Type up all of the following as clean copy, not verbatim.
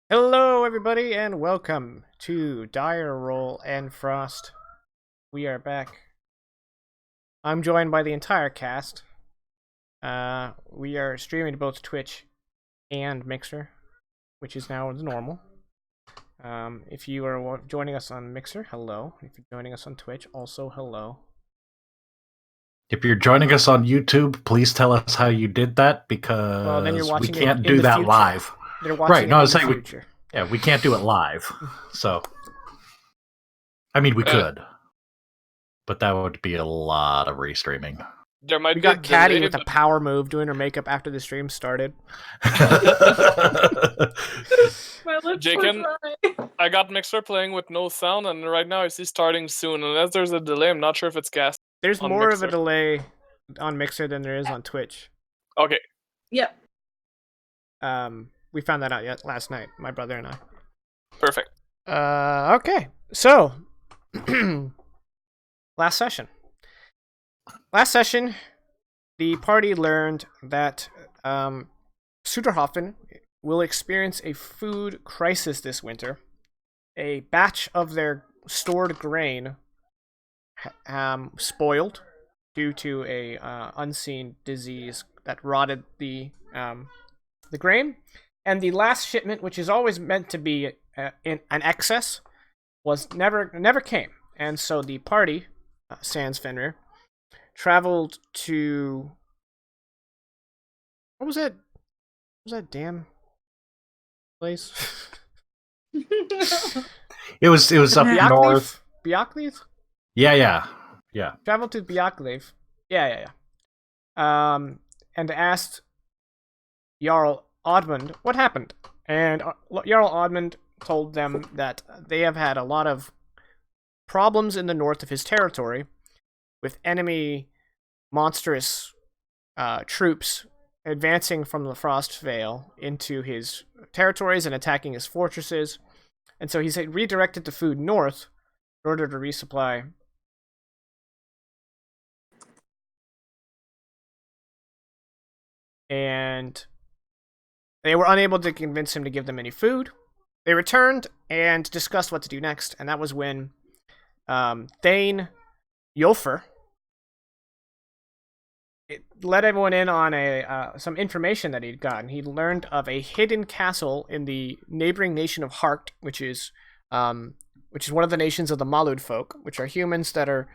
Hello, everybody, and welcome to Dire Roll Endfrost. We are back. I'm joined by the entire cast. We are streaming to both Twitch and Mixer, which is now normal. If you are joining us on Mixer, hello. If you're joining us on Twitch, also hello. If you're joining us on YouTube, please tell us how you did that Well, then you're because we watching it can't in do the that future. live. They're watching Right? it No, I in was the saying future. we can't do it live. So, I mean, we Uh, could, but that would be a lot of restreaming. there might We be a got Caddy delay, with a but power move doing her makeup after the stream started. My lips Jacob- were dry. I got Mixer playing with no sound, and right now I see starting soon. Unless there's a delay, I'm not sure if it's cast. There's On more of a Mixer. delay on Mixer than there is on Twitch. Okay, Yep. We found that out last night, my brother and I. perfect. Okay. So, last session. Last session, the party learned that Suderhoffen will experience a food crisis this winter. A batch of their stored grain spoiled due to a unseen disease that rotted the grain, and the last shipment, which is always meant to be in an excess, was never came, and so the party, sans Fenrir, traveled to what was it? What was that damn place? It was up north. Bjarkleif? Yeah. Traveled to Bjarkleif. Yeah. And asked Jarl Oddmund what happened. And Jarl Oddmund told them that they have had a lot of problems in the north of his territory with enemy monstrous troops advancing from the Frost Vale into his territories and attacking his fortresses. And so he's redirected the food north in order to resupply. And they were unable to convince him to give them any food. They returned and discussed what to do next, and that was when Thane Yolfer let everyone in on some information that he'd gotten. He'd learned of a hidden castle in the neighboring nation of Hart, which is one of the nations of the Malud folk, which are humans that are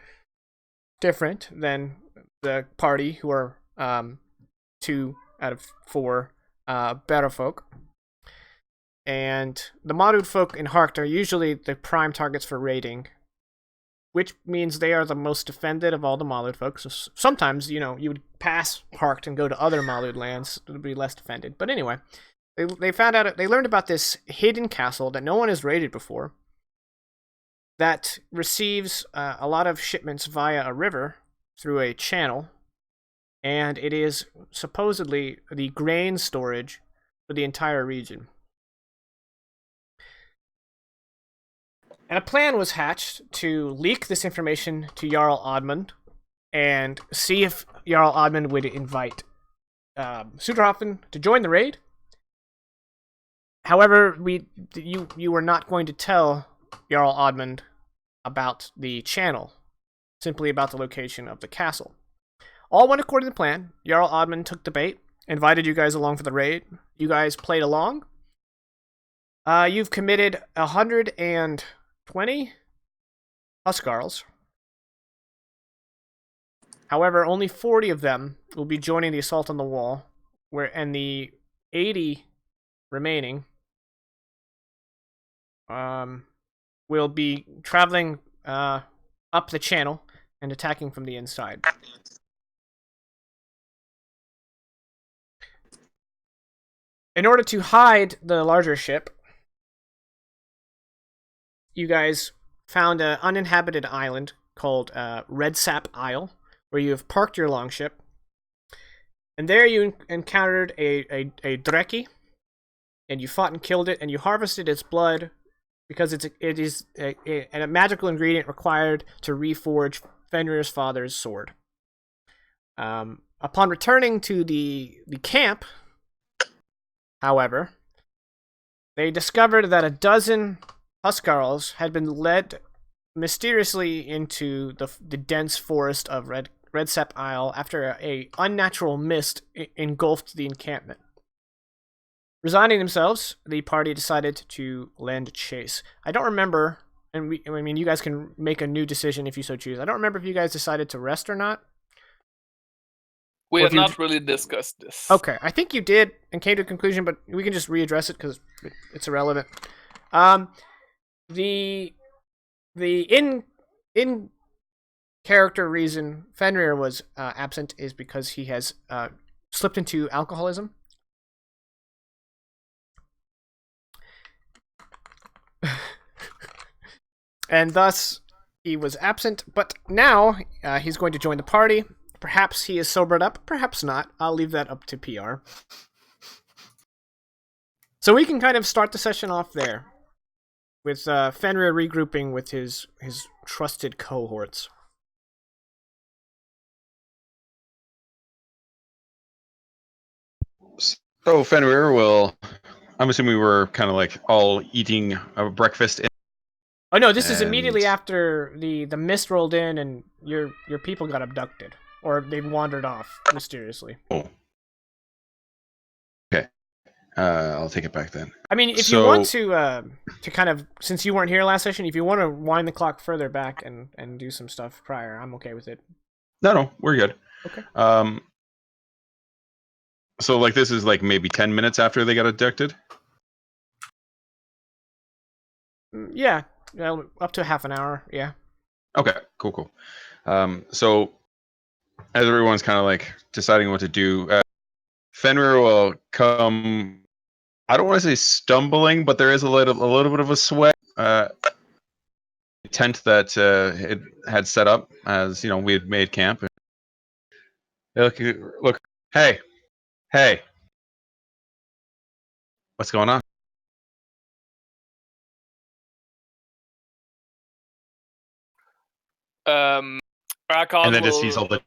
different than the party, who are 2 out of 4 better folk. And the Malud folk in Hart are usually the prime targets for raiding, which means they are the most defended of all the Malud folk. So sometimes, you would pass Hart and go to other Malud lands to be less defended. But anyway, they learned about this hidden castle that no one has raided before, that receives a lot of shipments via a river through a channel, and it is supposedly the grain storage for the entire region. And a plan was hatched to leak this information to Jarl Oddmund and see if Jarl Oddmund would invite Suderhoffen to join the raid. However, you were not going to tell Jarl Oddmund about the channel, simply about the location of the castle. All went according to plan. Jarl Oddmund took the bait, invited you guys along for the raid. You guys played along. You've committed 120 huscarls. However, only 40 of them will be joining the assault on the wall, and the 80 remaining will be traveling up the channel and attacking from the inside. In order to hide the larger ship, you guys found an uninhabited island called Redsap Isle, where you have parked your longship. And there you encountered a Dreki, and you fought and killed it, and you harvested its blood because it is a magical ingredient required to reforge Fenrir's father's sword. Upon returning to the camp, however, they discovered that a dozen huscarls had been led mysteriously into the dense forest of Redsap Isle after a unnatural mist engulfed the encampment. Resigning themselves, the party decided to land chase. I don't remember, and I mean, you guys can make a new decision if you so choose. I don't remember if you guys decided to rest or not. We Or had if you- not really discussed this. Okay, I think you did and came to a conclusion, but we can just readdress it because it's irrelevant. The in character reason Fenrir was absent is because he has slipped into alcoholism. And thus he was absent, but now he's going to join the party. Perhaps he is sobered up, perhaps not. I'll leave that up to PR. So we can kind of start the session off there, with Fenrir regrouping with his trusted cohorts. So Fenrir will. I'm assuming we were kind of like all eating a breakfast. Oh no, this is And- immediately after the mist rolled in and your people got abducted, or they wandered off mysteriously. Oh. Okay. I'll take it back then. I mean, if you want to kind of, since you weren't here last session, if you want to wind the clock further back and do some stuff prior, I'm okay with it. No, we're good. Okay. So like this is like maybe 10 minutes after they got abducted. Yeah, up to half an hour. Yeah. Okay, cool. So as everyone's kind of like deciding what to do, Fenrir will come. I don't want to say stumbling, but there is a little bit of a sweat. Tent that it had set up as we had made camp. Look, hey, what's going on? Rakon And then will, just sees all the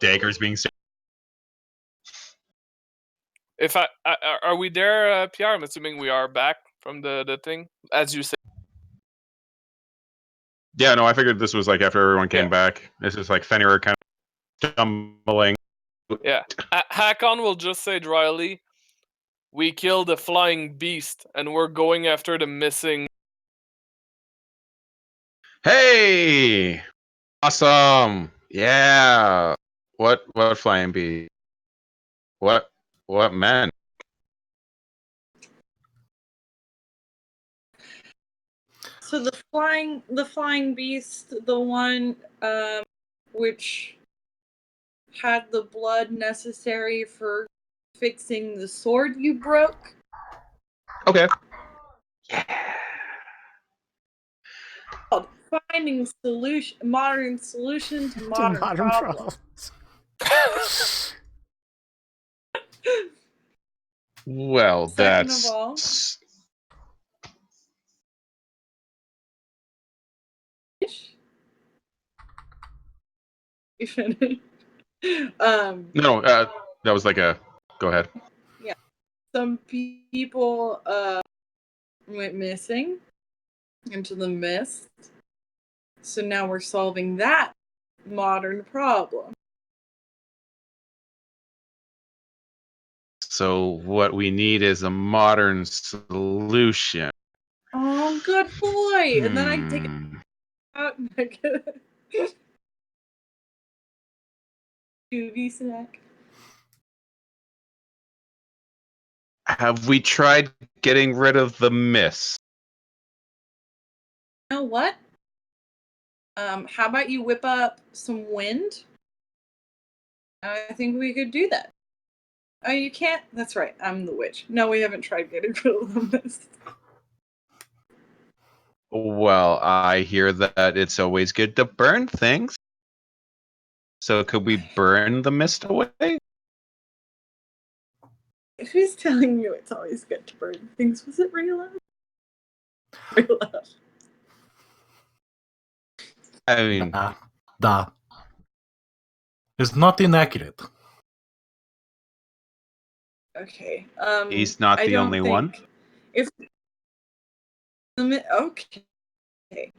daggers being. If are we there, PR? I'm assuming we are back from the thing, as you said. Yeah, no, I figured this was like after everyone came Yeah. back. This is like Fenrir kind of stumbling. Yeah, Hakon will just say dryly, "We killed a flying beast, and we're going after the missing." Hey, awesome! Yeah, what flying bee? What man? So the flying beast, the one which had the blood necessary for fixing the sword you broke. Okay. Called Finding modern solution to modern problems. Well, Second that's of all, you finished. no. That was like a. Go ahead. Some people went missing into the mist. So now we're solving that modern problem. So what we need is a modern solution. Oh, good boy! And then I take it out and I get a Scooby snack. Have we tried getting rid of the mist? You know what? How about you whip up some wind? I think we could do that. Oh, you can't? That's right. I'm the witch. No, we haven't tried getting rid of the mist. Well, I hear that it's always good to burn things. So could we burn the mist away? Who's telling you it's always good to burn things? Was it real? Real. I mean, Da. It's not inaccurate. Okay. he's not I the don't only think- one. If Okay.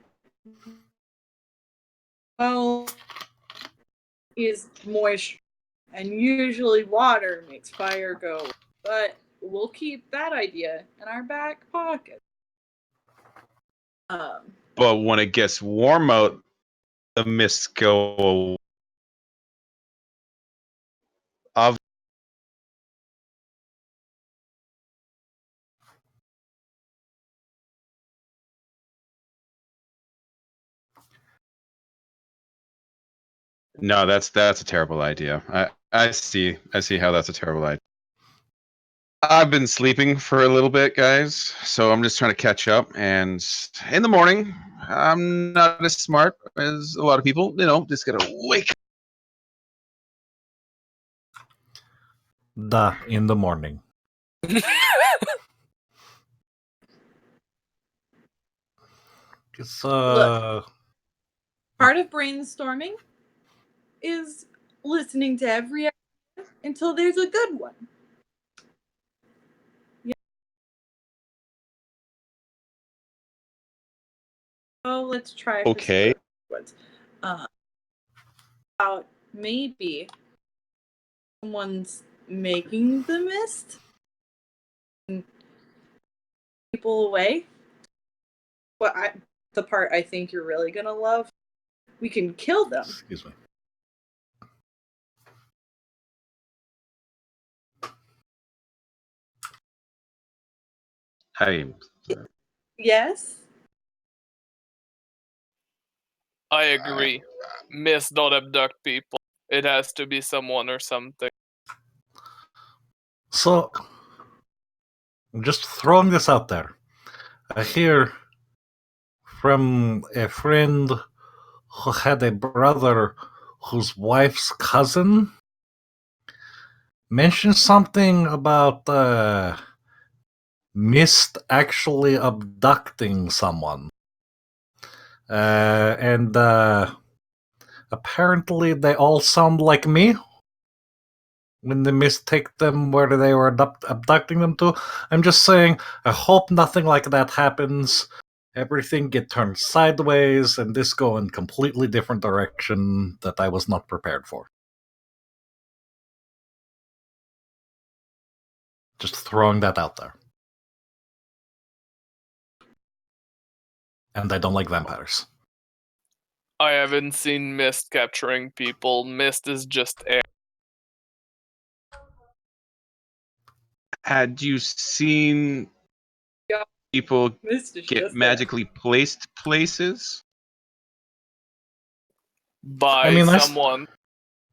Well, is moisture, and usually water makes fire go. But we'll keep that idea in our back pocket. But when it gets warm out, the mists go. Of no, that's a terrible idea. I see how that's a terrible idea. I've been sleeping for a little bit, guys, so I'm just trying to catch up. And in the morning, I'm not as smart as a lot of people. Just gotta wake up. In the morning. It's Look, part of brainstorming is listening to every idea until there's a good one. Yeah. Oh, let's try. Okay. About maybe someone's making the mist and people away. But the part I think you're really gonna love, we can kill them. Excuse me. Yes. I agree. Mist don't abduct people. It has to be someone or something. So, I'm just throwing this out there. I hear from a friend who had a brother whose wife's cousin mentioned something about Mist actually abducting someone. And apparently they all sound like me when the Mist take them where they were abducting them to. I'm just saying, I hope nothing like that happens. Everything get turned sideways and this go in completely different direction that I was not prepared for. Just throwing that out there. And I don't like vampires. I haven't seen Mist capturing people. Mist is just air. Had you seen people get magically placed places? By someone.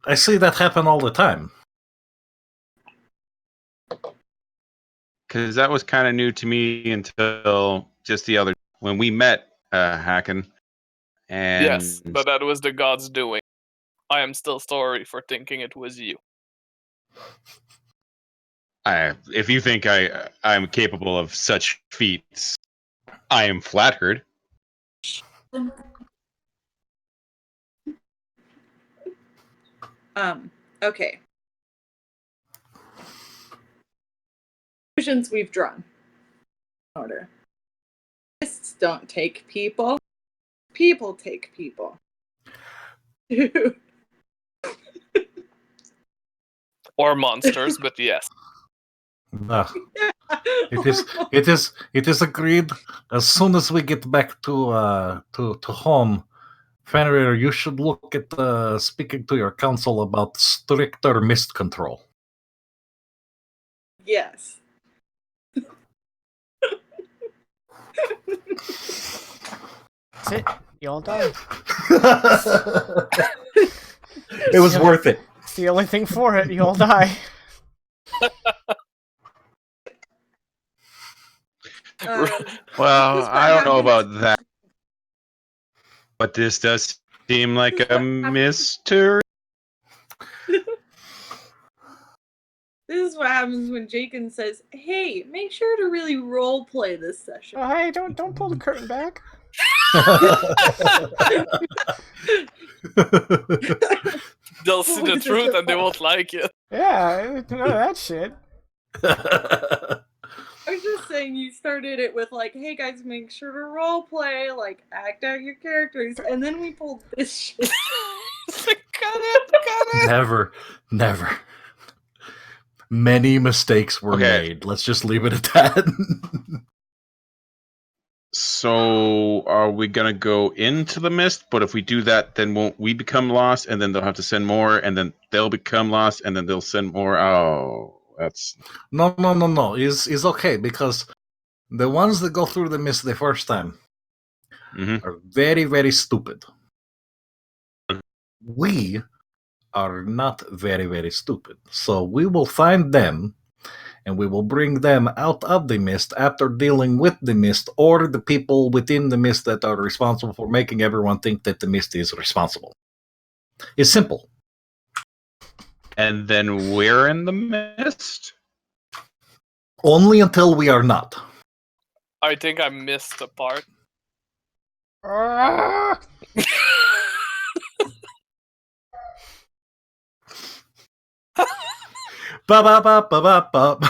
I see that happen all the time. Because that was kind of new to me until just the other when we met Hacken. And yes, but that was the gods doing. I am still sorry for thinking it was you. If you think I'm capable of such feats, I am flattered. Okay. Conclusions we've drawn. Order. Mists don't take people. People take people. Or monsters, but yes. It is agreed. As soon as we get back to home, Fenrir, you should look at speaking to your council about stricter mist control. Yes. That's it. You all died. It was worth it. It's the only thing for it. You all die. Well, I don't know about that, but this does seem like a mystery. This is what happens when Jakin says, "Hey, make sure to really role play this session." Oh, hey, don't pull the curtain back. They'll see the truth and they won't like it. Yeah, none of that shit. I was just saying you started it with like, hey guys, make sure to role play, like act out your characters, and then we pulled this shit. Cut it. Never. Many mistakes were Okay. made. Let's just leave it at that. So are we gonna go into the mist? But if we do that, then won't we become lost? And then they'll have to send more, and then they'll become lost, and then they'll send more. Oh, that's No. Is okay because the ones that go through the mist the first time Mhm. are very, very stupid. We are not very, very stupid. So we will find them and we will bring them out of the mist after dealing with the mist or the people within the mist that are responsible for making everyone think that the mist is responsible. It's simple. And then we're in the mist. Only until we are not. I think I missed a part. Ba ba ba ba ba ba.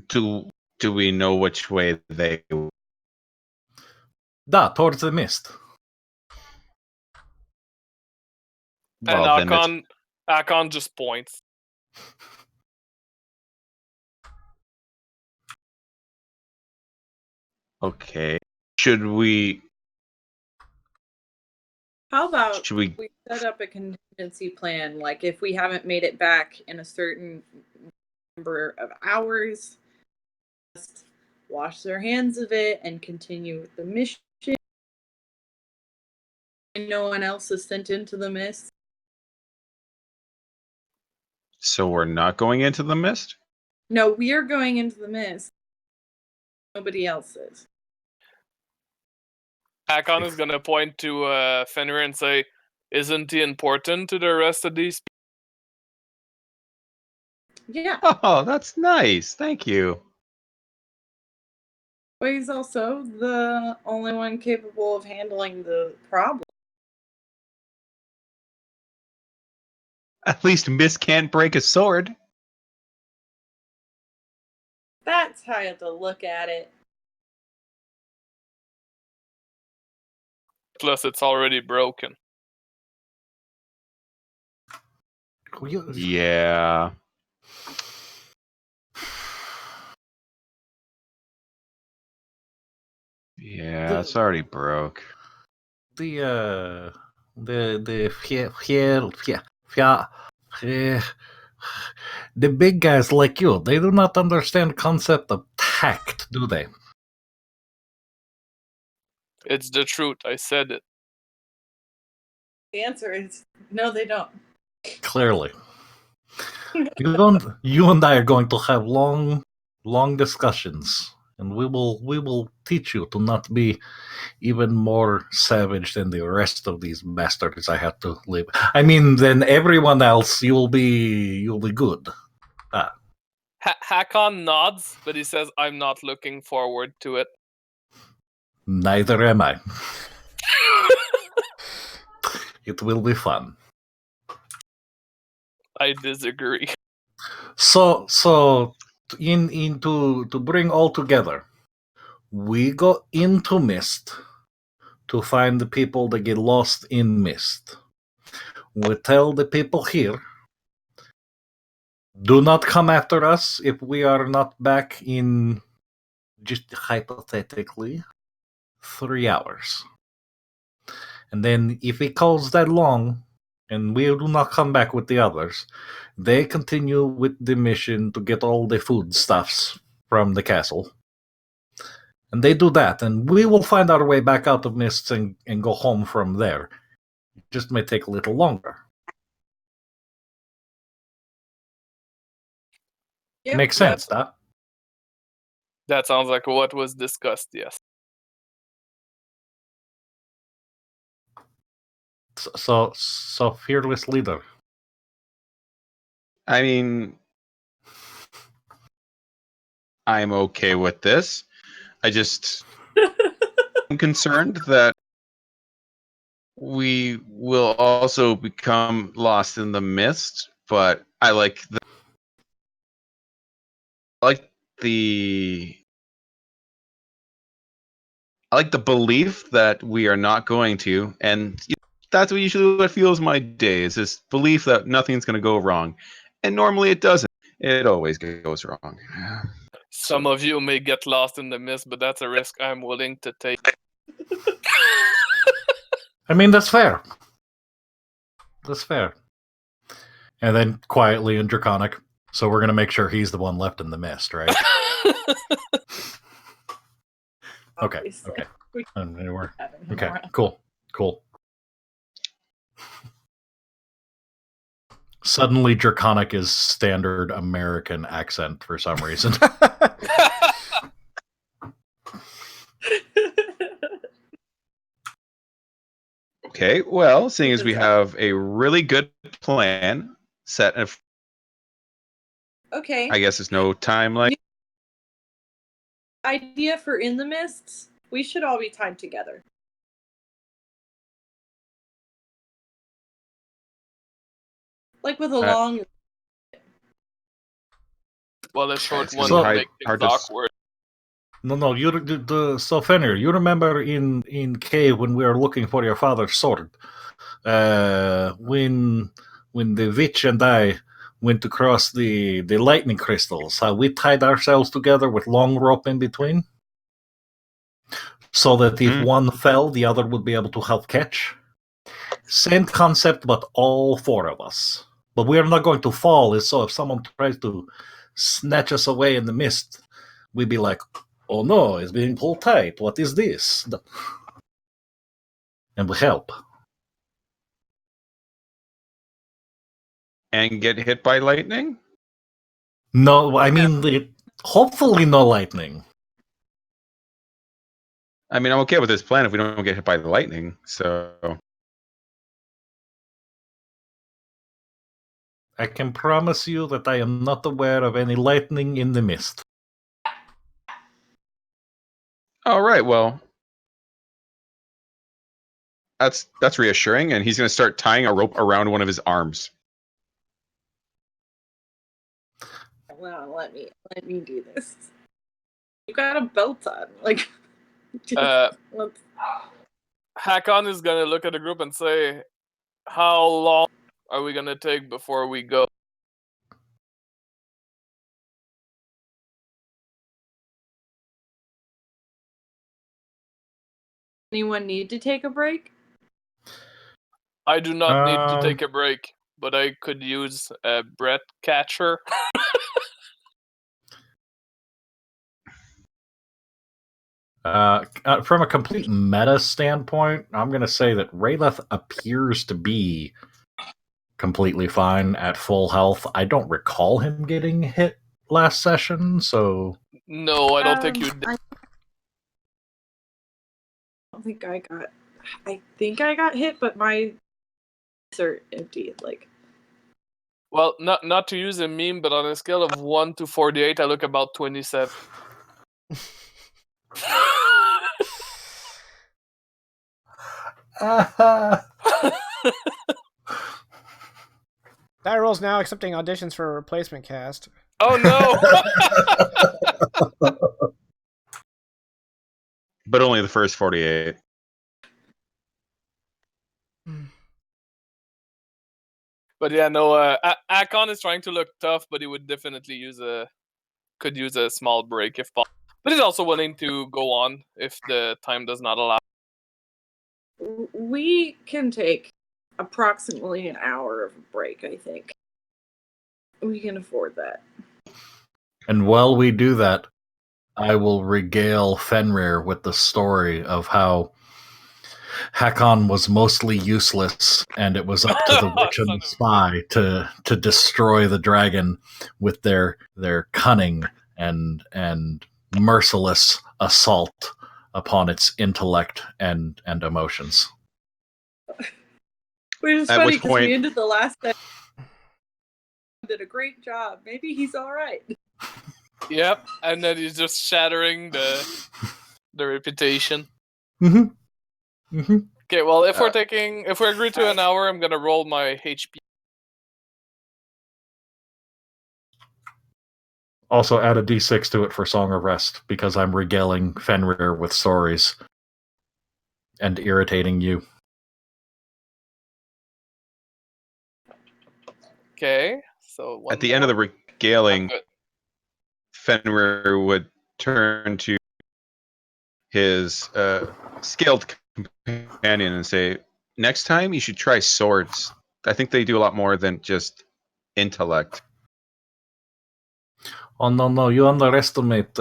Do we know which way they? Da, towards the mist. And Well, then it's Akon just points. okay. Should we? How about Should we? we set up a contingency plan? Like if we haven't made it back in a certain number of hours, just wash their hands of it and continue with the mission. No one else is sent into the mist. So we're not going into the mist. No, we are going into the mist. Nobody else is. Akon is gonna point to Fenrir and say, "Isn't he important to the rest of these?" Yeah, Oh, that's nice. Thank you. but he's also the only one capable of handling the problem. At least Mist can't break a sword. That's how you have to look at it. Plus, it's already broken. Yeah. Yeah, it's already broke. The the big guys like you, they do not understand concept of tact, do they? It's the truth. I said it. The answer is no, they don't. Clearly. You and I are going to have long discussions, and we will teach you to not be even more savage than the rest of these bastards I have to live. I mean, then everyone else, you'll be good. Hakon nods, but he says, "I'm not looking forward to it." Neither am I. It will be fun. I disagree. So to bring all together, we go into Mist to find the people that get lost in Mist. We tell the people here, do not come after us if we are not back in, just hypothetically, 3 hours. And then if it calls that long and we do not come back with the others, they continue with the mission to get all the foodstuffs from the castle. And they do that, and we will find our way back out of Mists and go home from there. It just may take a little longer. Yep. Makes sense, huh? That sounds like what was discussed. Yes. So fearless leader. I mean, I'm okay with this. I'm concerned that we will also become lost in the mist. But I like the belief that we are not going to, and that's usually what fuels my day, is this belief that nothing's going to go wrong. And normally it doesn't. It always goes wrong. Some of you may get lost in the mist, but that's a risk I'm willing to take. I mean, that's fair. That's fair. And then quietly and draconic. So we're going to make sure he's the one left in the mist, right? Okay. Obviously. Okay. We We're, having him okay. around. Cool. Suddenly, draconic is standard American accent for some reason. Okay, well, seeing as we have a really good plan set, Okay. I guess there's no time like. Idea for In the Mists, we should all be tied together. Like with a long... Well, a short It's one gonna would be make hard things to awkward. No. So Fenrir, you remember in cave when we were looking for your father's sword? When the witch and I went across the lightning crystals, how we tied ourselves together with long rope in between, so that if one fell, the other would be able to help catch. Same concept, but all four of us. But we are not going to fall. So if someone tries to snatch us away in the mist, we'd be like, "Oh no, it's being pulled tight. What is this?" And we help. And get hit by lightning? No, I mean, hopefully no lightning. I mean, I'm okay with this plan if we don't get hit by the lightning. So I can promise you that I am not aware of any lightning in the mist. all right, well, that's reassuring. And he's going to start tying a rope around one of his arms. Well, let me do this. You got a belt on, like. Let's... Hakon is gonna look at the group and say, "How long are we gonna take before we go?" Anyone need to take a break? I do not need to take a break, but I could use a breath catcher. From a complete meta standpoint, I'm going to say that Rayleth appears to be completely fine at full health. I don't recall him getting hit last session, so... No, I don't think you did. I don't think I got... I think I got hit, but my... are empty, like... Well, not to use a meme, but on a scale of 1 to 48, I look about 27. Die Roll's now accepting auditions for a replacement cast. Oh no! But only the first 48. But yeah, no. Akon is trying to look tough, but he would definitely could use a small break if possible. But he's also willing to go on if the time does not allow. We can take approximately an hour of a break, I think. We can afford that. And while we do that, I will regale Fenrir with the story of how Hakon was mostly useless, and it was up to the witch and the spy to destroy the dragon with their cunning and merciless assault upon its intellect and emotions. Which is At funny which because point- we ended the last session. Did a great job. Maybe he's all right. Yep, and then he's just shattering the reputation. Mm-hmm. Mm-hmm. Okay, well, if we agree to an hour, I'm gonna roll my HP. Also, add a d6 to it for Song of Rest, because I'm regaling Fenrir with stories and irritating you. Okay, so At the end of the regaling, Fenrir would turn to his skilled companion and say, "Next time, you should try swords. I think they do a lot more than just intellect." Oh no! You underestimate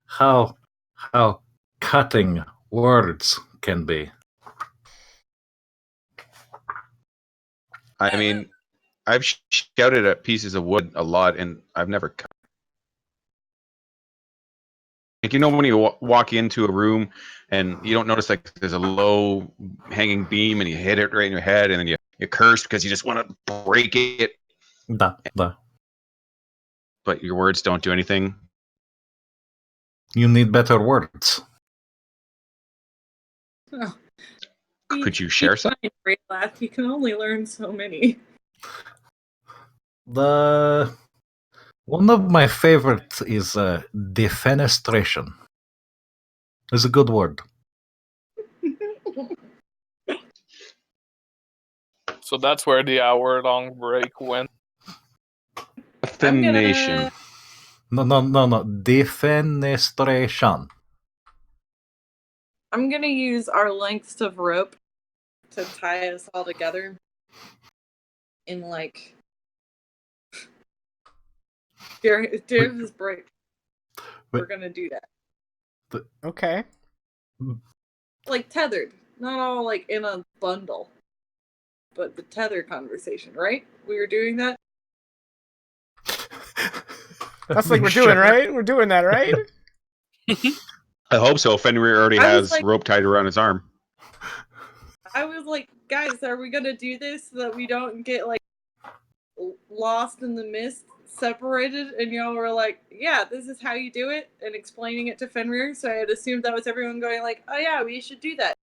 how cutting words can be. I mean, I've shouted at pieces of wood a lot, and I've never cut. Like, you know, when you walk into a room and you don't notice like there's a low hanging beam and you hit it right in your head, and then you curse because you just want to break it, Da. but your words don't do anything. You need better words. Oh. Could you share some? Great laugh. You can only learn so many. One of my favorites is defenestration. It's a good word. So that's where the hour-long break went. Definition. No. Defenestration. I'm gonna use our lengths of rope to tie us all together in like during this break. We're gonna do that. Okay. Like tethered, not all like in a bundle, but the tether conversation, right? We were doing that. That's like we're doing, right? We're doing that, right? I hope so. Fenrir already I was has rope tied around his arm. I was like, guys, are we gonna do this so that we don't get like lost in the mist, separated? And y'all were like, yeah, this is how you do it, and explaining it to Fenrir. So I had assumed that was everyone going like, oh yeah, we should do that.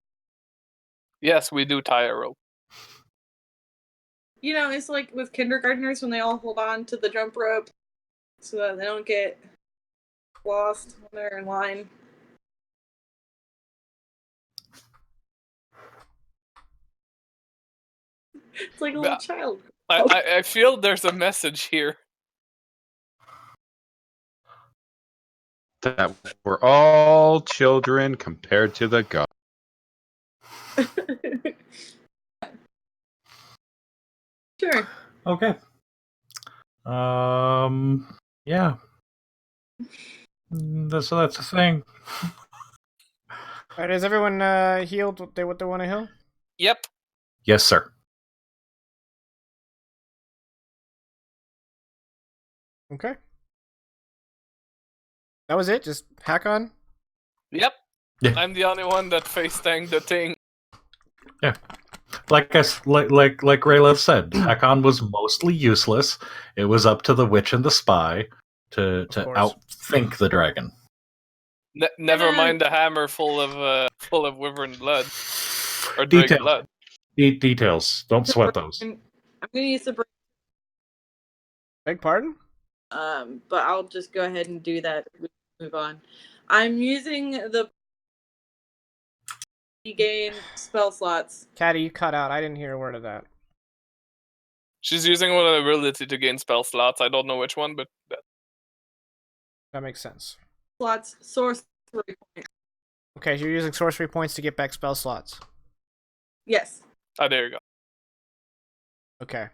Yes, we do tie a rope. You know, it's like with kindergartners when they all hold on to the jump rope so that they don't get lost when they're in line. It's like a little child. I feel there's a message here. That we're all children compared to the god. Sure. Okay. Yeah. So that's the thing. Alright, is everyone healed what they want to heal? Yep. Yes, sir. Okay. That was it? Just hack on? Yep. Yeah. I'm the only one that face tanked the thing. Yeah. Like Raylev said, Hakon was mostly useless. It was up to the witch and the spy to outthink the dragon. Never mind the hammer full of wyvern blood or drake blood. Details. Don't sweat those. I'm gonna use the break. Beg pardon? But I'll just go ahead and do that. Move on. I'm using the gain spell slots. Caddy, you cut out. I didn't hear a word of that. She's using one ability to gain spell slots. I don't know which one, but That makes sense. Slots, sorcery points. Okay, so you're using sorcery points to get back spell slots. Yes. oh, there you go. Okay.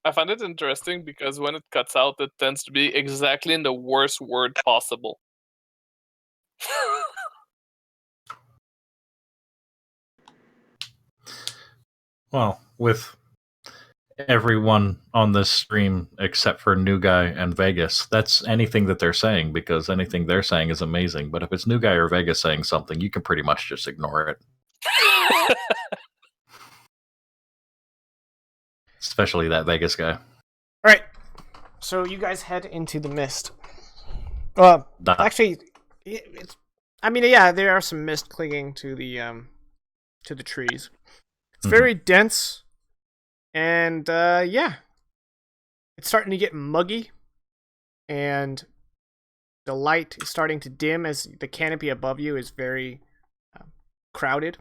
I find it interesting because when it cuts out, it tends to be exactly in the worst word possible. Well, with everyone on this stream except for New Guy and Vegas, that's anything that they're saying, because anything they're saying is amazing. But if it's New Guy or Vegas saying something, you can pretty much just ignore it. Especially that Vegas guy. Alright. So you guys head into the mist. That- Actually, it's. I mean, yeah, there are some mist clinging to the trees. It's very dense, and yeah, it's starting to get muggy, and the light is starting to dim as the canopy above you is very crowded.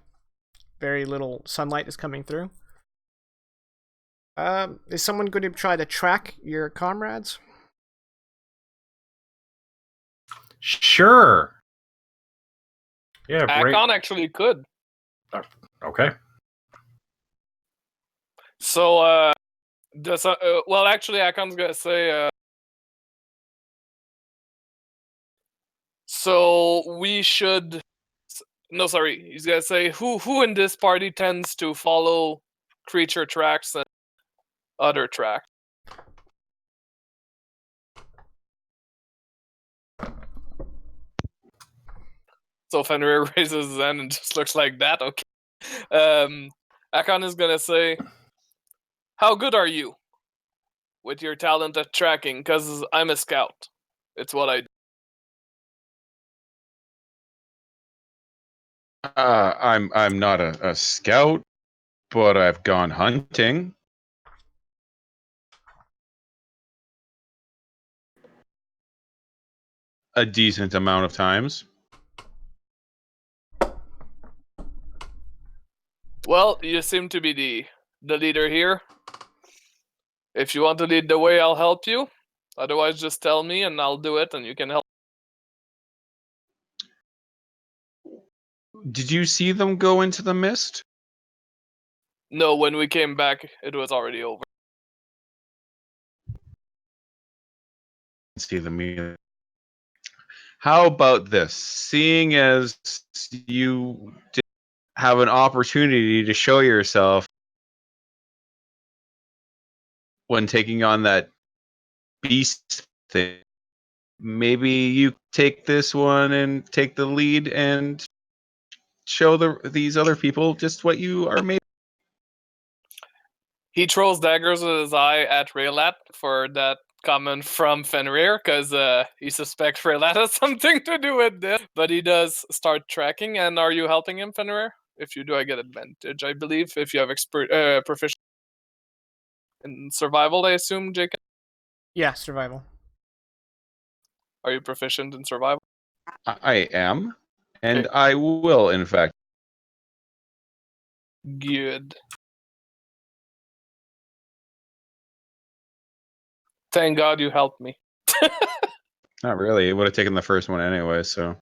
Very little sunlight is coming through. Is someone going to try to track your comrades? Sure. Yeah, right. Akon actually could. Okay. So, well, actually, Akon's gonna say. So we should. No, sorry. He's gonna say who in this party tends to follow creature tracks and other tracks. So Fenrir raises his hand and just looks like that. Okay. Akon is gonna say, "How good are you with your talent at tracking? Because I'm a scout. It's what I do." I'm not a scout, but I've gone hunting. A decent amount of times. Well, you seem to be the leader here. If you want to lead the way, I'll help you. Otherwise, just tell me and I'll do it, and you can help. Did you see them go into the mist? No, when we came back, it was already over. See them either. How about this? Seeing as you did have an opportunity to show yourself when taking on that beast thing, maybe you take this one and take the lead and show these other people just what you are made. He throws daggers with his eye at Raylat for that comment from Fenrir, because he suspects Raylat has something to do with this. But he does start tracking, and are you helping him, Fenrir? If you do, I get advantage, I believe, if you have proficiency in survival, I assume, Jacob? Yeah, survival. Are you proficient in survival? I am, and Okay. I will, in fact. Good. Thank God you helped me. Not really. It would have taken the first one anyway, so.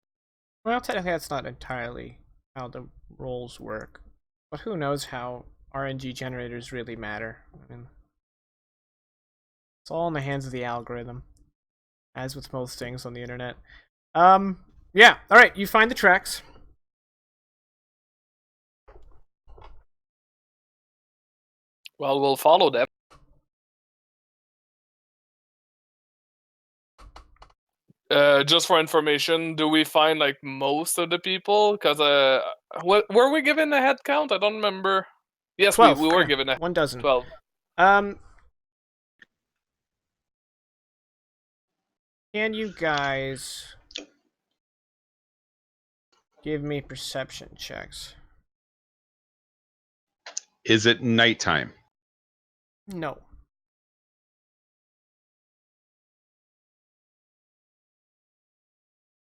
Well, technically, that's not entirely how the rolls work. But who knows how RNG generators really matter? I mean, it's all in the hands of the algorithm, as with most things on the internet. Yeah. All right. You find the tracks. Well, we'll follow them. Just for information, do we find like most of the people? Because were we given a head count? I don't remember. Yes, 12. we were yeah, given a 1 dozen. 12. Can you guys give me perception checks? Is it nighttime? No.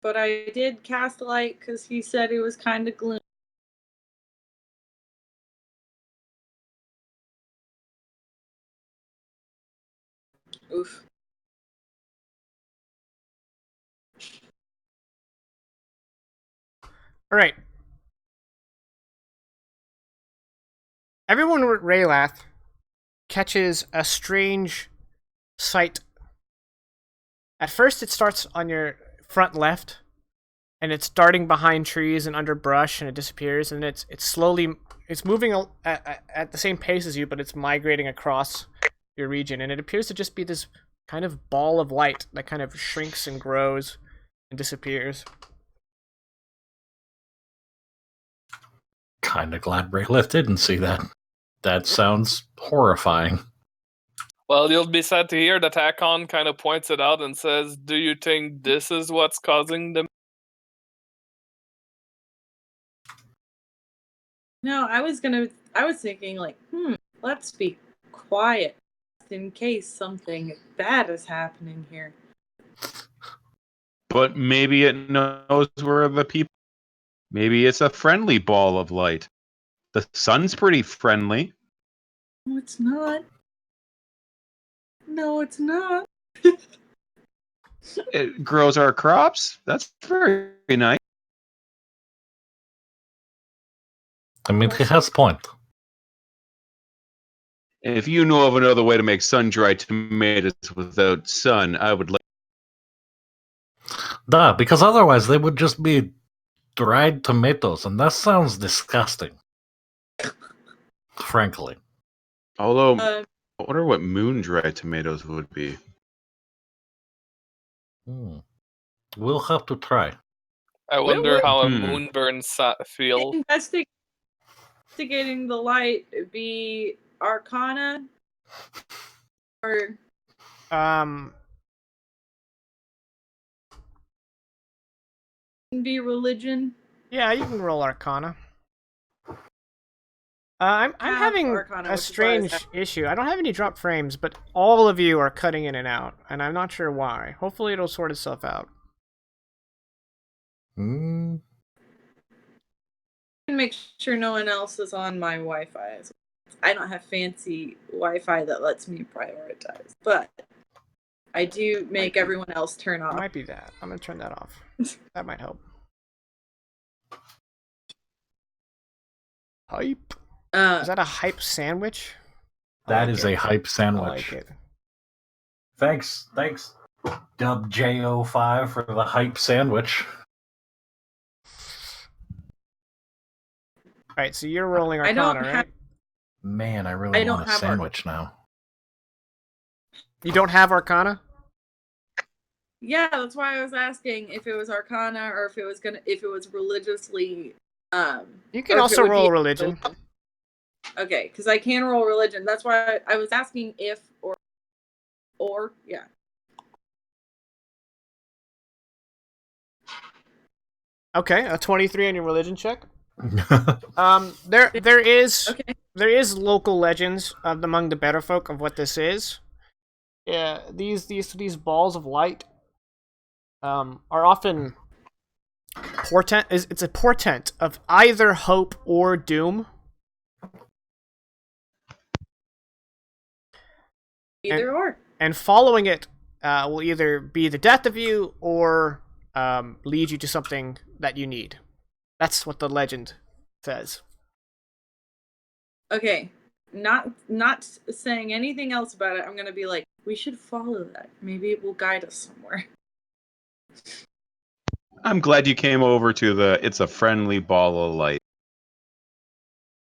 But I did cast light because he said it was kind of gloomy. Oof. All right. Everyone with Raylath catches a strange sight. At first, it starts on your front left, and it's darting behind trees and under brush, and it disappears. And it's slowly moving at the same pace as you, but it's migrating across your region, and it appears to just be this kind of ball of light that kind of shrinks and grows and disappears. Kind of glad Rayliff didn't see that. That sounds horrifying. Well, you'll be sad to hear that Hakon kind of points it out and says, "Do you think this is what's causing them?" No, I was thinking like, let's be quiet in case something bad is happening here. But maybe it knows where the people. Maybe it's a friendly ball of light. The sun's pretty friendly. No, it's not. No, it's not. It grows our crops. That's very nice. I mean, he has point. If you know of another way to make sun-dried tomatoes without sun, I would like. Duh, because otherwise they would just be dried tomatoes, and that sounds disgusting. Frankly. Although, I wonder what moon-dried tomatoes would be. We'll have to try. I wonder would- how a Hmm. moonburn feel. Investigating the light be Arcana or be religion? Yeah, you can roll Arcana. I'm Have having Arcana, a which is why I was strange issue. I don't have any drop frames, but all of you are cutting in and out, and I'm not sure why. Hopefully it'll sort itself out. Make sure no one else is on my Wi-Fi. I don't have fancy Wi-Fi that lets me prioritize, but I do make everyone else turn It off. might be that. I'm gonna turn that off. That might help. Hype. Is that a hype sandwich? That is a hype sandwich. I like it. Thanks, Dub J05 for the hype sandwich. All right, so you're rolling I don't Arcana, have- right? Man, I really I don't want a have sandwich now. You don't have Arcana? Yeah, that's why I was asking if it was Arcana or if it was religiously. You can or if also it would roll be- religion. Okay, because I can roll religion. That's why I was asking if or yeah. Okay, a 23 on your religion check. There is Okay. there is local legends among the better folk of what this is. Yeah, these balls of light are often portent. It's a portent of either hope or doom. Either or. And following it will either be the death of you or lead you to something that you need. That's what the legend says. Okay. Not saying anything else about it. I'm gonna be like, we should follow that. Maybe it will guide us somewhere. I'm glad you came over to it's a friendly ball of light.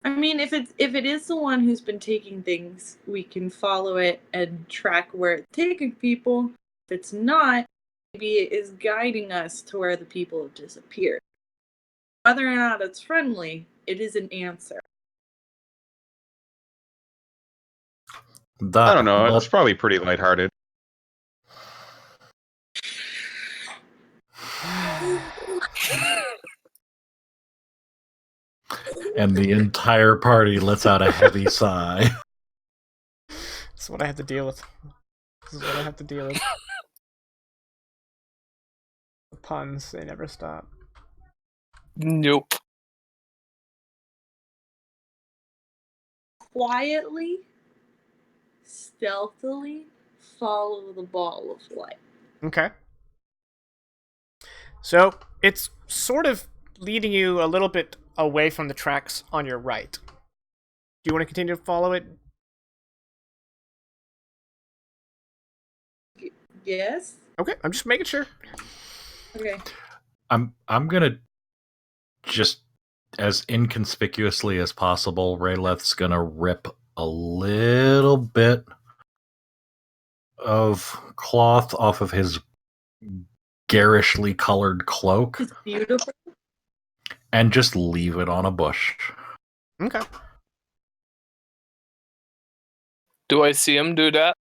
I mean, if it is the one who's been taking things, we can follow it and track where it's taking people. If it's not, maybe it is guiding us to where the people have disappeared. Whether or not it's friendly, it is an answer. I don't know. It's probably pretty lighthearted. And the entire party lets out a heavy sigh. This is what I have to deal with. This is what I have to deal with. The puns, they never stop. Nope. Quietly, stealthily follow the ball of light. Okay. So it's sort of leading you a little bit away from the tracks on your right. Do you want to continue to follow it? Yes? Okay, I'm just making sure. Okay. I'm gonna just as inconspicuously as possible, Rayleth's gonna rip a little bit of cloth off of his garishly colored cloak It's beautiful. and just leave it on a bush. Okay. Do I see him do that?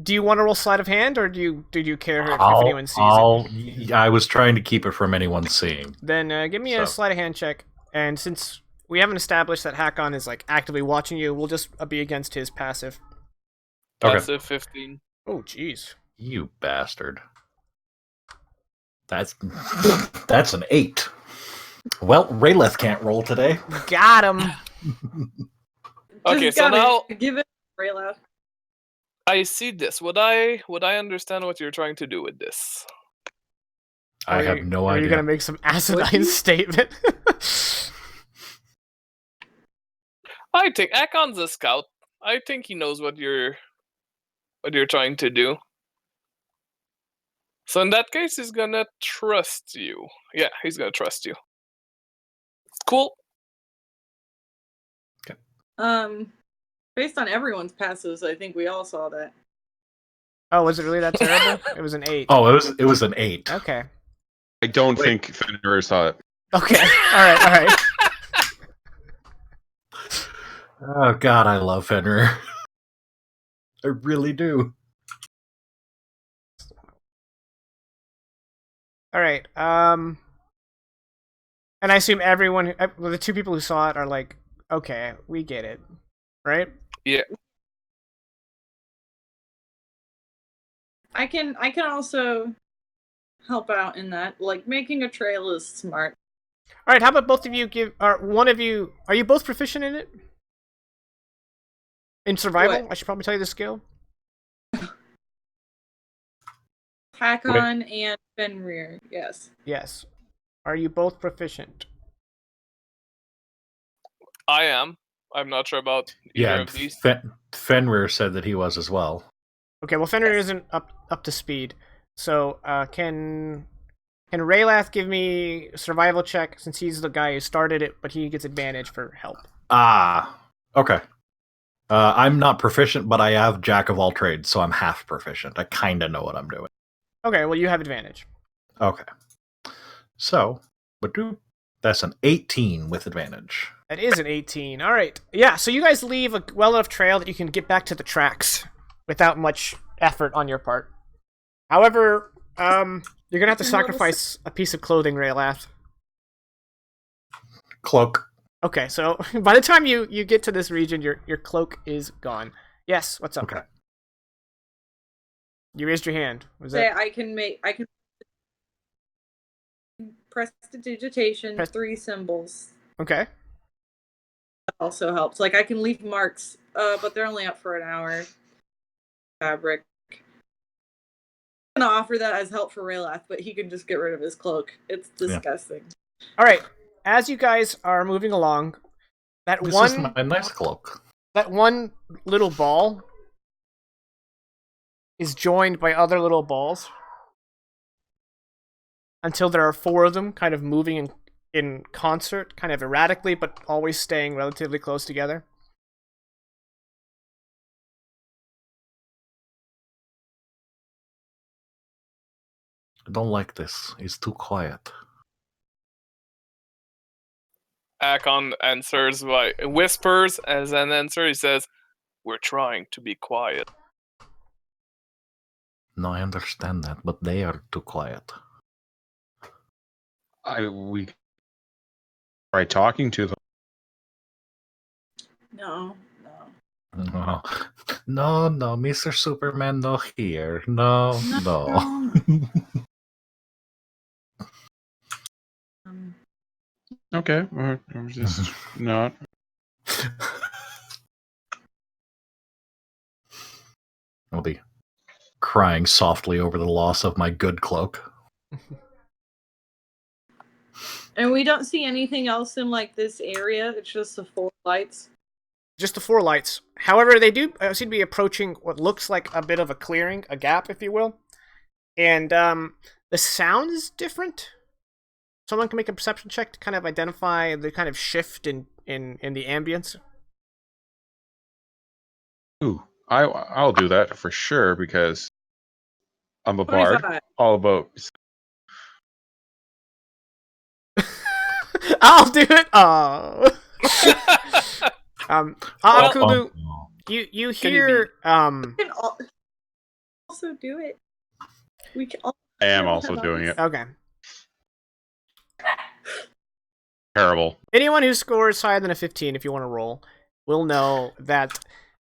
Do you want to roll sleight of hand, or did you care if anyone sees it? I was trying to keep it from anyone seeing. Then give me a sleight of hand check. And since we haven't established that Hakon is like actively watching you, we'll just be against his passive. Passive 15. Oh, jeez. You bastard. That's an 8. Well, Rayleth can't roll today. Got him. Okay, Just so gotta now give it Rayla. I see this. Would I understand what you're trying to do with this? I have no Are idea. you gonna make some asinine statement? I think Akon's a scout. I think he knows what you're trying to do. So in that case, he's gonna trust you. Yeah, he's gonna trust you. Cool. Based on everyone's passes, I think we all saw that. Oh, was it really that terrible? It was an 8. Oh, it was an 8. Okay. I don't think Fenrir saw it. Okay. All right. Oh God, I love Fenrir. I really do. All right. And I assume everyone, well, the 2 people who saw it are like, okay, we get it, right? Yeah. I can also help out in that. Like, making a trail is smart. All right. How about both of you one of you? Are you both proficient in it? In survival, What? I should probably tell you the skill. Hakon and Fenrir, yes. Yes. Are you both proficient? I am. I'm not sure about either of these. Fenrir said that he was as well. Okay. Well, Fenrir isn't up to speed. So, can Raylath give me a survival check since he's the guy who started it, but he gets advantage for help. Okay. I'm not proficient, but I have Jack of all trades, so I'm half proficient. I kind of know what I'm doing. Okay, well, you have advantage. Okay. So, that's an 18 with advantage. That is an 18. All right. Yeah, so you guys leave a well enough trail that you can get back to the tracks without much effort on your part. However, you're going to have to sacrifice a piece of clothing, Raylath. Cloak. Okay, so by the time you get to this region, your cloak is gone. Yes, what's up? Okay. You raised your hand. Was Say that I can prestidigitation, 3 symbols. okay? That also helps. Like, I can leave marks, but they're only up for an hour. Fabric. I'm gonna offer that as help for Raylath, but he can just get rid of his cloak. It's disgusting. All right. As you guys are moving along, This is my nice cloak. That one little ball is joined by other little balls until there are 4 of them kind of moving in concert, kind of erratically, but always staying relatively close together. I don't like this. It's too quiet. Akon answers by whispers as an answer. He says, "We're trying to be quiet." No, I understand that, but they are too quiet. We try talking to them. No. No, Mr. Superman, no here. No. Okay, I'm just not. I'll be crying softly over the loss of my good cloak. And we don't see anything else in, like, this area. It's just the 4 lights. Just the 4 lights. However, they do seem to be approaching what looks like a bit of a clearing, a gap, if you will. And the sound is different. Someone can make a perception check to kind of identify the kind of shift in the ambience. Ooh, I'll do that for sure because I'm a What is bard. that? All about. I'll do it. Oh. Akubu, You Can you hear We can also do it. We can all I am all also have doing eyes. it. okay. Terrible. Anyone who scores higher than a 15, if you want to roll, will know that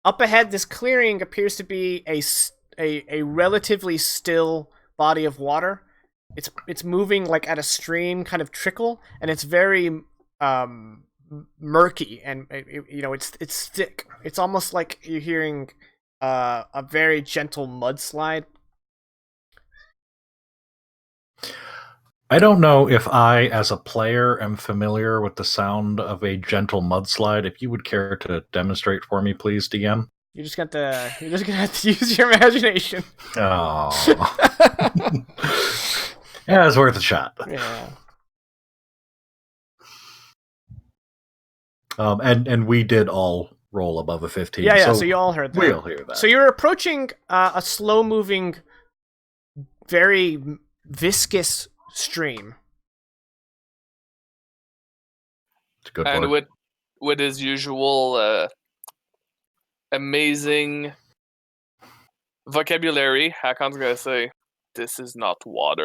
up ahead, this clearing appears to be a relatively still body of water. It's moving like at a stream kind of trickle, and it's very murky, and it's thick. It's almost like you're hearing a very gentle mudslide. I don't know if I, as a player, am familiar with the sound of a gentle mudslide. If you would care to demonstrate for me, please, DM. You're just gonna have to use your imagination. Oh, yeah, it's worth a shot. Yeah. And we did all roll above a 15. Yeah. So you all heard that. We'll hear that. So you're approaching a slow-moving, very viscous stream. It's a good And word. with his usual amazing vocabulary, Hakon's gonna say, "This is not water."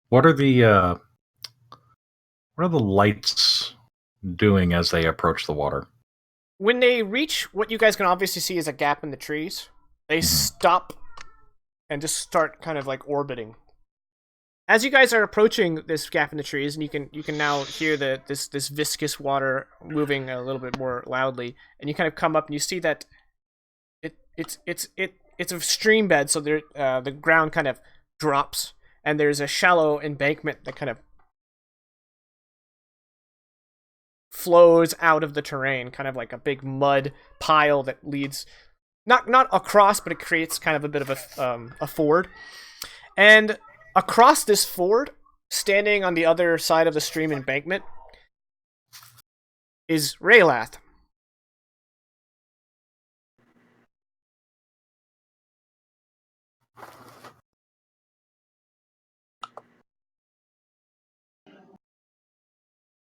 What are the lights doing as they approach the water? When they reach what you guys can obviously see is a gap in the trees, they stop and just start kind of like orbiting. As you guys are approaching this gap in the trees, and you can now hear this viscous water moving a little bit more loudly, and you kind of come up and you see that it's a stream bed, so the ground kind of drops, and there's a shallow embankment that kind of flows out of the terrain, kind of like a big mud pile that leads not across, but it creates kind of a bit of a ford. And across this ford, standing on the other side of the stream embankment, is Raylath.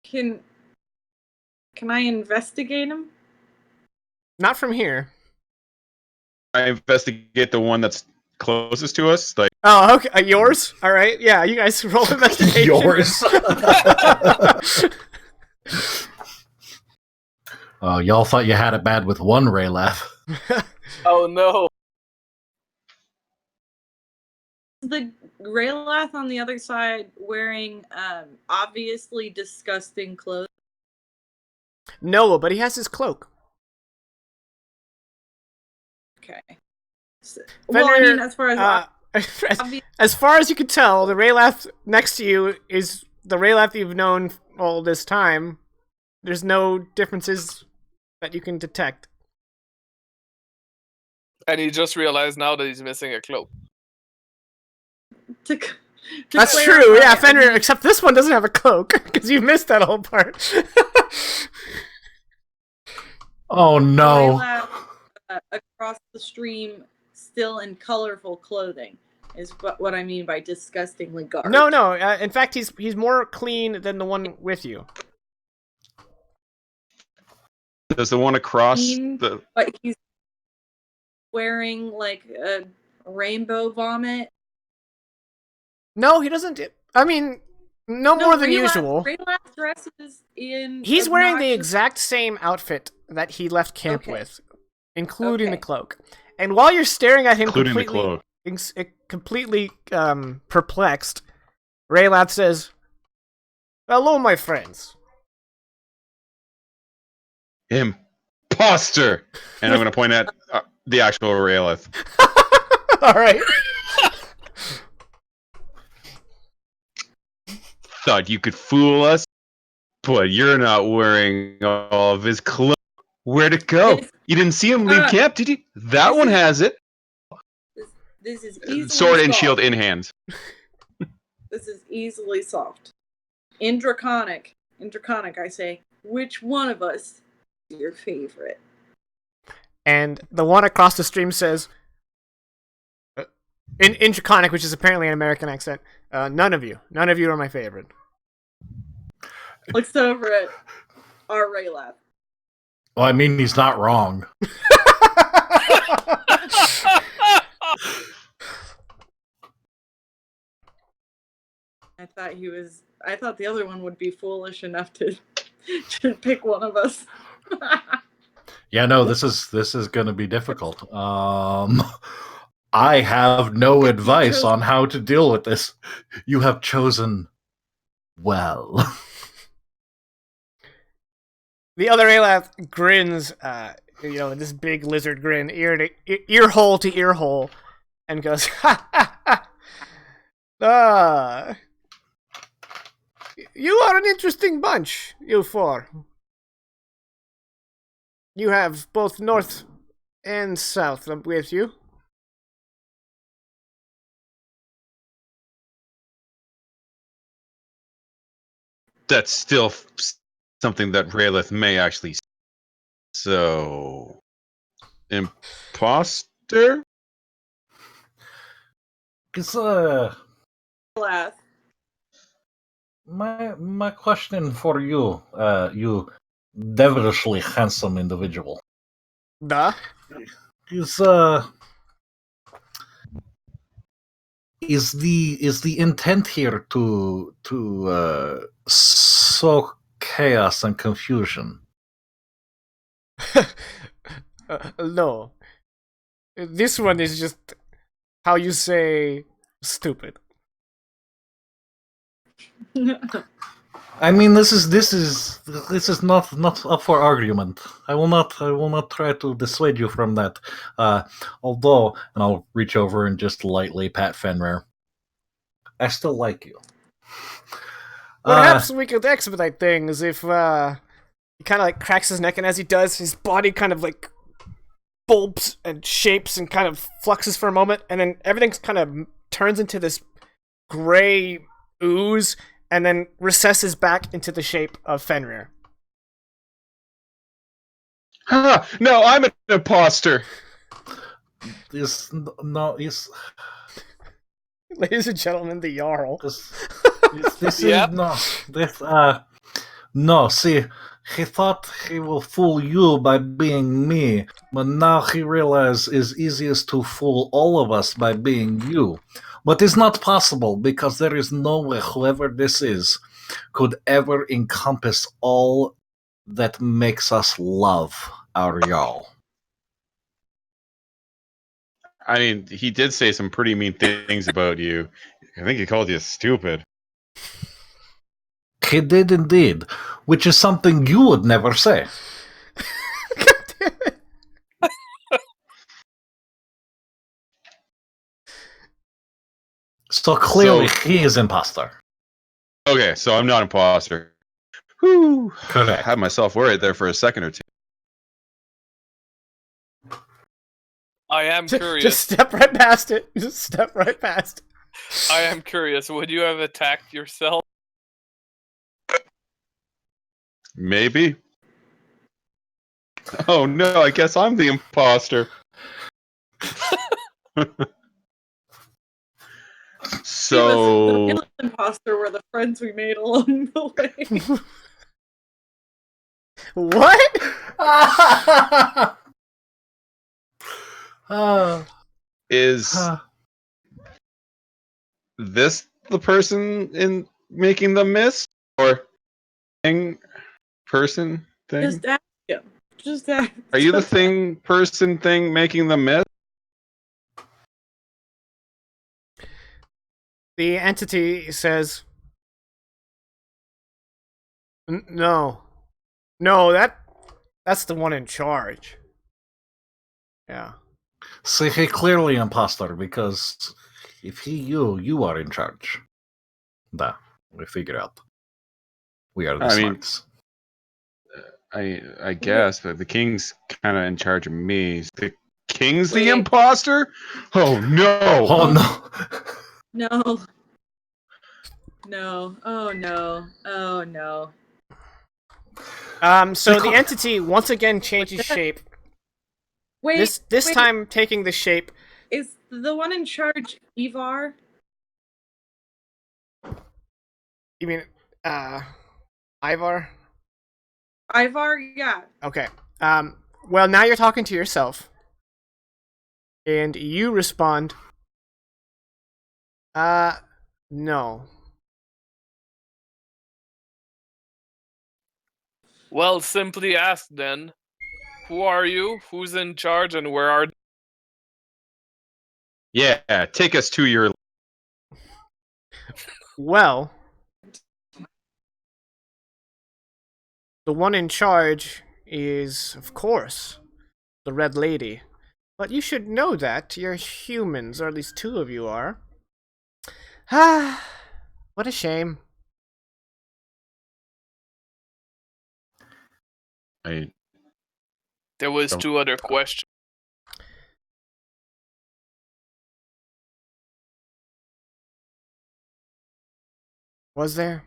Can I investigate him? Not from here. I investigate the one that's closest to us. Like, Oh, okay. Yours? All right. Yeah, you guys roll investigation. Yours. Oh, y'all thought you had it bad with one Raylath. Oh no! The Greylath on the other side wearing obviously disgusting clothes. No, but he has his cloak. Okay. Well, I mean, as far as as far as you can tell, the Raylath next to you is the Raylath you've known all this time. There's no differences that you can detect. And he just realized now that he's missing a cloak. to That's clarify, true, yeah, I Fenrir, mean, except this one doesn't have a cloak, because you missed that whole part. Oh no. Greylath, across the stream, still in colorful clothing, is what I mean by disgustingly garbed. No, in fact, he's more clean than the one with you. does the one across Clean, the? but he's wearing like a rainbow vomit. No, he doesn't. I mean, no more than usual. Greylath dresses in. He's wearing the obnoxious- exact same outfit that he left camp Okay. with, including the Okay. cloak. And while you're staring at him Including the completely perplexed, Raylath says, "Hello, my friends." Imposter! And I'm going to point at the actual Raelith. All right. Thought you could fool us, but you're not wearing all of his clothes. Where'd it go? This- You didn't see him leave camp, did you? That this one is- has it. This is easily Sword and solved. shield in hand. This is easily solved. In Draconic, I say, which one of us is your favorite? And the one across the stream says, in Draconic, which is apparently an American accent, none of you are my favorite. Looks over at our Raylab. Well, I mean, he's not wrong. I thought the other one would be foolish enough to pick one of us. Yeah, no, this is going to be difficult. I have no advice on how to deal with this. You have chosen well. The other Alath grins, this big lizard grin, ear hole to ear hole, and goes, "Ha ha ha! Ah, you are an interesting bunch, you four. You have both north and south with you. That's still something that Raylith may actually. So, imposter? It's Laugh. my question for you, you devilishly handsome individual, Duh. is the intent here to sow chaos and confusion? No. This one is just how you say stupid. I mean, this is not up for argument. I will not try to dissuade you from that. Although, and I'll reach over and just lightly pat Fenrir. I still like you. Perhaps we could expedite things if he kind of like cracks his neck, and as he does, his body kind of like bulbs and shapes and kind of fluxes for a moment, and then everything kind of turns into this gray ooze, and then recesses back into the shape of Fenrir. No, I'm an imposter. Is Ladies and gentlemen, the Jarl. This Yep. is not this. No, see, he thought he will fool you by being me, but now he realizes it's easiest to fool all of us by being you. But it's not possible because there is no way whoever this is could ever encompass all that makes us love our y'all. I mean, he did say some pretty mean things about you. I think he called you stupid. He did indeed, which is something you would never say. God damn it. So clearly he is imposter. Okay, so I'm not imposter. Whew. Correct. Had myself worried there for a second or two. I am curious. Just step right past it. Just step right past it. I am curious. Would you have attacked yourself? Maybe. Oh no, I guess I'm the imposter. So The real imposter were the friends we made along the way. What? is this the person in making the mist or thing person thing? Just ask him. Just ask. Are you the thing person thing making the mist? The entity says, No, that's the one in charge. Yeah. See, he clearly imposter because if you are in charge. Nah, we figure out. We are the I mean, smarts. I guess, but the king's kind of in charge of me. The king's the Wait. imposter? Oh no! Oh no! No. No. Oh no. Oh no. So the entity once again changes shape Wait, This wait, time taking the shape. is the one in charge Ivar? You mean, Ivar? Ivar, yeah. Okay. Well, now you're talking to yourself, and you respond. No. Well, simply ask then. Who are you? Who's in charge? And where are? Yeah, take us to your. Well, the one in charge is, of course, the Red Lady. But you should know that you're humans, or at least two of you are. Ah, what a shame. I There was Don't- 2 other questions. Was there?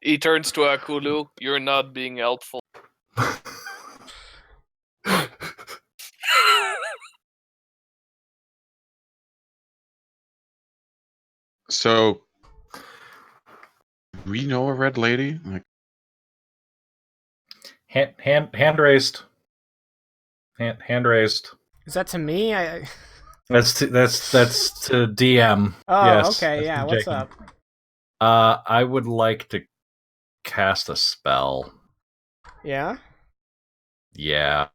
He turns to Akulu. You're not being helpful. So, we know a red lady. Like, Hand raised. Hand raised. Is that to me? That's to DM. Oh, Yes, okay, that's yeah, to what's Jacob. up? I would like to cast a spell. Yeah? Yeah.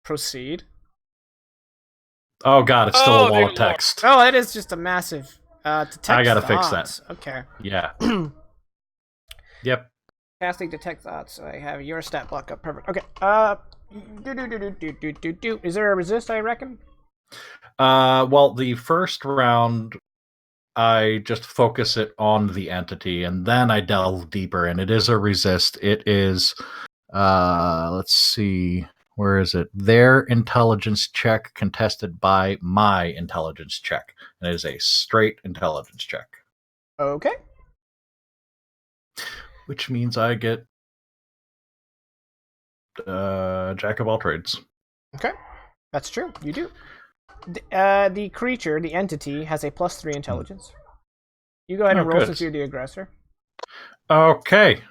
Proceed. Oh god, it's still Oh, a wall dear of text. Oh, it is just a massive, detect I gotta fix thoughts. Okay. Yeah. Yep. Casting detect thoughts. I have your stat block up. Perfect. Okay. Is there a resist, I reckon? Well, the first round, I just focus it on the entity, and then I delve deeper, and it is a resist. It is, let's see, where is it? Their intelligence check contested by my intelligence check. And it is a straight intelligence check, Okay. which means I get Jack of all trades. Okay. That's true. You do. The creature, the entity, has a +3 intelligence. You go ahead and Oh, roll good. since you're the aggressor. Okay.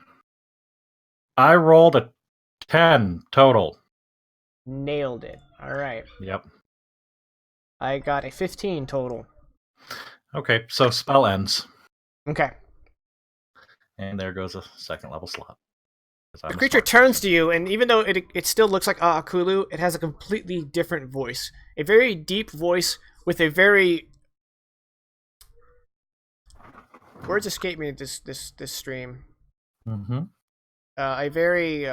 I rolled a 10 total. Nailed it. All right. Yep. I got a 15 total. Okay, so spell ends. Okay. And there goes a second level slot. 'Cause I'm The a creature smart turns person. to you, and even though it still looks like Akulu, it has a completely different voice. A very deep voice with a very... Words escape me this stream. Mm-hmm. A very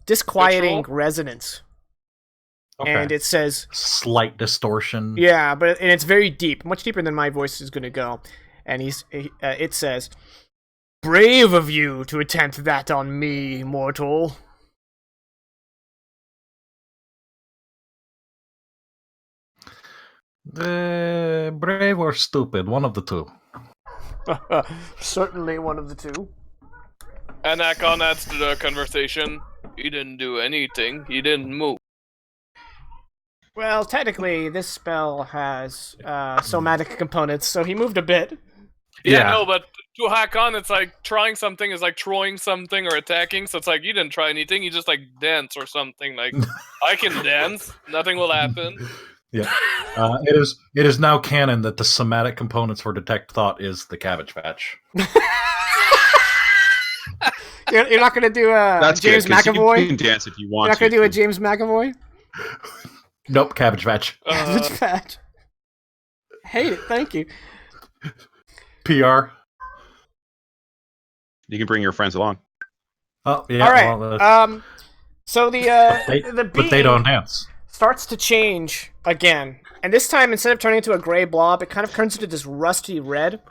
disquieting Ritual? resonance. Okay. And it says... Slight distortion. Yeah, and it's very deep, much deeper than my voice is going to go. And it says, "Brave of you to attempt that on me, mortal." Brave or stupid, one of the two. Certainly one of the two. And Akon adds to the conversation. He didn't do anything. He didn't move. Well, technically, this spell has somatic components, so he moved a bit. Yeah, no, but to hack on, it's like trying something is like throwing something or attacking. So it's like you didn't try anything. You just like dance or something. Like I can dance. Nothing will happen. Yeah. It is now canon that the somatic components for detect thought is the Cabbage Patch. You're not gonna do a that's James good, 'cause McAvoy. You can dance if you want You're not gonna to. do a James McAvoy. Nope, Cabbage Patch. Cabbage Patch. Hate it. Thank you. PR. You can bring your friends along. Oh yeah. All right. Well, So the but they being don't dance. starts to change again, and this time instead of turning into a gray blob, it kind of turns into this rusty red.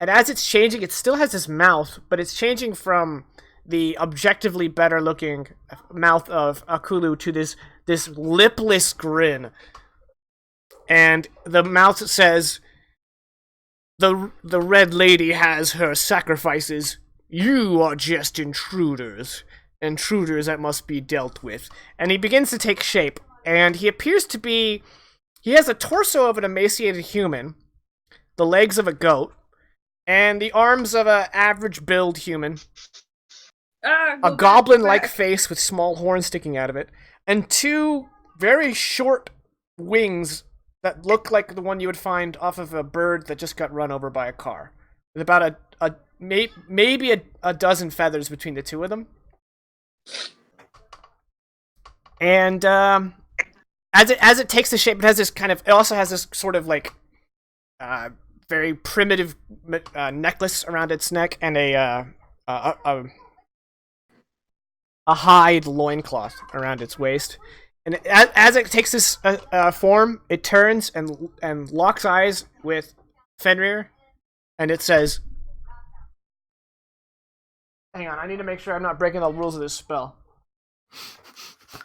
And as it's changing, it still has this mouth, but it's changing from the objectively better looking mouth of Akulu to this lipless grin. And the mouth says, the Red Lady has her sacrifices. You are just intruders. intruders that must be dealt with. And he begins to take shape, and he appears to be... He has a torso of an emaciated human, the legs of a goat, and the arms of an average build human, a goblin-like face with small horns sticking out of it, and two very short wings that look like the one you would find off of a bird that just got run over by a car. With about maybe a dozen feathers between the two of them. And as it takes the shape, it also has this sort of like very primitive necklace around its neck and a hide loincloth around its waist. And as it takes this form, it turns and locks eyes with Fenrir, and it says, "Hang on, I need to make sure I'm not breaking the rules of this spell."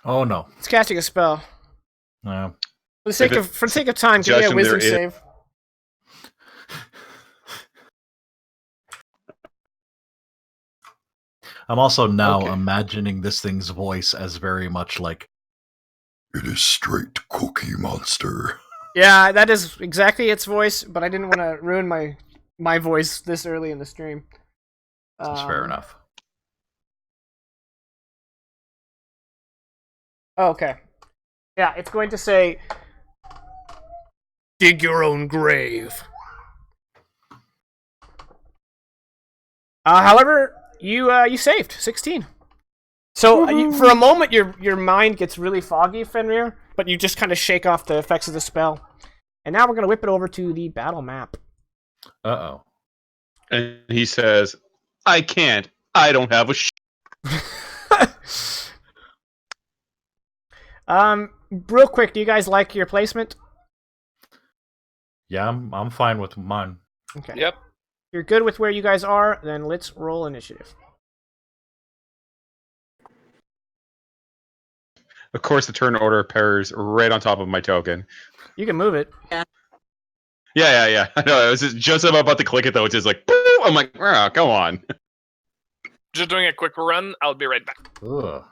Oh no. It's casting a spell. No. For the sake of time, give me a wisdom save. I'm also now imagining this thing's voice as very much like, "It is straight Cookie Monster." Yeah, that is exactly its voice, but I didn't want to ruin my voice this early in the stream. That's fair enough. Okay. Yeah, it's going to say, "Dig your own grave." However, you saved 16. So for a moment, your mind gets really foggy, Fenrir, but you just kind of shake off the effects of the spell. And now we're going to whip it over to the battle map. Uh-oh. And he says, "I can't. I don't have a Real quick, do you guys like your placement? Yeah, I'm fine with mine. Okay. Yep. If you're good with where you guys are, then let's roll initiative. Of course, the turn order pairs right on top of my token. You can move it. Yeah. I know. I was just about to click it, though. It's just like, boom! I'm like, oh, come on. Just doing a quick run. I'll be right back. Ugh.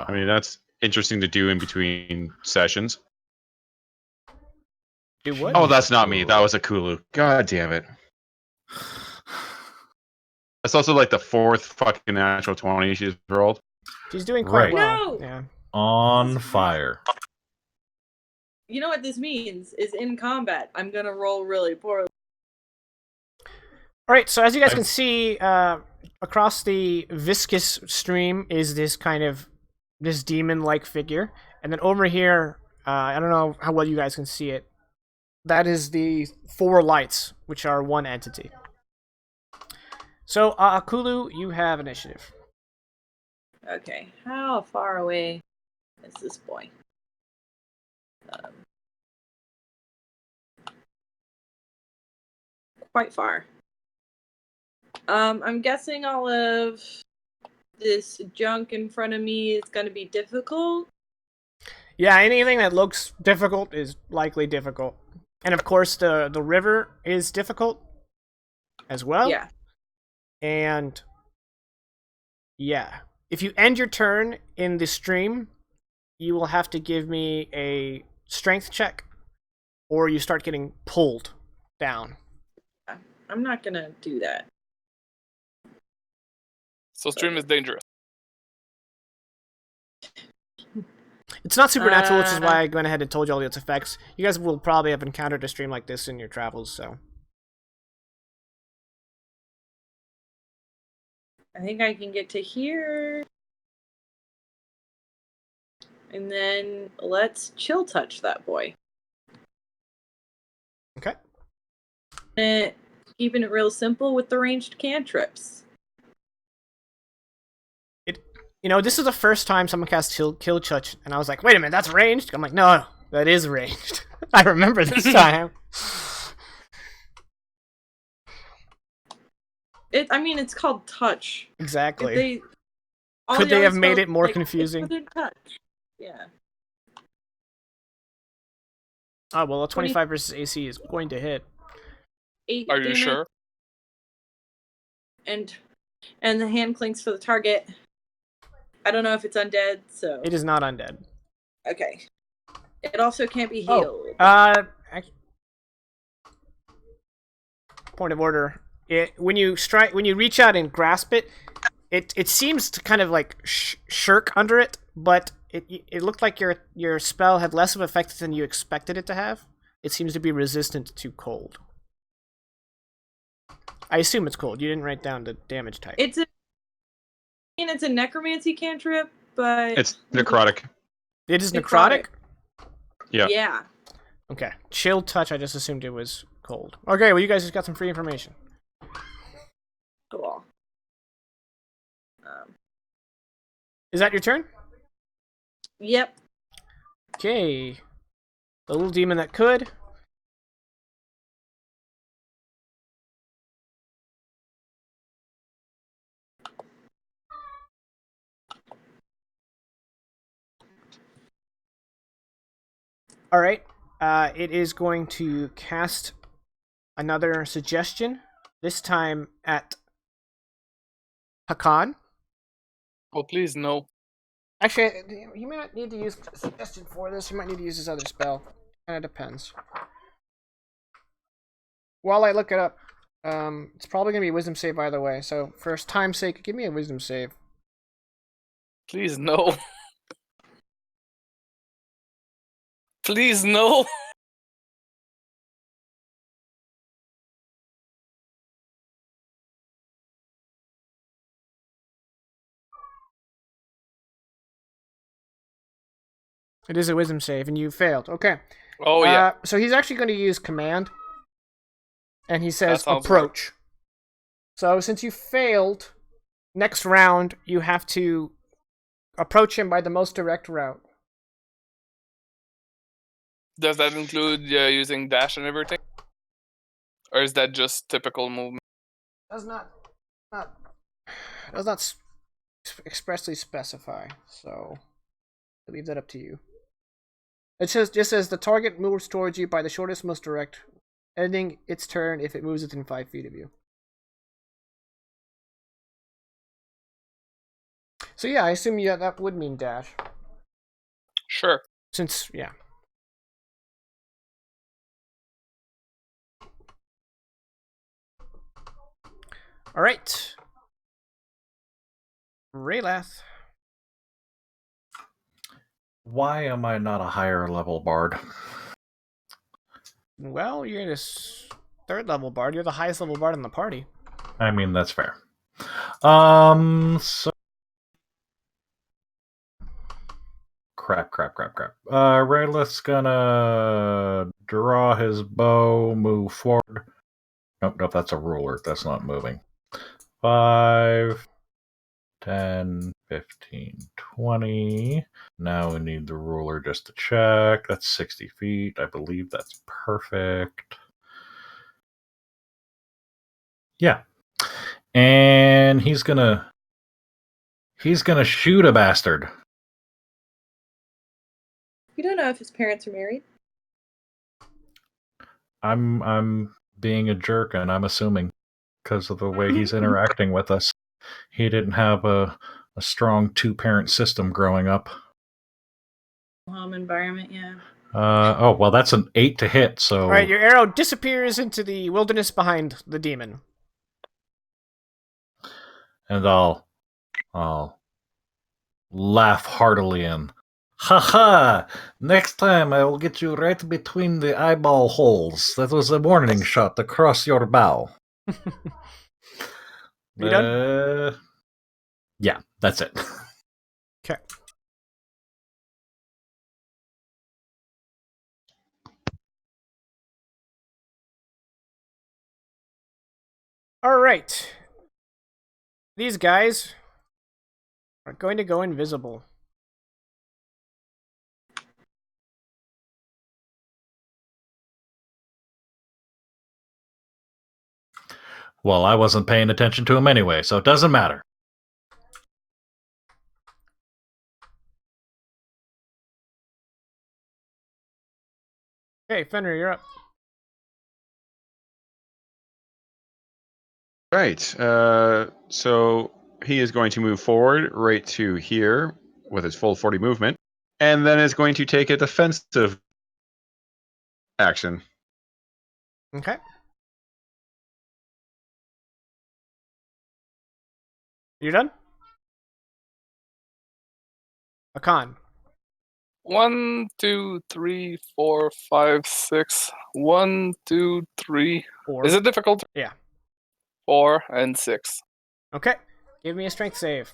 I mean, that's interesting to do in between sessions. Do what? Oh, that's not me. That was a Kulu. God damn it. That's also like the fourth fucking natural 20 she's rolled. She's doing quite Right. well. No! Yeah. On fire. You know what this means is in combat, I'm gonna roll really poorly. All right, so as you guys can see, across the viscous stream is this kind of this demon-like figure, and then over here, I don't know how well you guys can see it. That is the 4 lights, which are one entity. So, Akulu, you have initiative. Okay, how far away is this boy? Quite far. I'm guessing all of this junk in front of me is going to be difficult. Yeah, anything that looks difficult is likely difficult. And of course, the river is difficult as well. Yeah. And yeah, if you end your turn in the stream, you will have to give me a strength check, or you start getting pulled down. I'm not going to do that. So stream is dangerous. It's not supernatural, which is why I went ahead and told you all its effects. You guys will probably have encountered a stream like this in your travels, so. I think I can get to here. And then let's chill touch that boy. Okay. Keeping it real simple with the ranged cantrips. You know, this is the first time someone cast Kill Touch, and I was like, wait a minute, that's ranged? I'm like, no, that is ranged. I remember this time. It's called touch. Exactly. Could they have made it more confusing? Touch. Yeah. Oh, well, a 25 versus AC is going to hit. 8 Are you damage sure? And And the hand clings to the target. I don't know if it's undead, so... It is not undead. Okay. It also can't be healed. Point of order. When you reach out and grasp it, it seems to kind of like shirk under it, but it looked like your spell had less of effect than you expected it to have. It seems to be resistant to cold. I assume it's cold. You didn't write down the damage type. It's a necromancy cantrip, but It's necrotic. It is necrotic? Yeah. Yeah. Okay. Chill touch, I just assumed it was cold. Okay, well you guys just got some free information. Cool. Is that your turn? Yep. Okay. The little demon that could. Alright. It is going to cast another suggestion. This time at Hakan. Oh, please, no. Actually, you may not need to use suggestion for this. You might need to use his other spell. Kind of depends. While I look it up, it's probably going to be a wisdom save either way. So, for time's sake, give me a wisdom save. Please, no. Please, no. It is a wisdom save, and you failed. Okay. Oh, yeah. So he's actually going to use command, and he says That sounds approach. So since you failed, next round you have to approach him by the most direct route. Does that include using dash and everything? Or is that just typical movement? Does not expressly specify. So I leave that up to you. It just says the target moves towards you by the shortest, most direct, ending its turn if it moves within 5 feet of you. So yeah, I assume that would mean dash. Sure. Since, yeah. Alright. Raylath. Why am I not a higher level bard? Well, you're this 3rd level bard. You're the highest level bard in the party. I mean, that's fair. So crap. Raylath's gonna draw his bow, move forward. Nope, that's a ruler. That's not moving. 5, 10, 15, 20. Now we need the ruler just to check. That's 60 feet. I believe that's perfect. Yeah. And he's gonna shoot a bastard. You don't know if his parents are married. I'm being a jerk, and I'm assuming because of the way he's interacting with us. He didn't have a strong 2-parent system growing up. Home environment, yeah. Oh, well, that's an 8 to hit, so... Alright, your arrow disappears into the wilderness behind the demon. And I'll laugh heartily and... Ha! Next time I will get you right between the eyeball holes. That was a warning shot across your bow. You done? Yeah, that's it. Okay. Alright. These guys are going to go invisible. Well, I wasn't paying attention to him anyway, so it doesn't matter. Okay, Fenrir, you're up. Right. So he is going to move forward right to here with his full 40 movement, and then is going to take a defensive action. Okay. You done? Hakan. 1, 2, 3, 4, 5, 6. 1, 2, 3. Four. Is it difficult? Yeah. 4 and 6. Okay. Give me a strength save.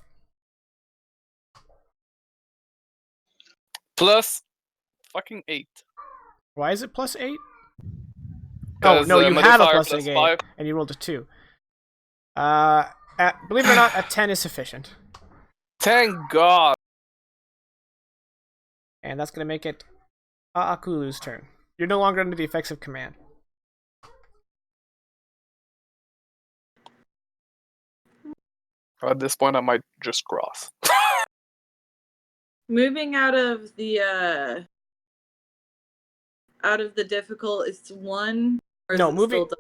Plus fucking 8. Why is it +8? Oh, 'Cause, no, you have a modifier plus plus 8, 5. and you rolled a 2. Believe it or not, a 10 is sufficient. Thank God. And that's going to make it Aakulu's turn. You're no longer under the effects of command. At this point, I might just cross. Moving out of the difficult is 1. Or is No, it moving. still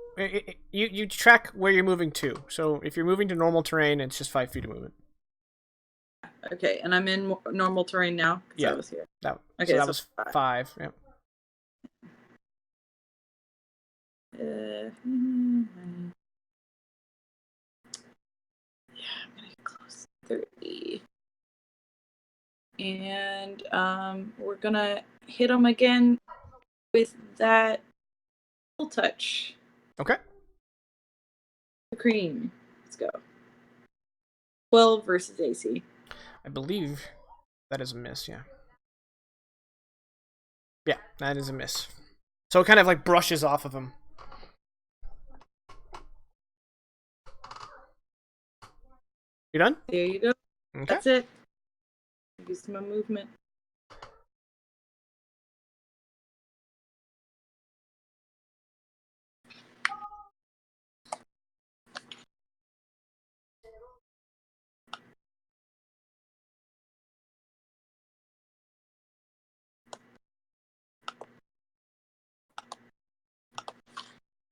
You track where you're moving to. So if you're moving to normal terrain, it's just 5 feet of movement. okay? And I'm in normal terrain now because Yeah. I was here. So that was 5. Yep. Yeah, I'm gonna get close to 30. And we're gonna hit him again with that full touch. Okay. The cream. Let's go. 12 versus AC. I believe that is a miss, yeah. Yeah, that is a miss. So it kind of like brushes off of him. You done? There you go. Okay. That's it. Used my movement.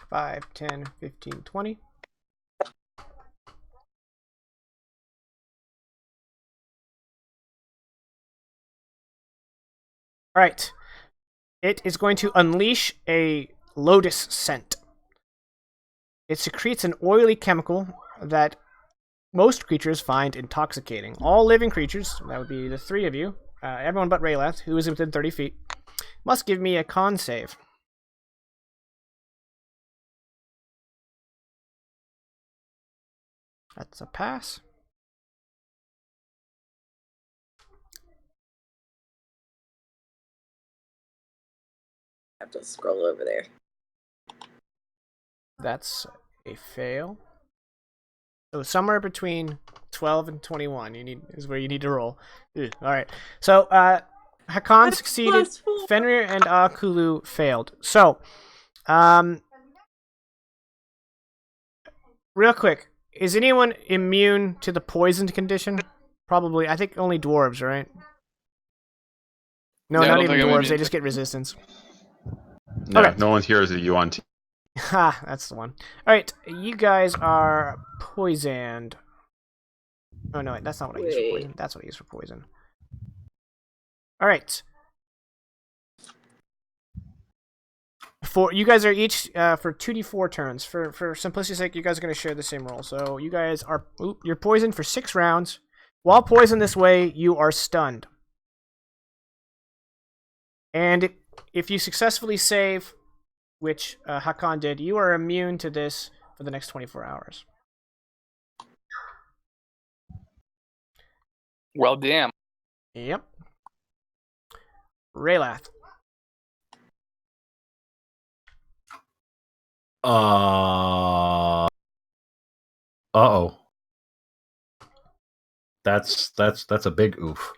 Five, 10, 15, 20. All right. It is going to unleash a lotus scent. It secretes an oily chemical that most creatures find intoxicating. All living creatures, that would be the 3 of you, everyone but Raylath, who is within 30 feet, must give me a con save. That's a pass. I have to scroll over there. That's a fail. So somewhere between 12 and 21 is where you need to roll. Ugh. All right. So Hakan That's succeeded. +4. Fenrir and Akulu failed. So, real quick, is anyone immune to the poisoned condition? Probably. I think only dwarves, right? No, Yeah, I not don't even think I'm dwarves. immune They to just get resistance. No, Okay. no one's here as a Yuan team. Ha, that's the one. All right, you guys are poisoned. Oh no, wait, that's not what I use for poison. That's what I use for poison. All right. For you guys are each for 2d4 turns. For simplicity's sake, you guys are going to share the same roll. So you guys are you're poisoned for 6 rounds. While poisoned this way, you are stunned. And if you successfully save, which Hakan did, you are immune to this for the next 24 hours. Well, damn. Yep. Raylath. Uh-oh. That's a big oof.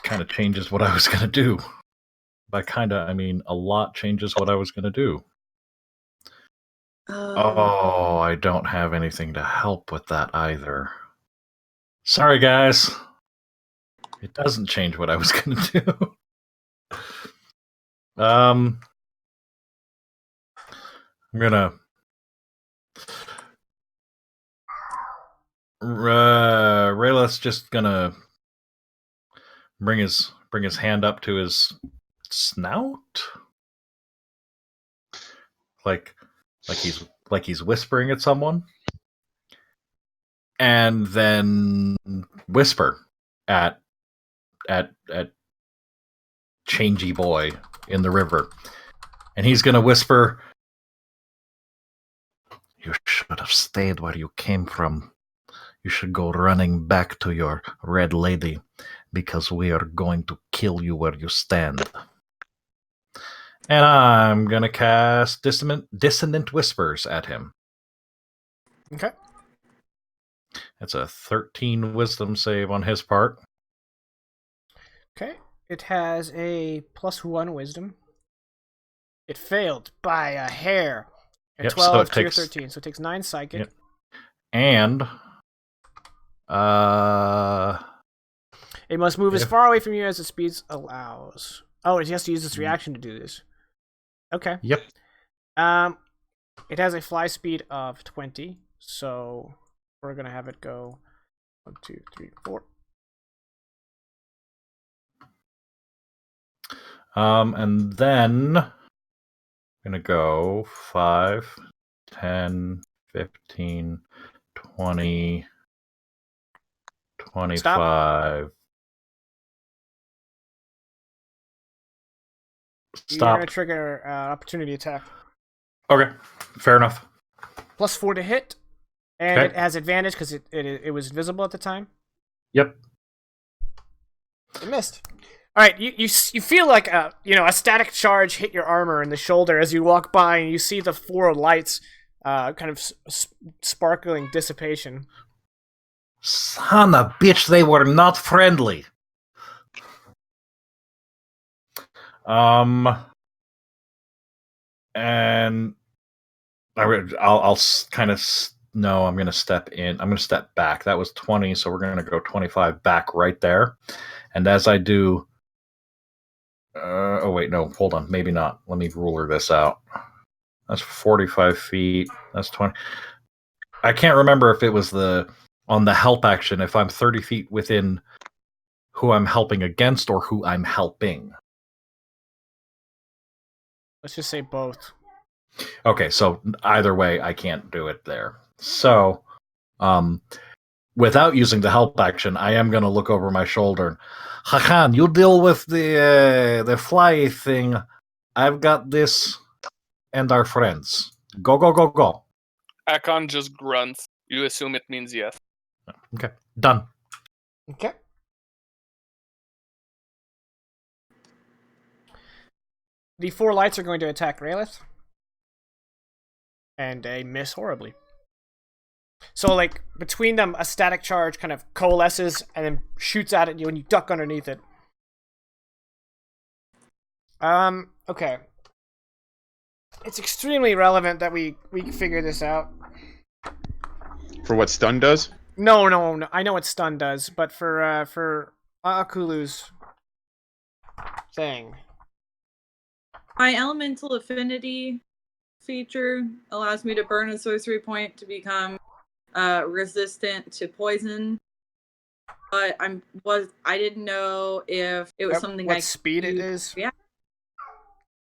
Kind of changes what I was gonna do. By kinda, I mean a lot changes what I was gonna do. Oh, I don't have anything to help with that either. Sorry, guys. It doesn't change what I was gonna do. I'm gonna Rayla's just gonna bring his hand up to his snout, like he's whispering at someone, and then whisper at Changey Boy in the river, and he's gonna whisper, "You should have stayed where you came from. You should go running back to your red lady, because we are going to kill you where you stand." And I'm gonna cast Dissonant Whispers at him. Okay. That's a 13 Wisdom save on his part. Okay. It has a +1 Wisdom. It failed by a hair. A Yep, 12 so it to your takes 13, so it takes 9 psychic. Yep. And it must move as if- far away from you as its speed allows. Oh, it has to use its reaction to do this. Okay. Yep. It has a fly speed of 20, so we're gonna have it go 1, 2, 3, 4. And then I'm gonna go 5, 10, 15, 20, 25. You're Stop. gonna trigger opportunity attack. Okay, fair enough. +4 to hit, and Okay. it has advantage because it was visible at the time. Yep. It missed. All right, you feel like a static charge hit your armor in the shoulder as you walk by, and you see the 4 lights, kind of sparkling dissipation. Son of a bitch, they were not friendly. And I'll kind of no. I'm gonna step in. I'm gonna step back. That was 20, so we're gonna go 25 back right there. And as I do, oh wait, no, hold on, maybe not. Let me ruler this out. That's 45 feet. That's 20. I can't remember if it was on the help action, if I'm 30 feet within who I'm helping against or who I'm helping. Let's just say both. Okay, so either way, I can't do it there. So, without using the help action, I am going to look over my shoulder. And, Hakan, you deal with the fly thing. I've got this and our friends. Go, go, go, go. Akon just grunts. You assume it means yes. Okay, done. Okay. The 4 lights are going to attack Raylith. And they miss horribly. So, like, between them, a static charge kind of coalesces and then shoots at you and you duck underneath it. Okay. It's extremely relevant that we figure this out. For what stun does? No. I know what stun does, but for Akulu's thing. My elemental affinity feature allows me to burn a sorcery point to become resistant to poison. But I didn't know if it was something what speed it is. Yeah.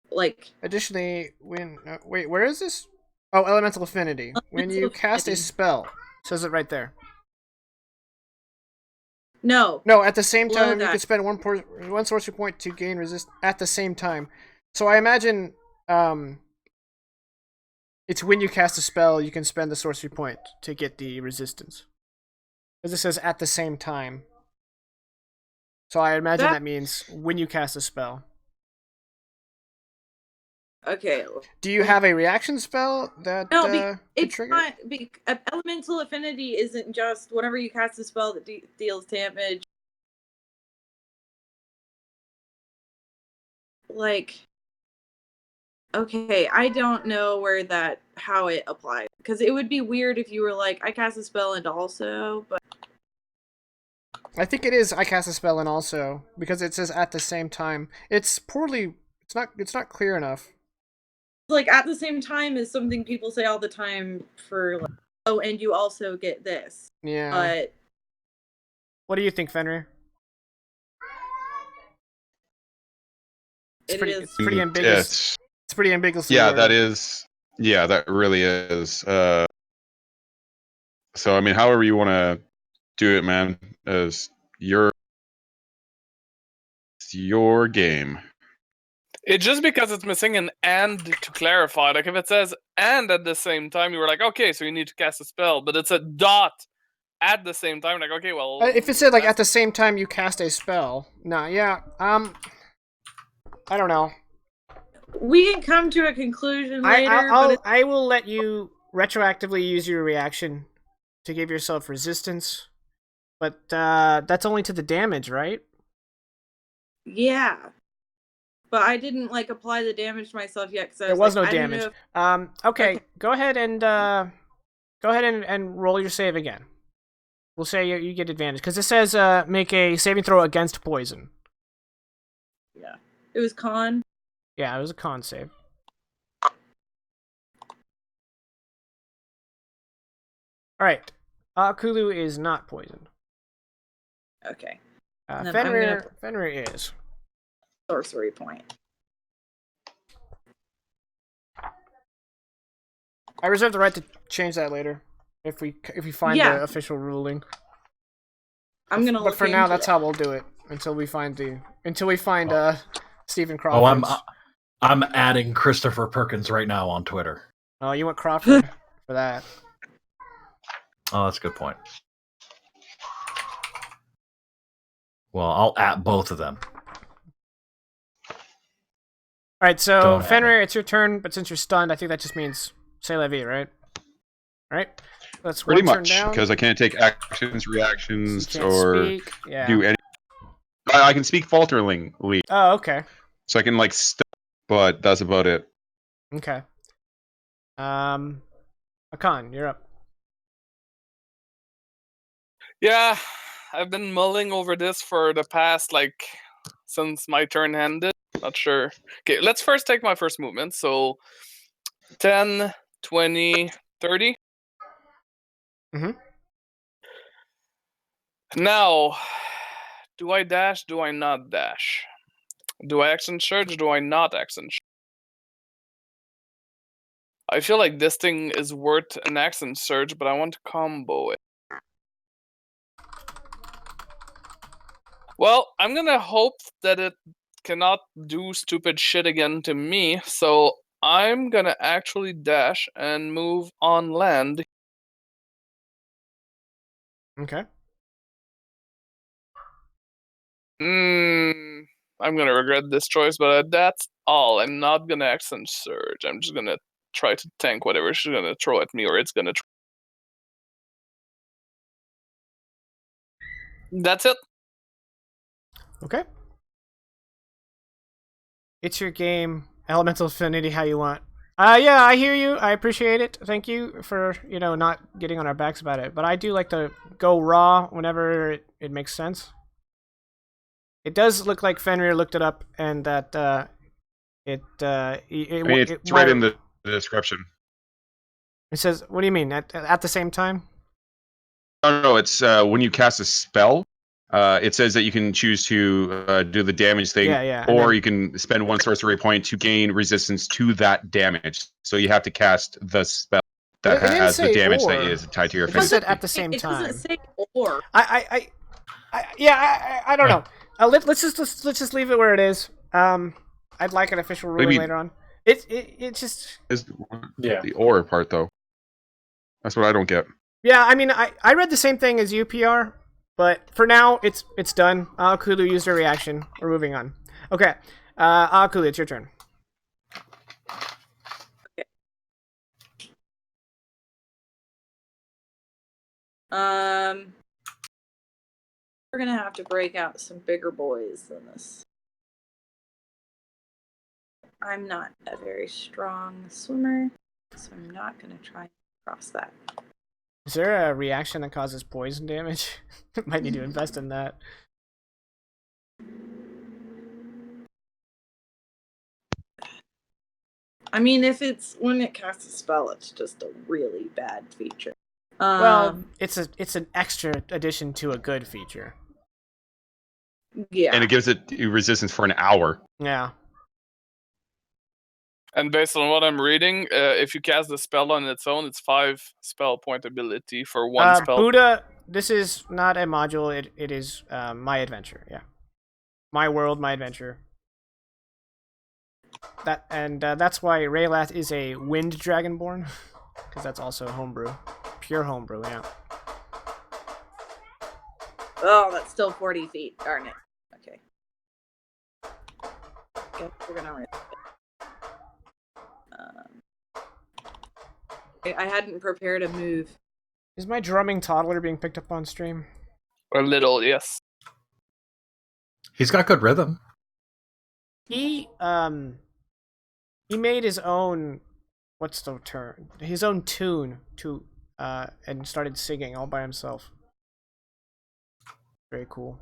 Like, additionally, wait, where is this? Oh, elemental affinity. When you cast a spell, it says it right there. No, at the same time you can spend one sorcery point to gain resist at the same time. So I imagine it's when you cast a spell you can spend the sorcery point to get the resistance. Because it says at the same time. So I imagine that means when you cast a spell. Okay. Do you have a reaction spell that it's trigger? not. Elemental affinity isn't just whenever you cast a spell that deals damage. Like, okay, I don't know how it applies, because it would be weird if you were like, I cast a spell and also, but I think it is I cast a spell and also, because it says at the same time. It's not clear enough. like at the same time is something people say all the time for like, Oh, and you also get this. Yeah. But What do you think, Fenrir? it is. It's pretty ambiguous. It's pretty ambiguously Yeah, worded. that is. Yeah, that really is. So I mean, however you want to do it, man, is your game. It's just because it's missing an and to clarify. Like if it says and at the same time, you were like, okay, so you need to cast a spell, but it's a dot at the same time. Like, okay, well, If it said like at the same time you cast a spell, no, yeah, I don't know. We can come to a conclusion later. I will let you retroactively use your reaction to give yourself resistance, but that's only to the damage, right? Yeah. But I didn't like apply the damage to myself yet because There was like, no I didn't damage. know if- Okay, go ahead and roll your save again. We'll say you get advantage because it says make a saving throw against poison. Yeah. It was con. Yeah, it was a con save. All right, Kulu is not poisoned. Okay. And then I'm Fenrir is. Sorcery point. I reserve the right to change that later if we find the official ruling. I'm gonna. But for now, that's how we'll do it until we find Stephen Crawford. Oh, I'm adding Christopher Perkins right now on Twitter. Oh, you want Crawford for that? Oh, that's a good point. Well, I'll at both of them. All right, so Don't Fenrir, it's your turn, but since you're stunned, I think that just means say la vie, right? All right, that's Pretty one turn much, down. because I can't take actions, reactions, You can't or speak. Yeah. do any. I can speak falteringly, Oh, okay. so I can like, but that's about it. Okay. Akan, you're up. Yeah, I've been mulling over this for the past, like, since my turn ended. Not sure. Okay, let's first take my first movement. So 10, 20, 30. Mm-hmm. Now, do I dash? Do I not dash? Do I action surge? Do I not action surge? I feel like this thing is worth an action surge, but I want to combo it. Well, I'm gonna hope that it cannot do stupid shit again to me, so I'm gonna actually dash and move on land. Okay. I'm gonna regret this choice, but that's all. I'm not gonna action surge. I'm just gonna try to tank whatever she's gonna throw at me, or it's gonna. That's it. Okay. It's your game. Elemental Affinity, how you want. Yeah, I hear you. I appreciate it. Thank you for, not getting on our backs about it. But I do like to go raw whenever it makes sense. It does look like Fenrir looked it up and that it's right in the description. It says, what do you mean? At the same time? No, it's when you cast a spell. It says that you can choose to do the damage thing, or you can spend one sorcery point to gain resistance to that damage. So you have to cast the spell that has the damage that is tied to your It said at the same time. It doesn't say or. I don't know. Let's just leave it where it is. I'd like an official ruling later on. It just is the or part though. That's what I don't get. Yeah, I mean, I read the same thing as UPR, but for now, it's done. Kulu used her reaction. We're moving on. Okay. Kulu, it's your turn. Okay. We're gonna have to break out some bigger boys than this. I'm not a very strong swimmer, so I'm not gonna try and cross that. Is there a reaction that causes poison damage? Might need to invest in that. I mean, if it's when it casts a spell, it's just a really bad feature. Well, it's an extra addition to a good feature. Yeah. And it gives it resistance for an hour. Yeah. And based on what I'm reading, if you cast the spell on its own, it's 5 spell point ability for one spell. Buddha, this is not a module. It is my adventure. Yeah. My world, my adventure. That's why Raylath is a wind dragonborn, because that's also homebrew, pure homebrew. Yeah. Oh, that's still 40 feet. Darn it. Okay. Guess we're gonna risk it. I hadn't prepared a move. Is my drumming toddler being picked up on stream? A little, yes. He's got good rhythm. He made his own, what's the term? His own tune to and started singing all by himself. Very cool.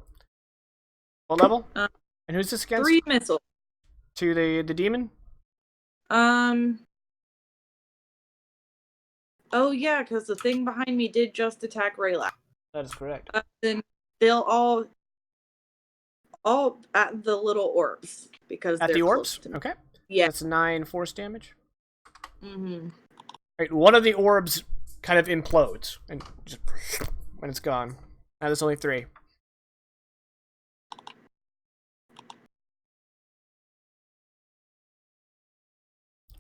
What level? And who's this against? 3 missiles. To the demon? Oh yeah, because the thing behind me did just attack Raylac. That is correct. Then they'll all at the little orbs because At they're the close orbs? to me. Okay. Yeah. That's 9 force damage. Mm-hmm. Right, one of the orbs kind of implodes and just when it's gone. Now there's only 3.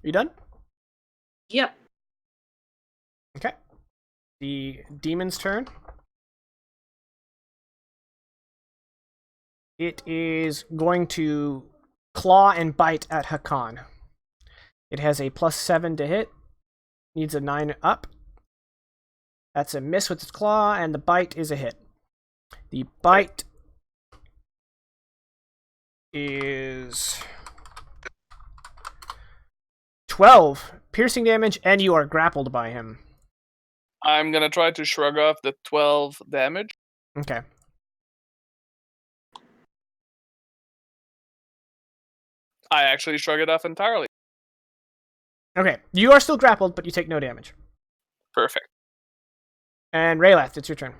You done? Yep. Okay. The demon's turn. It is going to claw and bite at Hakan. It has a +7 to hit. Needs a 9 up. That's a miss with its claw, and the bite is a hit. The bite is 12 piercing damage, and you are grappled by him. I'm gonna try to shrug off the 12 damage. Okay. I actually shrug it off entirely. Okay, you are still grappled, but you take no damage. Perfect. And Raylath, it's your turn.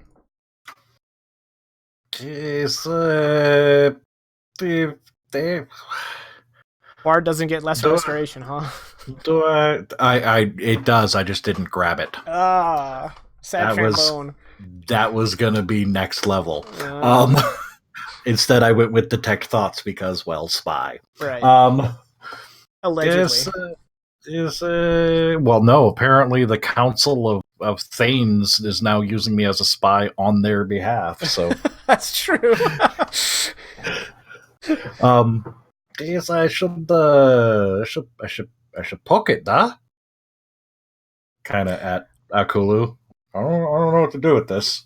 Jeez, Bard doesn't get lesser Do- restoration, huh? do I? It does. I just didn't grab it. Sad trombone. That was gonna be next level. Instead, I went with detect thoughts because, well, spy. Right. Allegedly. Allegedly. Well, no. Apparently, the Council of Thanes is now using me as a spy on their behalf. So That's true. Yes, I should poke it, huh? Kind of at Akulu. I don't know what to do with this.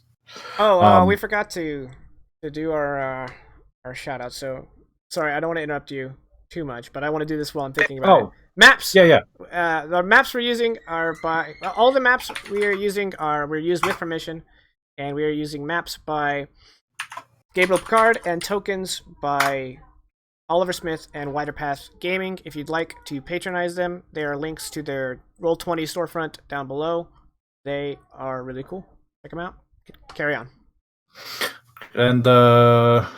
We forgot to do our shout out. So sorry, I don't want to interrupt you too much, but I want to do this while I'm thinking about it. Maps. Yeah. The maps we're using are by all the maps we're used with permission, and we are using maps by Gabriel Picard and tokens by Oliver Smith and Wider Path Gaming. If you'd like to patronize them, there are links to their Roll20 storefront down below. They are really cool. Check them out. Carry on. And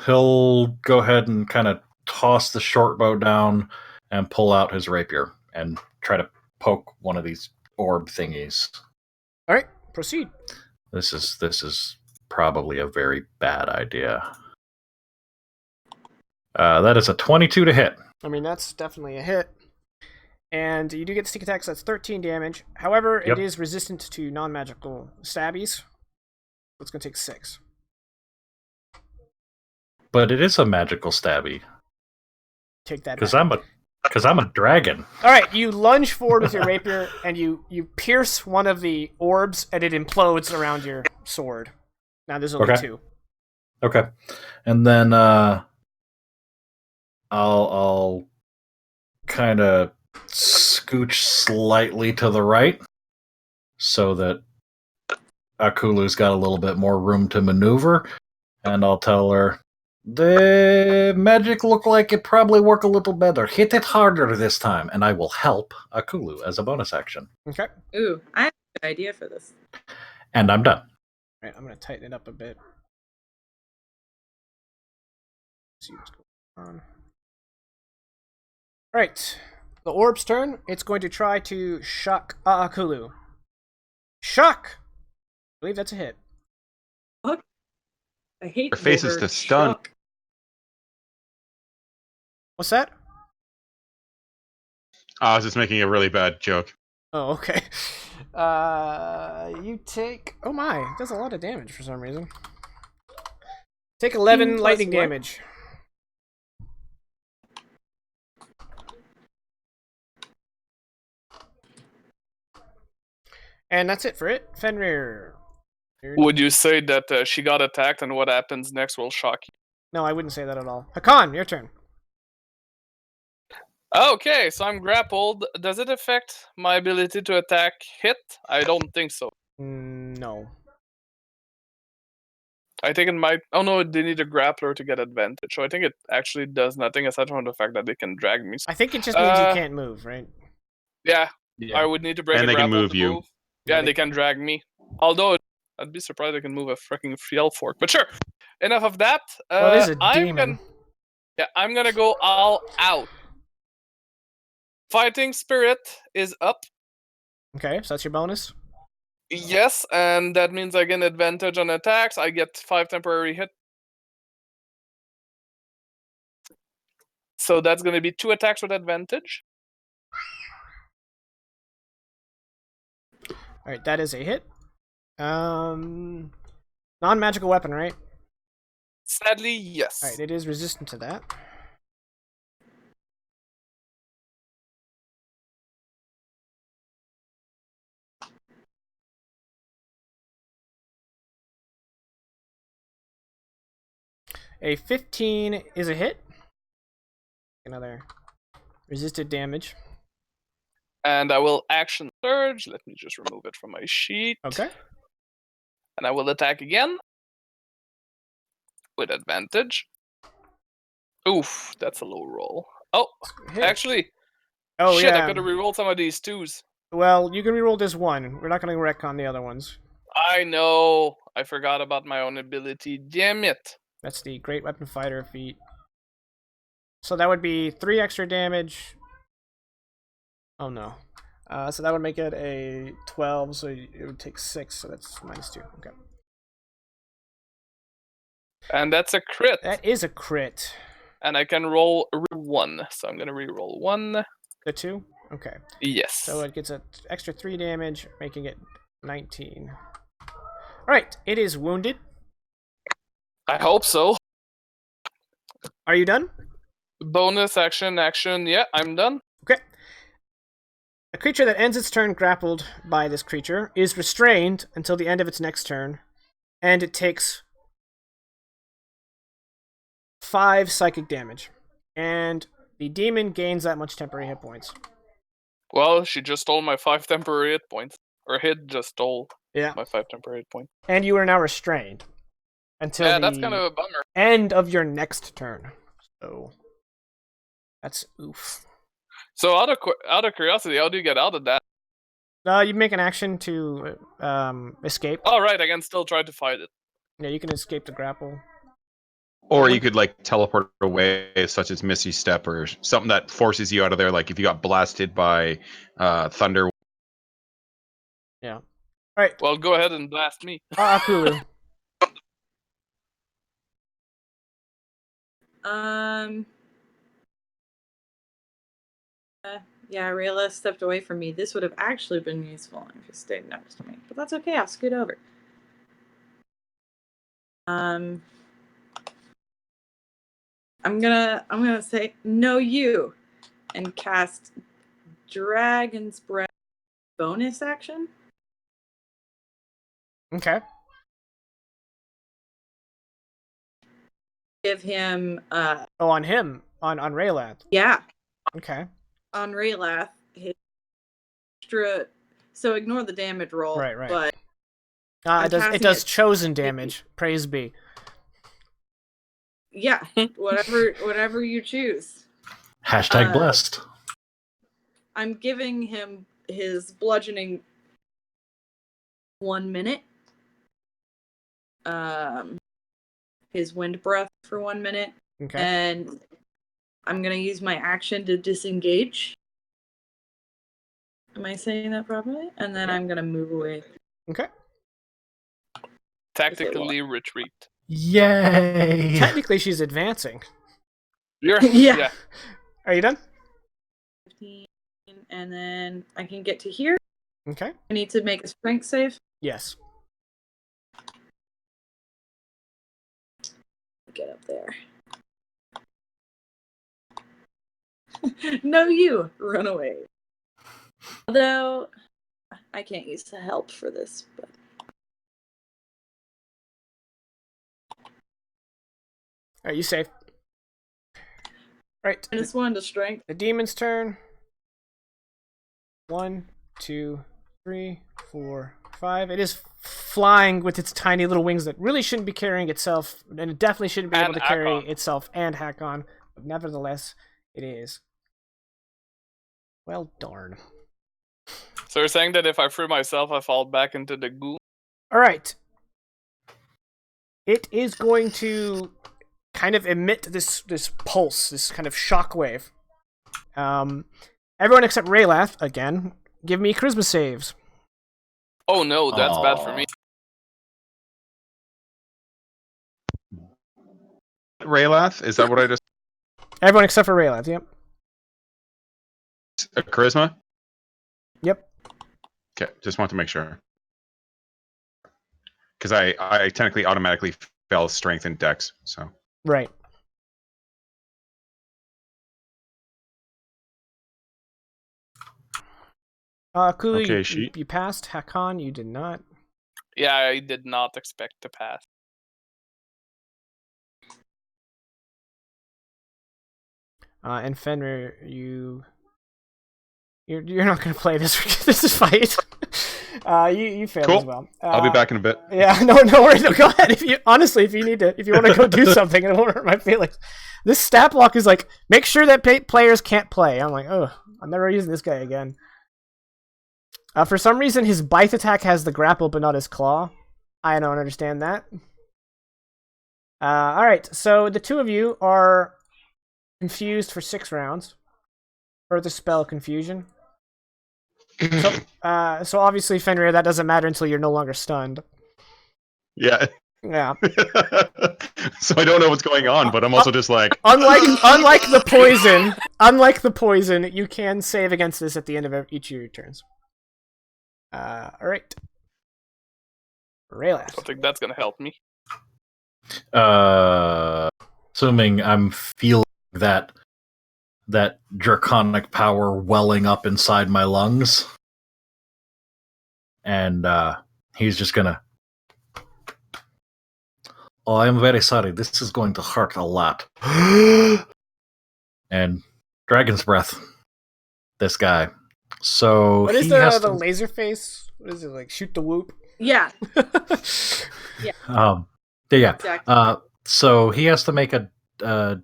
he'll go ahead and kind of toss the short bow down and pull out his rapier and try to poke one of these orb thingies. All right, proceed. This is probably a very bad idea. That is a 22 to hit. I mean, that's definitely a hit. And you do get sneak attacks, that's 13 damage. However, Yep. It is resistant to non-magical stabbies. So it's going to take 6. But it is a magical stabby. Take that Because back. I'm a dragon. Alright, you lunge forward with your rapier, and you pierce one of the orbs, and it implodes around your sword. Now there's only 2. Okay. And then I'll kind of scooch slightly to the right so that Akulu's got a little bit more room to maneuver, and I'll tell her, the magic look like it probably work a little better. Hit it harder this time, and I will help Akulu as a bonus action. Okay. Ooh, I have a good idea for this. And I'm done. Right, I'm going to tighten it up a bit. See what's going on. Right. The orb's turn. It's going to try to shock Aakulu. Shock! I believe that's a hit. Fuck. I hate Her face the is word to stun. shock. What's that? I was just making a really bad joke. Oh, okay. You take... Oh my, it does a lot of damage for some reason. Take 11 plus lightning what? damage. And that's it for it. Fenrir. Would you say that she got attacked and what happens next will shock you? No, I wouldn't say that at all. Hakan, your turn. Okay, so I'm grappled. Does it affect my ability to attack hit? I don't think so. No. I think it might. Oh no, they need a grappler to get advantage. So I think it actually does nothing aside from the fact that they can drag me. I think it just means you can't move, right? Yeah, Yeah. I would need to break And a they can grapple move to you. move. Yeah, and they can drag me. Although I'd be surprised they can move a freaking fjell fork. But sure, enough of that. Well, it is a I'm demon. I'm gonna go all out. Fighting spirit is up. Okay, so that's your bonus. Yes, and that means I get advantage on attacks. I get 5 temporary hit. So that's gonna be 2 attacks with advantage. Alright, that is a hit. Non-magical weapon, right? Sadly, yes. Alright, it is resistant to that. A 15 is a hit. Another resisted damage. And I will action surge. Let me just remove it from my sheet. Okay. And I will attack again. With advantage. Oof, that's a low roll. Oh, Hit. actually. Oh, shit, yeah. I could have rerolled some of these twos. Well, you can reroll this one. We're not going to wreck on the other ones. I know. I forgot about my own ability. Damn it. That's the Great Weapon Fighter feat. So that would be 3 extra damage. Oh no. So that would make it a 12, so it would take 6, so that's -2. Okay. And that's a crit. That is a crit. And I can roll 1. So I'm going to reroll 1. The 2? Okay. Yes. So it gets an extra 3 damage, making it 19. Alright, it is wounded. I hope so. Are you done? Bonus action. Yeah, I'm done. Okay. A creature that ends its turn grappled by this creature is restrained until the end of its next turn, and it takes 5 psychic damage. And the demon gains that much temporary hit points. Well, she just stole my 5 temporary hit points. Or hit just stole my 5 temporary hit points. And you are now restrained until that's kind of a bummer. end of your next turn. So that's oof. So out of curiosity, how do you get out of that? You make an action to escape. Oh, right, I can still try to fight it. Yeah, you can escape the grapple. Or you could like teleport away, such as Misty Step or something that forces you out of there. Like if you got blasted by thunder. Yeah. All right. Well, go ahead and blast me. Akulu. Yeah, Rayla stepped away from me. This would have actually been useful if you stayed next to me. But that's okay, I'll scoot over. I'm gonna say no you and cast Dragon's Breath bonus action. Okay. Give him on him. On Raylath. Yeah. Okay. On Raylath, his extra. So ignore the damage roll. Right. But it does chosen damage. Praise be. Yeah, whatever you choose. Hashtag blessed. I'm giving him his bludgeoning 1 minute. his wind breath for 1 minute, Okay. and I'm gonna use my action to disengage. Am I saying that properly? And then Yeah. I'm gonna move away. Okay. Tactically retreat. Yay! Technically, she's advancing. You're Yeah. yeah. Are you done? 15, and then I can get to here. Okay. I need to make a strength save. Yes. Get up there. No, you run away. Although I can't use the help for this, but Are you safe? Right. -1 to strength. The demon's turn. 1, 2, 3, 4, 5. It is flying with its tiny little wings that really shouldn't be carrying itself, and it definitely shouldn't be And able to carry Hakon. itself and Hakon. But nevertheless, it is. Well, darn. So you're saying that if I free myself, I fall back into the goo? All right. It is going to kind of emit this pulse, this kind of shockwave. Everyone except Raylath, again, give me charisma saves. Oh no, that's bad for me. Raylath, is that what I just? Everyone except for Raylath, yep. Charisma. Yep. Okay, just want to make sure. Because I technically automatically fail strength and dex, so. Right. Kulu, Okay, you passed. Hakon, you did not. Yeah, I did not expect to pass. And Fenrir, you're not gonna play this. This is fight. You failed Cool. as well. I'll be back in a bit. Yeah, no worries. No, go ahead. If you want to go do something, it won't hurt my feelings. This stat block is like, make sure that players can't play. I'm like, oh, I'm never using this guy again. For some reason, his bite attack has the grapple, but not his claw. I don't understand that. All right, so the two of you are confused for 6 rounds. Further spell confusion. So obviously, Fenrir, that doesn't matter until you're no longer stunned. Yeah. Yeah. So I don't know what's going on, but I'm also just like. Unlike the poison, you can save against this at the end of each of your turns. All right. Raylath. I think that's gonna help me. Assuming I'm feeling that draconic power welling up inside my lungs, and he's just gonna. Oh, I'm very sorry. This is going to hurt a lot. And Dragon's Breath. This guy. So What is he has the to, laser face? What is it, like shoot the whoop? Yeah. yeah. Exactly. So he has to make a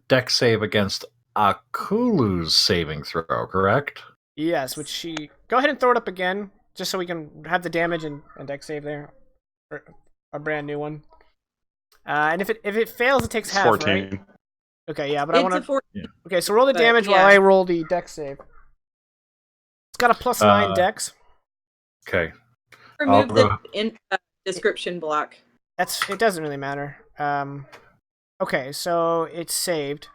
dex save against Akulu's saving throw, correct? Yes, which she... Go ahead and throw it up again, just so we can have the damage and dex save there. Or a brand new one. And if it fails, it takes half, 14. right? Okay, yeah, but It's I want a to... 14. Okay, so roll the But, damage while yeah. I roll the dex save. It's got a +9 dex. Okay. Remove I'll the description block. It doesn't really matter. Okay, so it's saved.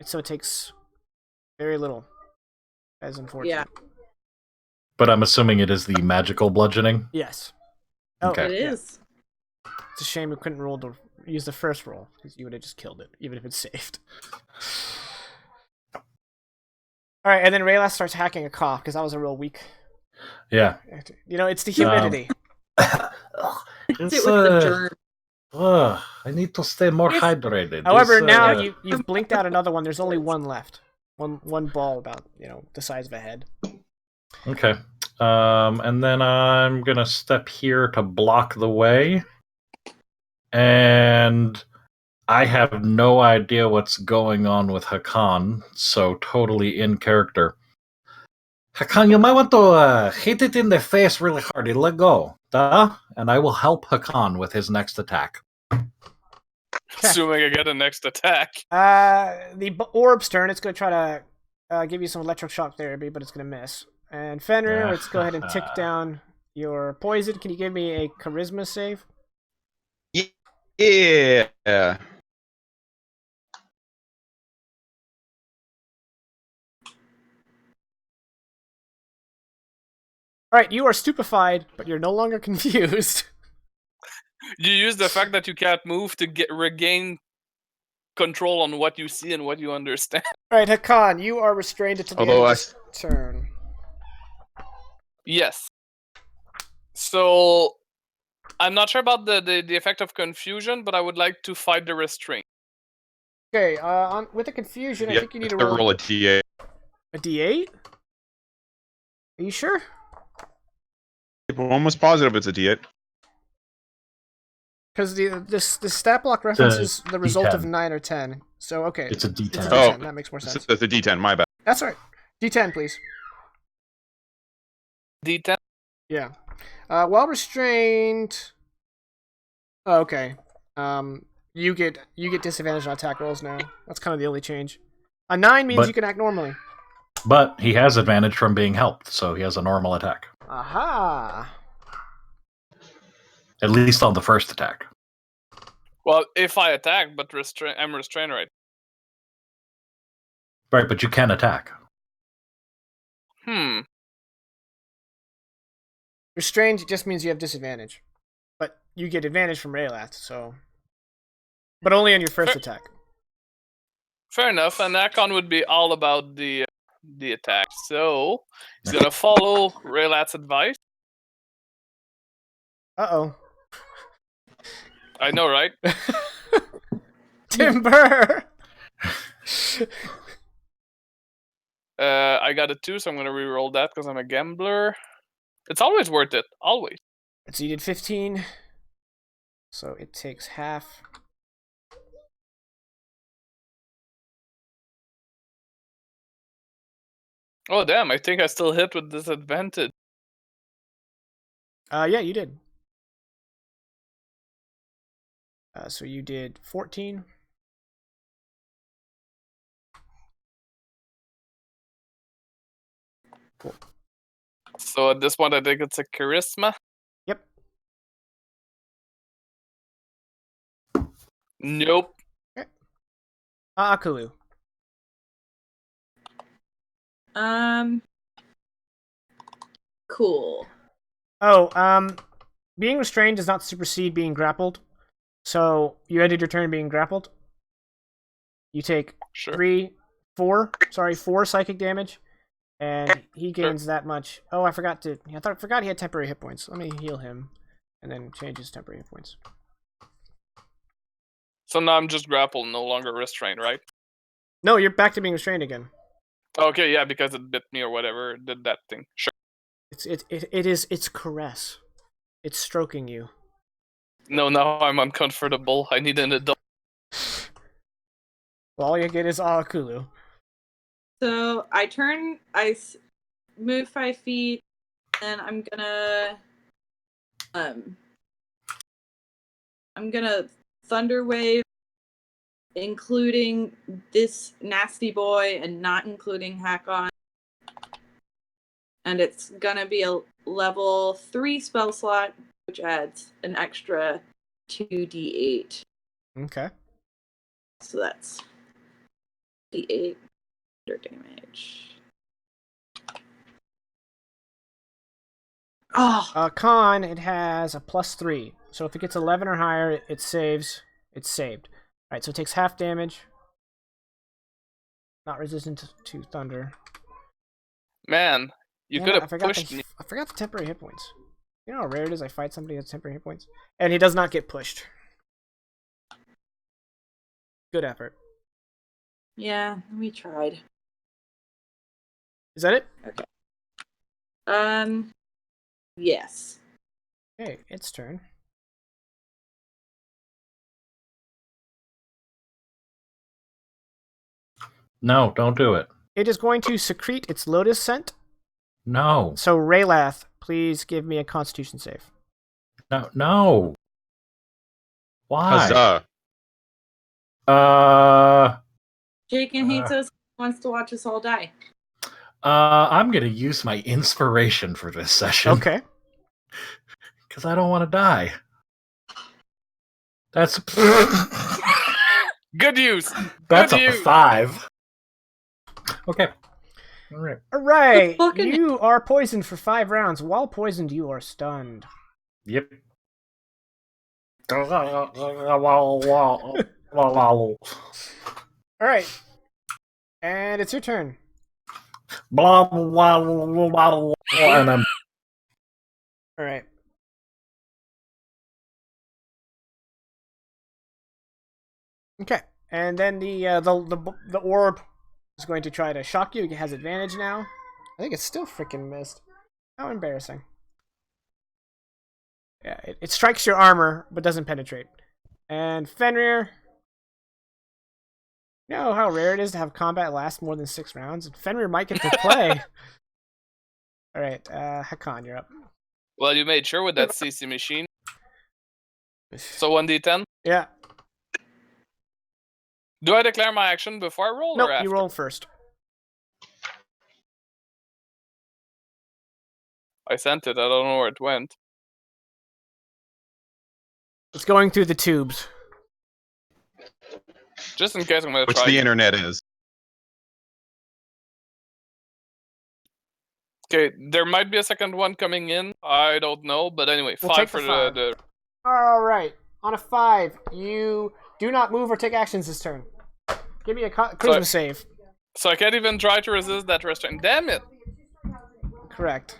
So it takes very little. As unfortunate. Yeah. But I'm assuming it is the magical bludgeoning. Yes. Okay. It yeah. is. It's a shame we couldn't use the first roll, because you would have just killed it, even if it's saved. Alright, and then Rayla starts hacking a cough, because that was a real weak... Yeah. You know, it's the humidity. It's, Sit with the germ. I need to stay more Yes. hydrated. However, This, now yeah. you've blinked out another one. There's only one left. One ball about, the size of a head. Okay. And then I'm gonna step here to block the way. And I have no idea what's going on with Hakan, so totally in character. Hakan, you might want to hit it in the face really hard. Let go. And I will help Hakan with his next attack. Assuming I get a next attack. The orb's turn. It's going to try to give you some electroshock therapy, but it's going to miss. And Fenrir, let's go ahead and tick down your poison. Can you give me a charisma save? Yeah. Alright, you are stupefied, but you're no longer confused. You use the fact that you can't move to regain control on what you see and what you understand. Alright, Hakan, you are restrained until the end Although of this turn. Yes. So I'm not sure about the effect of confusion, but I would like to fight the restraint. Okay, with the confusion, I think you need to roll a D8. a D8? Are you sure? I'm almost positive it's a D8. Because the stat block references the result of 9 or 10. So, okay. It's a D10. It's a Oh, D10. That makes more sense. It's a D10. My bad. That's right. D10, please. D10? Yeah. While restrained... Oh, okay. You get disadvantage on attack rolls now. That's kind of the only change. A 9 means you can act normally. But he has advantage from being helped, so he has a normal attack. Aha! At least on the first attack. Well, if I attack, but I'm restrained, right? Right, but you can attack. Restrained just means you have disadvantage. But you get advantage from Raylath, so... But only on your first attack. Fair enough, and Akon would be all about the attack. So he's gonna follow Raylath's advice. Uh-oh. I know, right? Timber! I got a 2, so I'm gonna re-roll that because I'm a gambler. It's always worth it. Always. So you did 15. So it takes half. Oh damn! I think I still hit with disadvantage. Yeah, you did. So you did 14. Cool. So at this point, I think it's a charisma. Yep. Nope. Okay. Akulu. Cool. Oh, being restrained does not supersede being grappled. So you ended your turn being grappled. You take Sure. 4 psychic damage, and he gains that much. Oh, I forgot he had temporary hit points. Let me heal him, and then change his temporary hit points. So now I'm just grappled, no longer restrained, right? No, you're back to being restrained again. Okay, yeah, because it bit me or whatever, it did that thing. Sure. It's caress. It's stroking you. No, now I'm uncomfortable. I need an adult. Well, all you get is Akulu. So I move 5 feet, and I'm gonna thunder wave, including this nasty boy and not including Hakon. And it's gonna be a level 3 spell slot, which adds an extra 2d8. Okay. So that's d8 damage. Oh, Con, it has a +3. So if it gets 11 or higher, it saves. It's saved. Alright, so it takes half damage. Not resistant to thunder. Man, you could have pushed me. I forgot the temporary hit points. You know how rare it is I fight somebody with temporary hit points? And he does not get pushed. Good effort. yeah, we tried. Is that it? Yes. Okay, its turn. No, don't do it. It is going to secrete its lotus scent. No. So Raylath, please give me a Constitution save. No. Why? Huzzah. Jaken hates us, wants to watch us all die. I'm gonna use my inspiration for this session. Okay. Because I don't want to die. That's Good use. that's Good a use. 5. Okay. All right. All right. fucking- You are poisoned for 5 rounds. While poisoned, you are stunned. Yep. All right. And it's your turn. Blah, blah, blah, blah, blah, and I'm All right. Okay. And then the orb is going to try to shock you. It has advantage now. I think it's still freaking missed. How embarrassing. Yeah, it strikes your armor, but doesn't penetrate. And Fenrir. You know how rare it is to have combat last more than 6 rounds? And Fenrir might get to play. Alright, Hakan, you're up. Well, you made sure with that CC machine. So 1d10. Yeah. Do I declare my action before I roll Nope, or after? you roll first. I sent it. I don't know where it went. It's going through the tubes. Just in case I'm going to Which try. the again. internet is. Okay, there might be a second one coming in. I don't know, but anyway, We'll 5 take for the 5. the Alright. On a 5, you do not move or take actions this turn. Give me a charisma save. So I can't even try to resist that restraint. Damn it! Correct.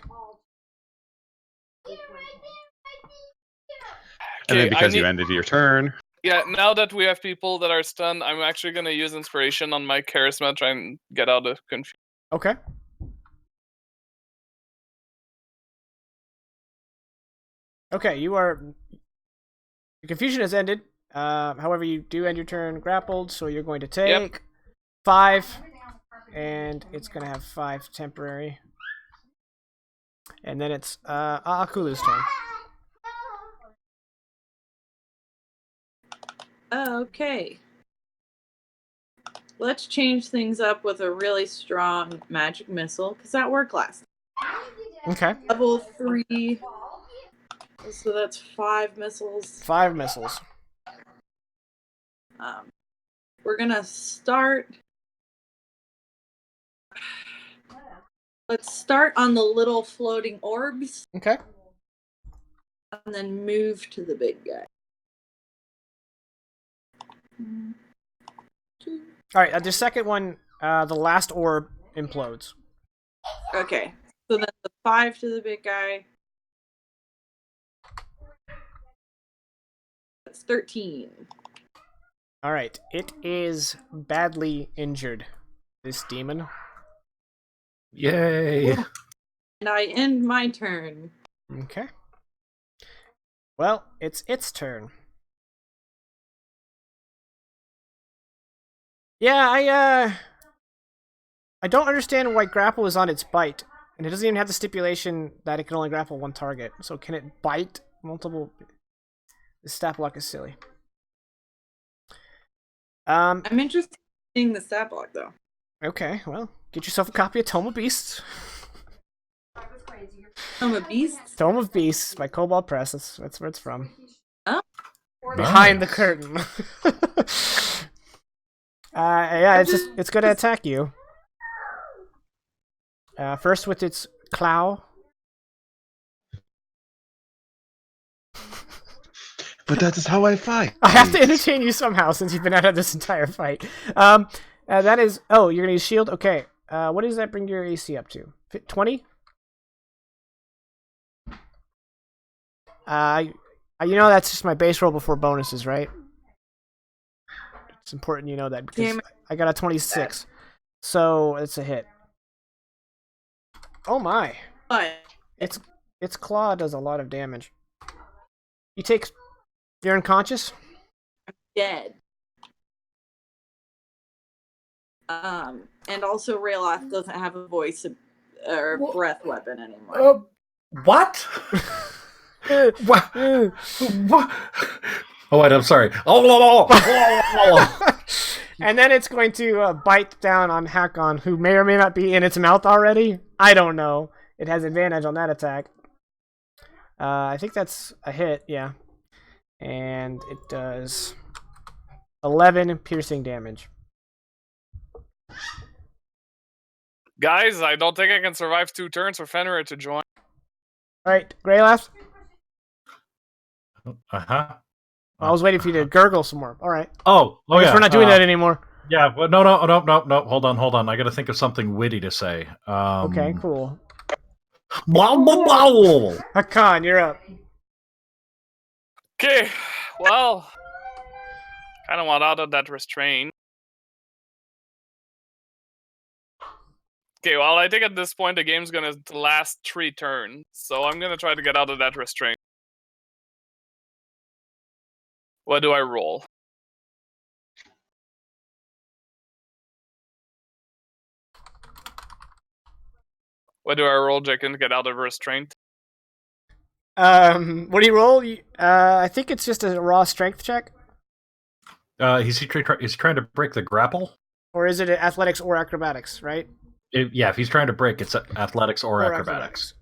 And then Okay, because you ended your turn, Yeah, now that we have people that are stunned, I'm actually going to use inspiration on my charisma, try and get out of confusion. Okay. Okay, you are... The confusion has ended. However, you do end your turn grappled, so you're going to take 5, and it's going to have 5 temporary. And then it's Akulu's turn. Okay. Let's change things up with a really strong magic missile, because that worked last. Okay. Level 3. So that's 5 missiles. 5 missiles. We're gonna start. Let's start on the little floating orbs Okay. and then move to the big guy. Alright, the second one, the last orb implodes. Okay. So then the 5 to the big guy. That's 13. Alright, it is badly injured, this demon. yay. And I end my turn. Okay. Well, it's its turn. Yeah, I don't understand why grapple is on its bite. And it doesn't even have the stipulation that it can only grapple one target. So can it bite multiple... This stat block is silly. I'm interested in seeing the stat block, though. Okay, well, get yourself a copy of Tome of Beasts. I'm a beast. Tome of Beasts by Cobalt Press. That's where it's from. Oh. Behind the Nice. curtain. Yeah, it's gonna attack you. First with its claw. but that is how I fight. I have to entertain you somehow since you've been out of this entire fight. That is... Oh, you're gonna use shield? Okay. What does that bring your AC up to? 20? You know that's just my base roll before bonuses, right? It's important you know that because Damn it. I got a 26. So it's a hit. Oh my. But Its claw does a lot of damage. You're unconscious? dead. And also Rayloth doesn't have a voice or breath weapon anymore. What? What? What? Oh wait, I'm sorry. And then it's going to bite down on Hakon, who may or may not be in its mouth already. I don't know. It has advantage on that attack. I think that's a hit, yeah. And it does 11 piercing damage. Guys, I don't think I can survive 2 turns for Fenrir to join. Alright, Greylaugh. Uh-huh. I was waiting for you to gurgle some more. Alright. Oh, I guess yeah. we're not doing that anymore. Yeah, well, no. Hold on. I gotta think of something witty to say. Okay, cool. Blah, blah, blah. Hakon, you're up. Okay, well, kind of want out of that restraint. Okay, well, I think at this point the game's gonna last 3 turns, so I'm gonna try to get out of that restraint. What do I roll? What do I roll, Jacken, to get out of restraint? What do you roll? I think it's just a raw strength check. Is he trying to break the grapple? Or is it athletics or acrobatics, right? Yeah, if he's trying to break, it's athletics or acrobatics.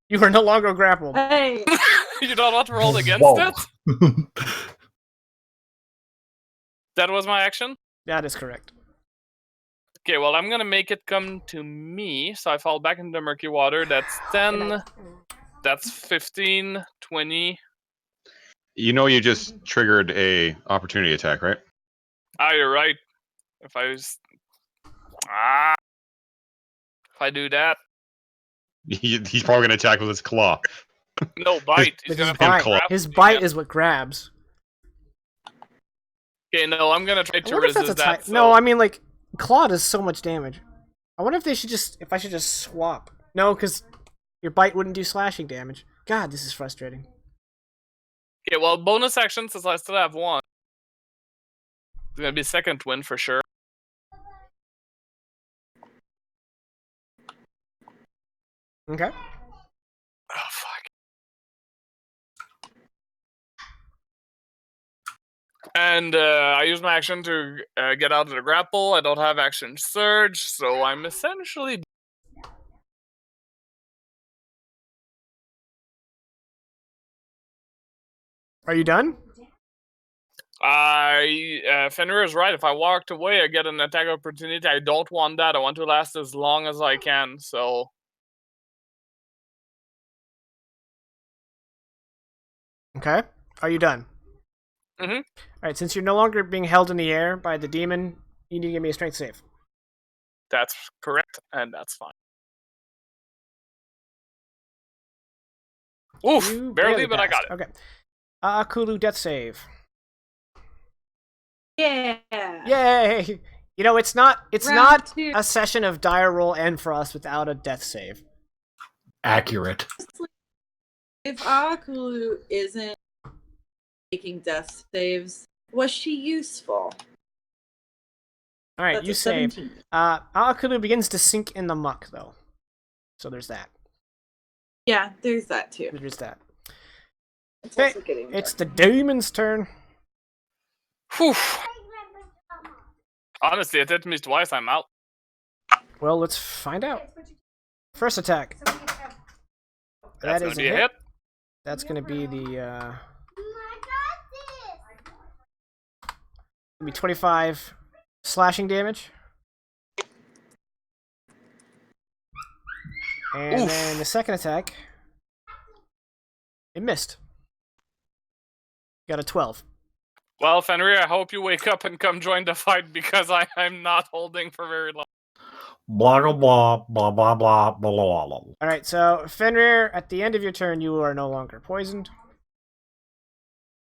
You are no longer grappled. Hey, You don't want to roll against Whoa. it? That was my action? That is correct. Okay, well, I'm gonna make it come to me, so I fall back into the murky water. That's 10, that's 15, 20. You know, you just triggered a opportunity attack, right? Ah, you're right. If I was... If I do that... He's probably gonna attack with his claw. No, bite. He's With his gonna bite. grab His me bite again. is what grabs. Okay, no, I'm gonna try I to wonder if that's a resist type. that. So... No, I mean, like, claw does so much damage. I wonder if I should just swap. No, because your bite wouldn't do slashing damage. God, this is frustrating. Okay, well, bonus action, since I still have 1. It's gonna be second win for sure. Okay. Oh, fuck. And I use my action to get out of the grapple. I don't have action surge, so I'm essentially... Are you done? Fenrir is right. If I walked away, I get an attack opportunity. I don't want that. I want to last as long as I can, so... Okay. Are you done? Mm-hmm. Alright, since you're no longer being held in the air by the demon, you need to give me a strength save. That's correct, and that's fine. Oof! You Barely, but I got passed. it. Okay. Kulu, death save. yeah. Yay! You know, it's not Round 2. a session of dire roll Endfrost without a death save. Accurate. If Akulu isn't making death saves, was she useful? Alright, That's you a saved. 17. Aakulu begins to sink in the muck, though. So there's that. Yeah, there's that too. There's that. It's Okay, also getting it's dark. the demon's turn. Whew. Honestly, it hit me twice. I'm out. Well, let's find out. First attack. That's That gonna is be a hit. That's gonna be the gonna be 25 slashing damage. And Oof. then the second attack, it missed. Got a 12. Well, Fenrir, I hope you wake up and come join the fight because I'm not holding for very long. Blah blah blah blah blah blah blah blah. Blah. All right, so Fenrir, at the end of your turn, you are no longer poisoned.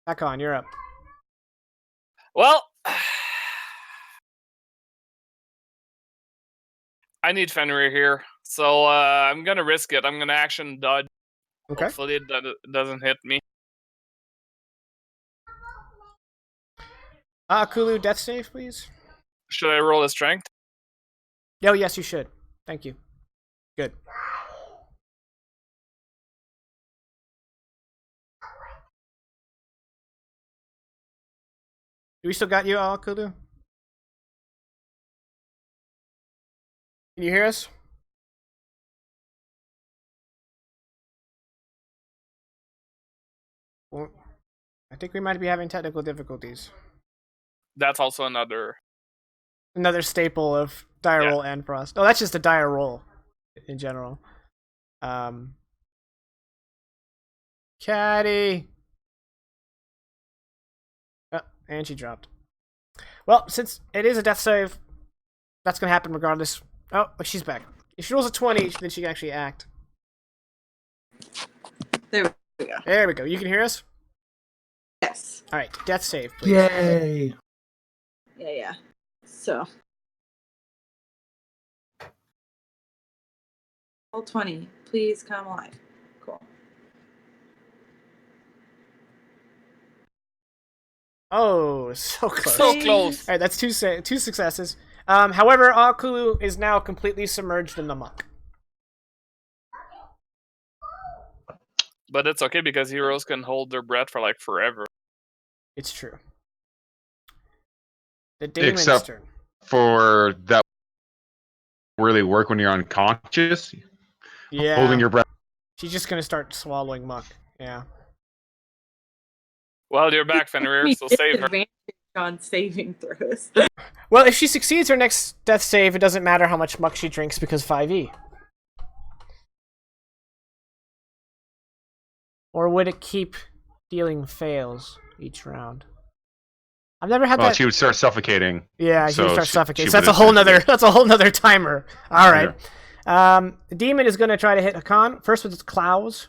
Hakon, you're up. Well, I need Fenrir here, so I'm gonna risk it. I'm gonna action dodge. Okay. Hopefully it doesn't hit me. Kulu, death save, please. Should I roll a strength? Oh, yes, you should. Thank you. Good. Do we still got you, Kulu? Can you hear us? Well, I think we might be having technical difficulties. That's also another. Another staple of dire roll and frost. Oh, that's just a dire roll in general. Caddy. Oh, and she dropped. Well, since it is a death save, that's gonna happen regardless. Oh, she's back. If she rolls a 20, then she can actually act. There we go. There we go. You can hear us? Yes. All right, death save, please. Yay! Yeah. So. Roll 20. Please come alive. Cool. Oh, so close. So close. All right, that's two successes. However, Kulu is now completely submerged in the muck. But it's okay because heroes can hold their breath for like forever. It's true. The daemon's Except turn. for that really work when you're unconscious. Yeah. Holding your breath. She's just gonna start swallowing muck. Yeah. Well, you're back, Fenrir, so save her. Advantage on saving throws. Well, if she succeeds her next death save, it doesn't matter how much muck she drinks because 5e. Or would it keep dealing fails each round? I've never had Well, that. she would start suffocating. Yeah, she would so start suffocating. she So that's a would whole nother. essentially- That's a whole nother timer. All right. The demon is gonna try to hit Hakan first with its claws.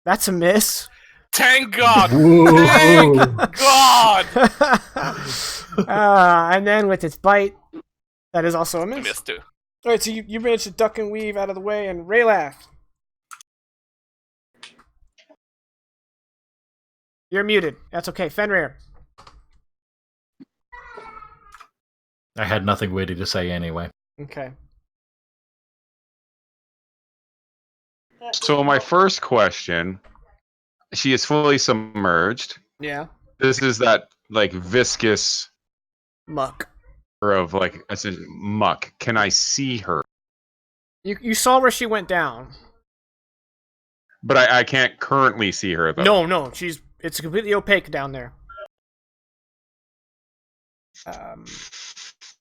That's a miss. Thank God! Whoa. Thank God! And then with its bite, that is also a miss. Missed too. All right, so you managed to duck and weave out of the way, and Raylaf. You're muted. That's okay. Fenrir. I had nothing witty to say anyway. Okay. So my first question, she is fully submerged. Yeah. This is that like viscous Muck. of like essentially muck. Can I see her? You saw where she went down. But I can't currently see her though. No, it's completely opaque down there. What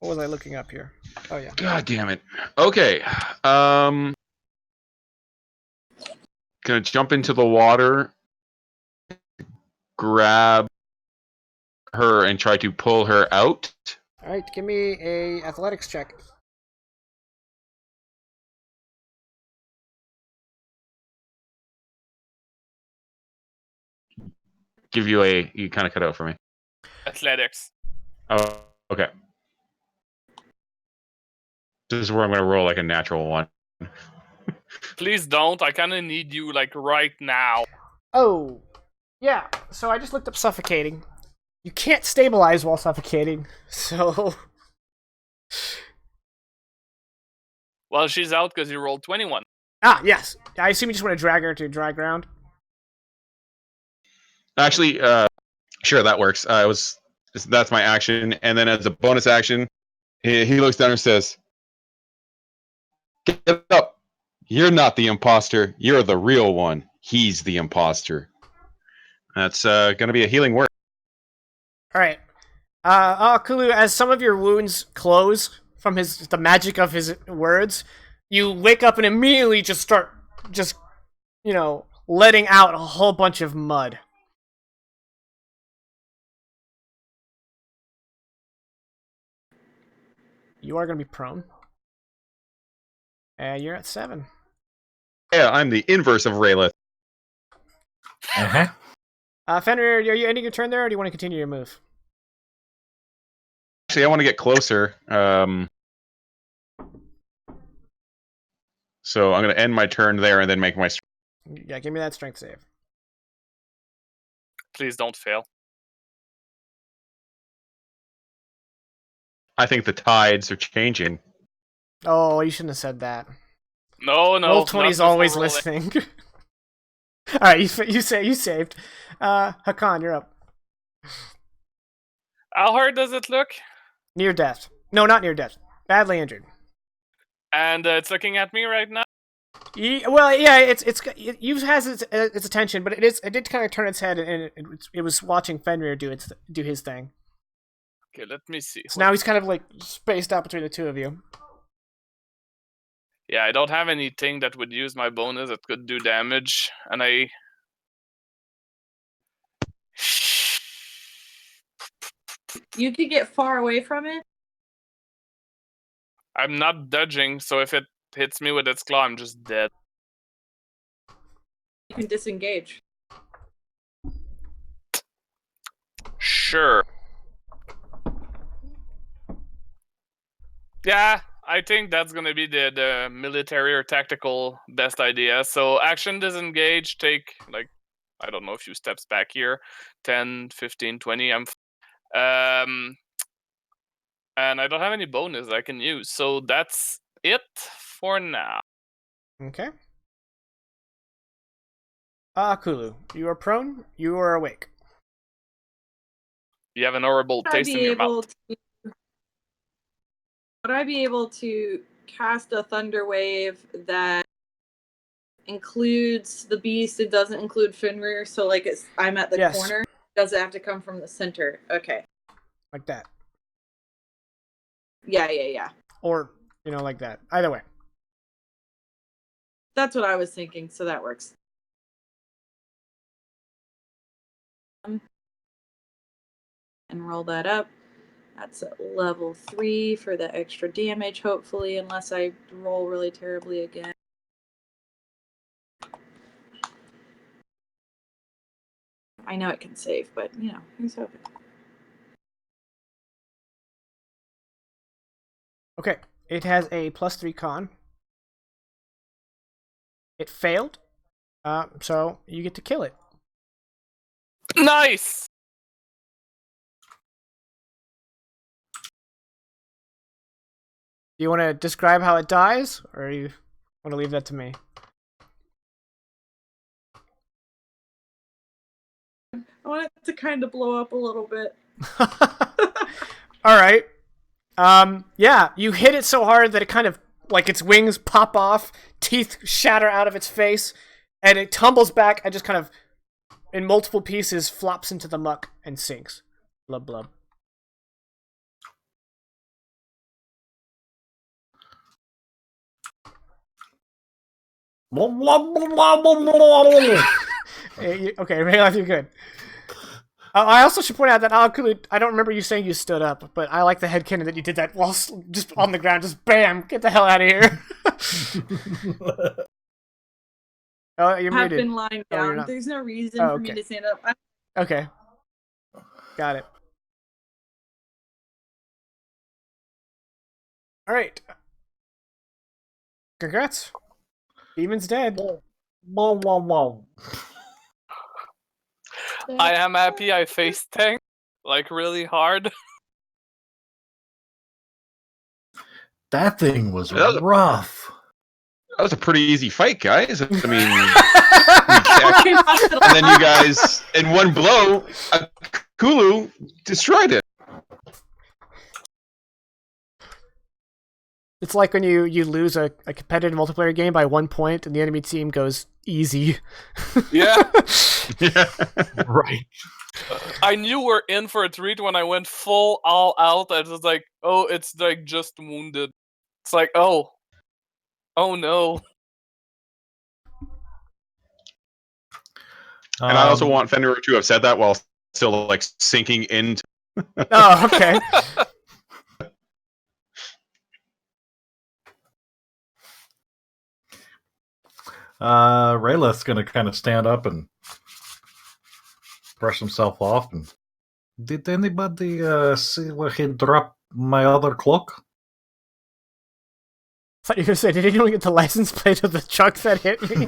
was I looking up here? Oh yeah. God damn it. Okay. Gonna jump into the water, grab her, and try to pull her out. All right, give me a athletics check. Give you a. You kind of cut out for me. Athletics. Oh, okay. This is where I'm gonna roll like a natural one. Please don't. I kind of need you like right now. Oh, yeah. So I just looked up suffocating. You can't stabilize while suffocating, so. Well, she's out because you rolled 21. Ah, yes. I assume you just want to drag her to dry ground. Actually, sure, that works. That's my action, and then as a bonus action, he looks down and says, "Get up! You're not the imposter. You're the real one. He's the imposter." That's gonna be a healing word. All right. Kulu, as some of your wounds close from the magic of his words, you wake up and immediately just start letting out a whole bunch of mud. You are going to be prone. And you're at 7. Yeah, I'm the inverse of Raylith. Fenrir, are you ending your turn there, or do you want to continue your move? Actually, I want to get closer. So I'm going to end my turn there and then make my. Yeah, give me that strength save. Please don't fail. I think the tides are changing. Oh, you shouldn't have said that. No. Roll 20's not always before rolling. listening. All right, you saved. Hakan, you're up. How hard does it look? Near death. No, not near death. Badly injured. And it's looking at me right now. Well, yeah, it has its attention, but it did kind of turn its head and it was watching Fenrir do his thing. Okay, let me see. So now he's kind of like spaced out between the two of you. Yeah, I don't have anything that would use my bonus that could do damage, and I. You could get far away from it. I'm not dodging, so if it hits me with its claw, I'm just dead. You can disengage. Sure. Yeah, I think that's gonna be the military or tactical best idea. So action disengage, take like, I don't know, a few steps back here. 10, 15, 20. And I don't have any bonus I can use. So that's it for now. Okay. Kulu, you are prone. You are awake. You have an horrible taste in your mouth. Would I be able to cast a thunder wave that includes the beast? It doesn't include Fenrir, so like I'm at the corner. Does it have to come from the center? Okay. Like that. Yeah. Or, like that. Either way. That's what I was thinking, so that works. And roll that up. That's at level 3 for the extra damage, hopefully, unless I roll really terribly again. I know it can save, but, who's hoping? Okay, it has a +3 con. It failed, so you get to kill it. Nice! Do you want to describe how it dies, or you want to leave that to me? I want it to kind of blow up a little bit. All right. Yeah, you hit it so hard that it kind of, like, its wings pop off, teeth shatter out of its face, and it tumbles back and just kind of, in multiple pieces, flops into the muck and sinks. Blub blub. Okay, realize you're good. I also should point out that I don't remember you saying you stood up, but I like the headcanon that you did that while just on the ground, just bam, get the hell out of here. Oh, you're I've muted. been lying down. There's no reason for me to stand up. Okay. Got it. All right. Congrats. Demon's dead. I am happy I face tank, like, really hard. That thing was rough. That was a pretty easy fight, guys. I mean, and then you guys, in one blow, Kulu destroyed it. It's like when you lose a competitive multiplayer game by 1 point and the enemy team goes easy. Yeah. Yeah. Right. I knew we're in for a treat when I went full all out. I was like, oh, it's like just wounded. It's like, oh no. And I also want Fenrir to have said that while still like sinking into. Oh, okay. Rayleth's gonna kind of stand up and brush himself off. And did anybody see where he dropped my other cloak? I thought you were gonna say, did anyone get the license plate of the truck that hit me?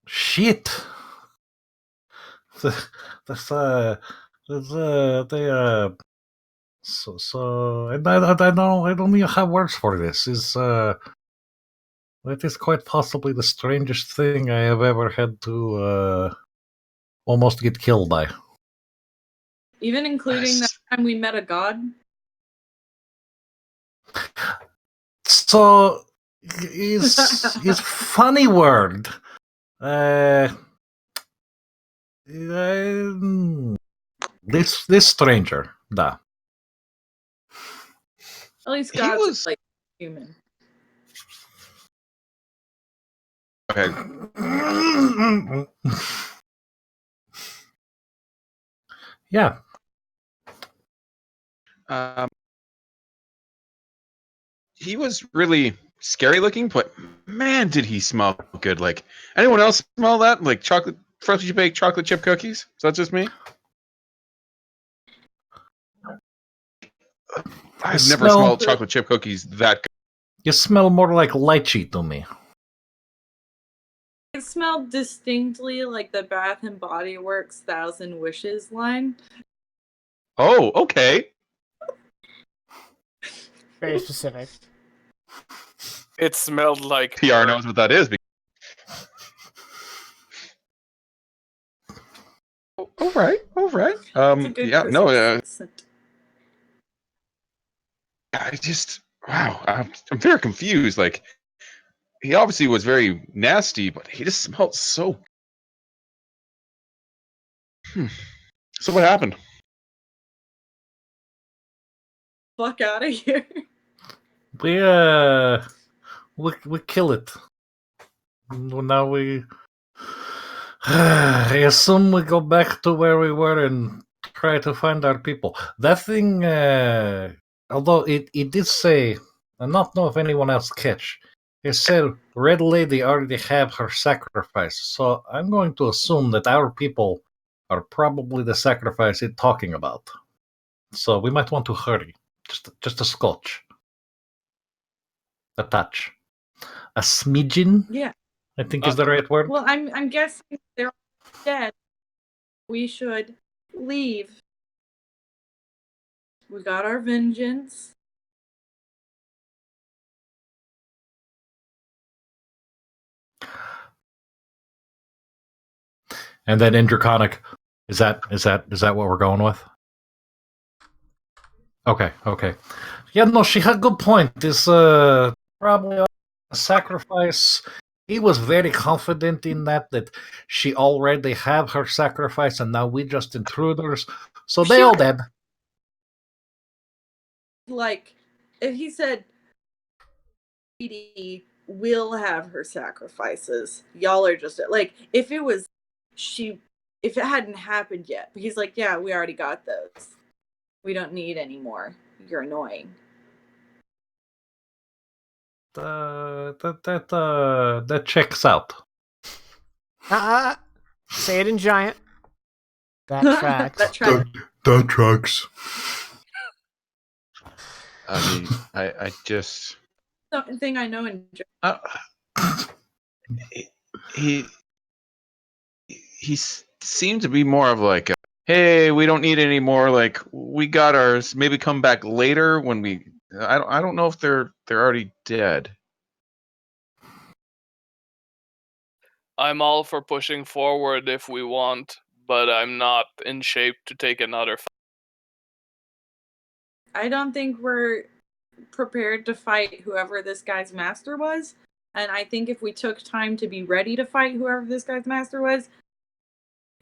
Shit. They So I don't even have words for this. That is quite possibly the strangest thing I have ever had to almost get killed by. Even including that time we met a god. So is funny word. This stranger, da. At least He gods was- are like human. Okay. Yeah. He was really scary looking, but man, did he smell good! Like, anyone else smell that? Like freshly baked chocolate chip cookies? Is that just me? I've never smell- smelled chocolate chip cookies that good. You smell more like lychee to me. It smelled distinctly like the Bath and Body Works Thousand Wishes line. Oh, okay. Very specific. It smelled like PR knows what that is. All right. It's a good Yeah, no, Christmas scent. I just wow. I'm very confused. Like, he obviously was very nasty, but he just smelled so. So what happened? Fuck out of here. We kill it. Now we. I assume we go back to where we were and try to find our people. That thing, although it did say, I not know if anyone else catch. It said Red Lady already have her sacrifice, so I'm going to assume that our people are probably the sacrifice it's talking about. So we might want to hurry, just a scotch, a touch, a smidgen. Yeah. I think is the right word. Well, I'm guessing they're all dead. We should leave. We got our vengeance. And then Indraconic, is that what we're going with? Okay. Yeah, no, she had a good point. This probably a sacrifice. He was very confident in that she already have her sacrifice, and now we just intruders. So they all dead. Like, if he said, Lady will have her sacrifices, y'all are just like, if it was if it hadn't happened yet, but he's like, yeah, we already got those. We don't need any more. You're annoying. That checks out. Say it in giant. That tracks. That tracks. That tracks. I mean, I just Something I know in he seemed to be more of like, hey, we don't need any more. Like, we got ours. Maybe come back later when we. I don't know if they're already dead. I'm all for pushing forward if we want, but I'm not in shape to take another fight. I don't think we're prepared to fight whoever this guy's master was. And I think if we took time to be ready to fight whoever this guy's master was,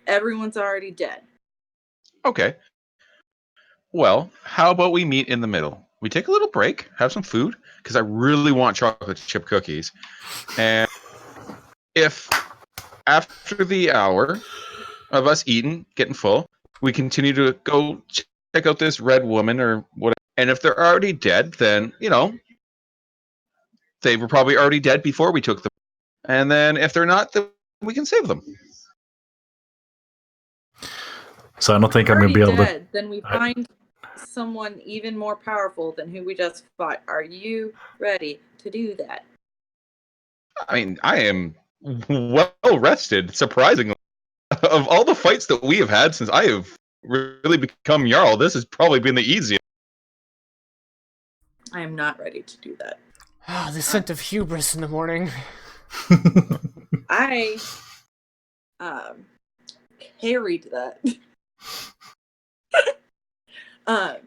everyone's already dead. Okay. Well, how about we meet in the middle? We take a little break, have some food, because I really want chocolate chip cookies. And if after the hour of us eating, getting full, we continue to go check out this red woman or whatever. And if they're already dead, then, they were probably already dead before we took them. And then if they're not, then we can save them. So I don't think I'm Already gonna be able dead, then we find someone even more powerful than who we just fought. Are you ready to do that? I mean, I am well rested, surprisingly. Of all the fights that we have had since I have really become Jarl, this has probably been the easiest. I am not ready to do that. Ah, the scent of hubris in the morning. I carried that. I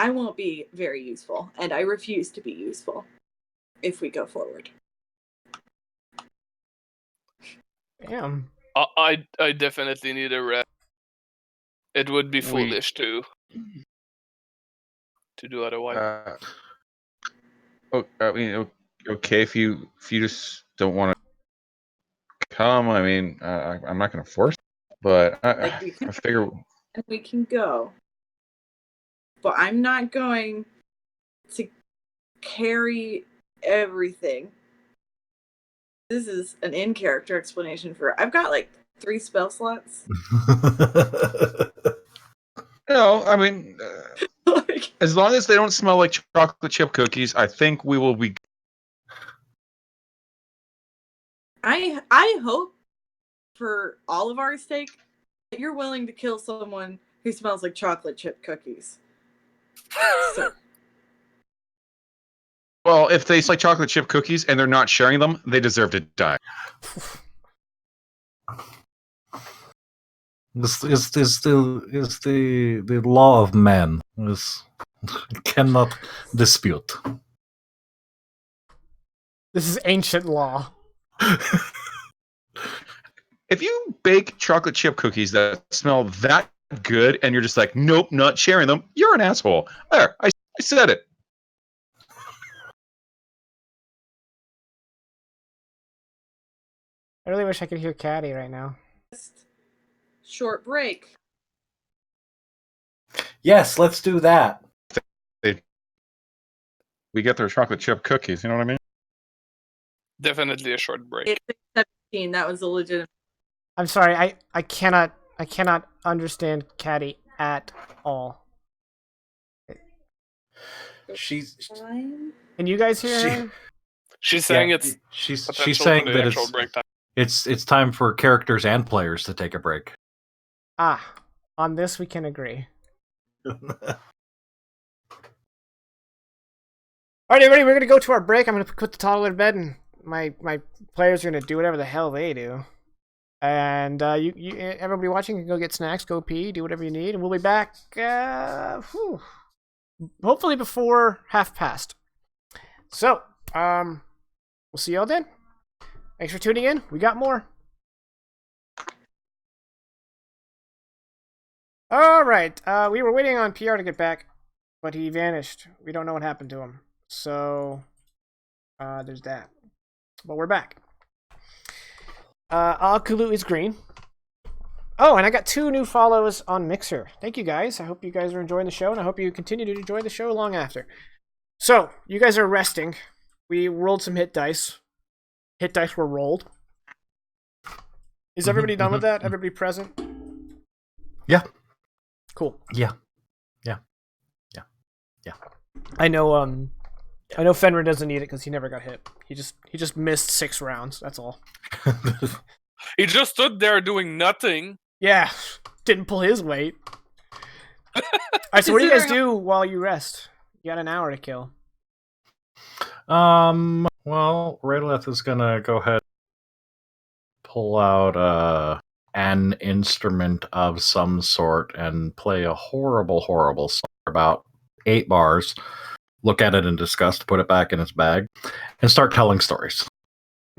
won't be very useful, and I refuse to be useful if we go forward. Damn. I definitely need a rest. It would be foolish to do otherwise. I mean, okay, if you just don't want to come, I mean, I'm not going to force it, but Like we can, I figure and we can go, but I'm not going to carry everything. This is an in-character explanation for. I've got like 3 spell slots. no, I mean, Like, as long as they don't smell like chocolate chip cookies, I think we will be. I hope for all of our sake that you're willing to kill someone who smells like chocolate chip cookies. So, Well, if they smell like chocolate chip cookies and they're not sharing them, they deserve to die. This is the law of man. This cannot dispute. This is ancient law. If you bake chocolate chip cookies that smell that good and you're just like, nope, not sharing them, you're an asshole. There, I said it. I really wish I could hear Caddy right now. just short break. Yes, let's do that. We get their chocolate chip cookies, you know what I mean? Definitely a short break. It's 17. That was a legitimate. I'm sorry, I cannot understand Caddy at all. She's Time. Can you guys hear She- her? She's saying yeah, it's she's potential saying for the that actual break time. it's time for characters and players to take a break. Ah, on this we can agree. Alright, everybody, we're gonna go to our break. I'm gonna put the toddler to bed, and my players are gonna do whatever the hell they do. And you everybody watching can go get snacks, go pee, do whatever you need, and we'll be back. Hopefully before past. So, we'll see y'all then. Thanks for tuning in. We got more. All right. We were waiting on PR to get back, but he vanished. We don't know what happened to him. So, there's that. But we're back. Alkulu is green. Oh, and I got 2 new follows on Mixer. Thank you guys. I hope you guys are enjoying the show, and I hope you continue to enjoy the show long after. So, you guys are resting. We rolled some hit dice. Hit dice were rolled. Is everybody done with that? Everybody present? Yeah. Cool. Yeah. I know Fenrir doesn't need it because he never got hit. He just missed 6 rounds. That's all. He just stood there doing nothing. Yeah, didn't pull his weight. All right, so what do you guys do while you rest? You got an hour to kill. Well, Rayleth is gonna go ahead and pull out an instrument of some sort and play a horrible song for about 8 bars, look at it in disgust, put it back in its bag, and start telling stories.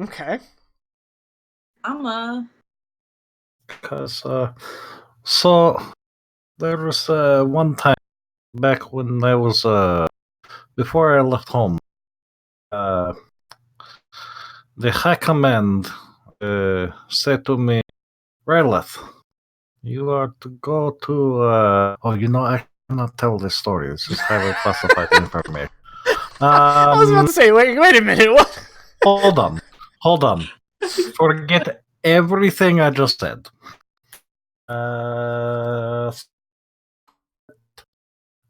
Okay. Because so there was one time back when I was before I left home, the High Command said to me, Ryleth, you are to go to I cannot tell this story. This is highly classified information. I was about to say, wait a minute, what? Hold on. Forget everything I just said.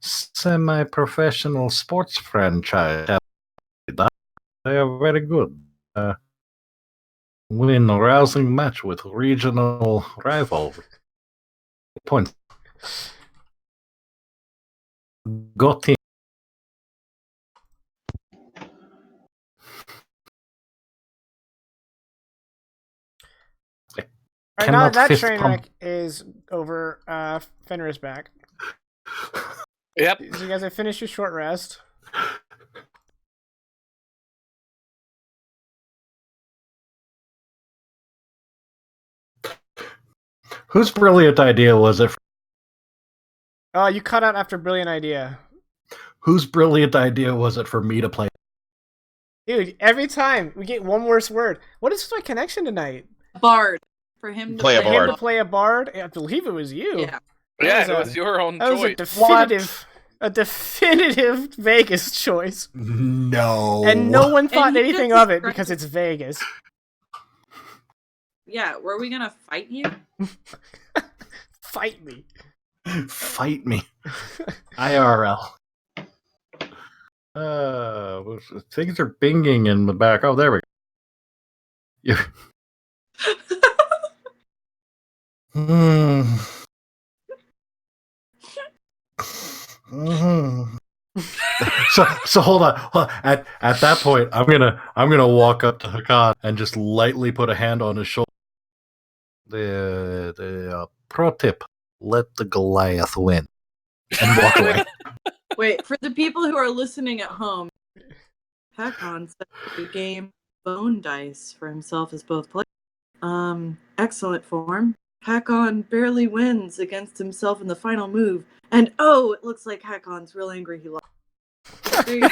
Semi-professional sports franchise. They are very good. Win a rousing match with regional rival. Points. Go team. All right, now that Cannot that fist train pump. wreck is over, Fenrir's back. Yep. So you guys have finished your short rest. Whose brilliant idea was it? Oh, you cut out after brilliant idea. Whose brilliant idea was it for me to play? Dude, every time we get one worse word. What is my connection tonight? Bard. For him to Play a For him to bard. play a bard? I believe it was you. Yeah. Yeah, was it a- was your own That was a choice. definitive Vegas choice. No. And no one thought he anything just of it described because it. it's Vegas. Yeah, were we gonna fight you? Fight me. Fight me. IRL. Things are binging in the back. Oh, there we go. Yeah. So hold on. At that point, I'm gonna walk up to Hakan and just lightly put a hand on his shoulder. The pro tip: let the Goliath win, and walk away. Wait, for the people who are listening at home, Hakon set the game bone dice for himself as both players. Excellent form. Hakon barely wins against himself in the final move, and oh, it looks like Hakon's real angry he lost. There you go.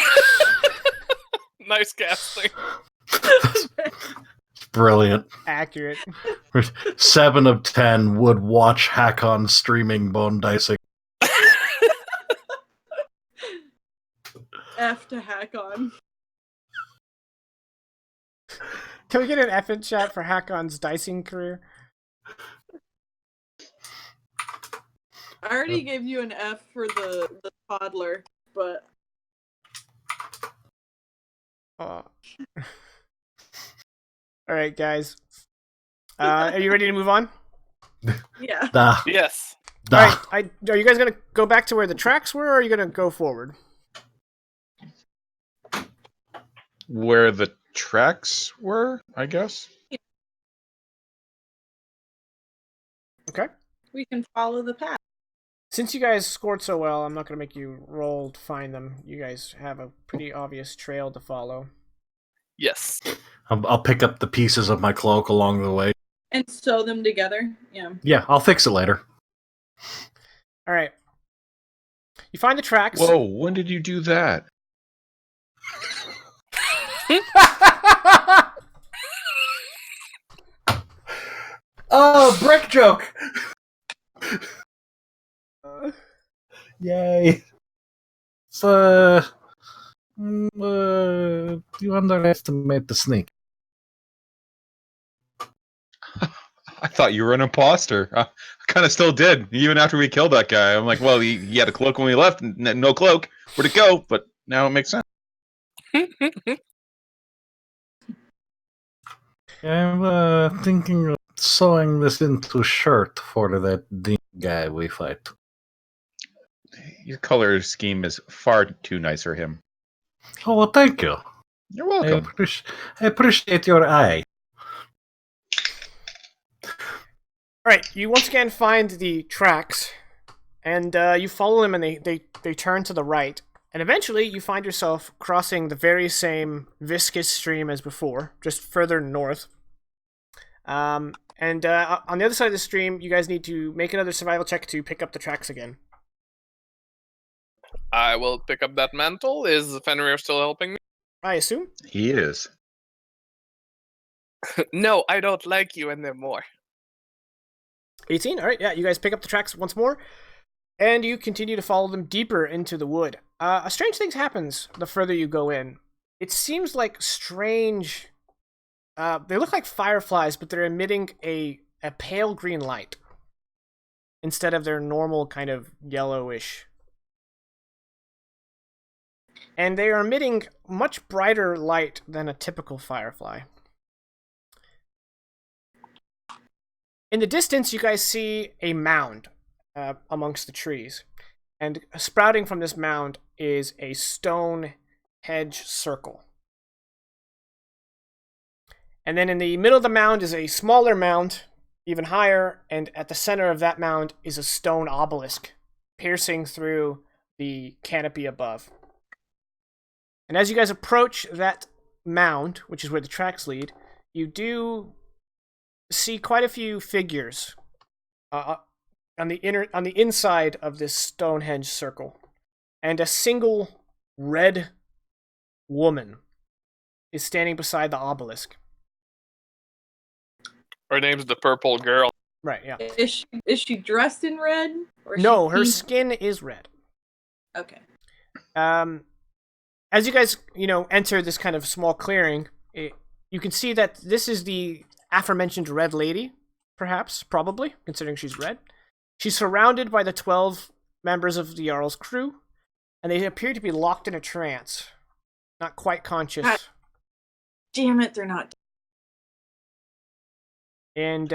Nice casting. Brilliant. Accurate. 7 of 10 would watch Hakon streaming bone dicing. F to Hakon. Can we get an F in chat for Hakon's dicing career? I already gave you an F for the toddler, but All right, guys. Are you ready to move on? yeah. Yes. All right. Are you guys gonna go back to where the tracks were, or are you gonna go forward? Where the tracks were, I guess. Okay. We can follow the path. Since you guys scored so well, I'm not gonna make you roll to find them. You guys have a pretty obvious trail to follow. Yes. I'll pick up the pieces of my cloak along the way. And sew them together. Yeah. Yeah, I'll fix it later. All right. You find the tracks. Whoa, when did you do that? Oh, brick joke! Yay. So, you underestimate the snake. I thought you were an imposter. I kind of still did, even after we killed that guy. I'm like, well, he had a cloak when we left, and no cloak. Where'd it go? But now it makes sense. I'm thinking of sewing this into a shirt for that ding guy we fight. Your color scheme is far too nice for him. Oh, well, thank you. You're I welcome. appreciate your eye. All right. You once again find the tracks, and you follow them, and they turn to the right, and eventually you find yourself crossing the very same viscous stream as before, just further north. And on the other side of the stream, you guys need to make another survival check to pick up the tracks again. I will pick up that mantle. Is Fenrir still helping me? I assume. He is. No, I don't like you anymore. 18. All right. Yeah, you guys pick up the tracks once more, and you continue to follow them deeper into the wood. A strange thing happens the further you go in. It seems like strange. They look like fireflies, but they're emitting a pale green light instead of their normal kind of yellowish. And they are emitting much brighter light than a typical firefly. In the distance, you guys see a mound amongst the trees. And sprouting from this mound is a stone hedge circle. And then in the middle of the mound is a smaller mound, even higher, and at the center of that mound is a stone obelisk piercing through the canopy above. And as you guys approach that mound, which is where the tracks lead, you do see quite a few figures on the inside of this Stonehenge circle, and a single red woman is standing beside the obelisk. Her name's the Purple Girl. Right, yeah. Is she dressed in red? Or is No, she her pink? skin is red. Okay. As you guys, enter this kind of small clearing, you can see that this is the aforementioned Red Lady, perhaps, probably, considering she's red. She's surrounded by the 12 members of the Jarl's crew, and they appear to be locked in a trance. Not quite conscious. God damn it, they're not. And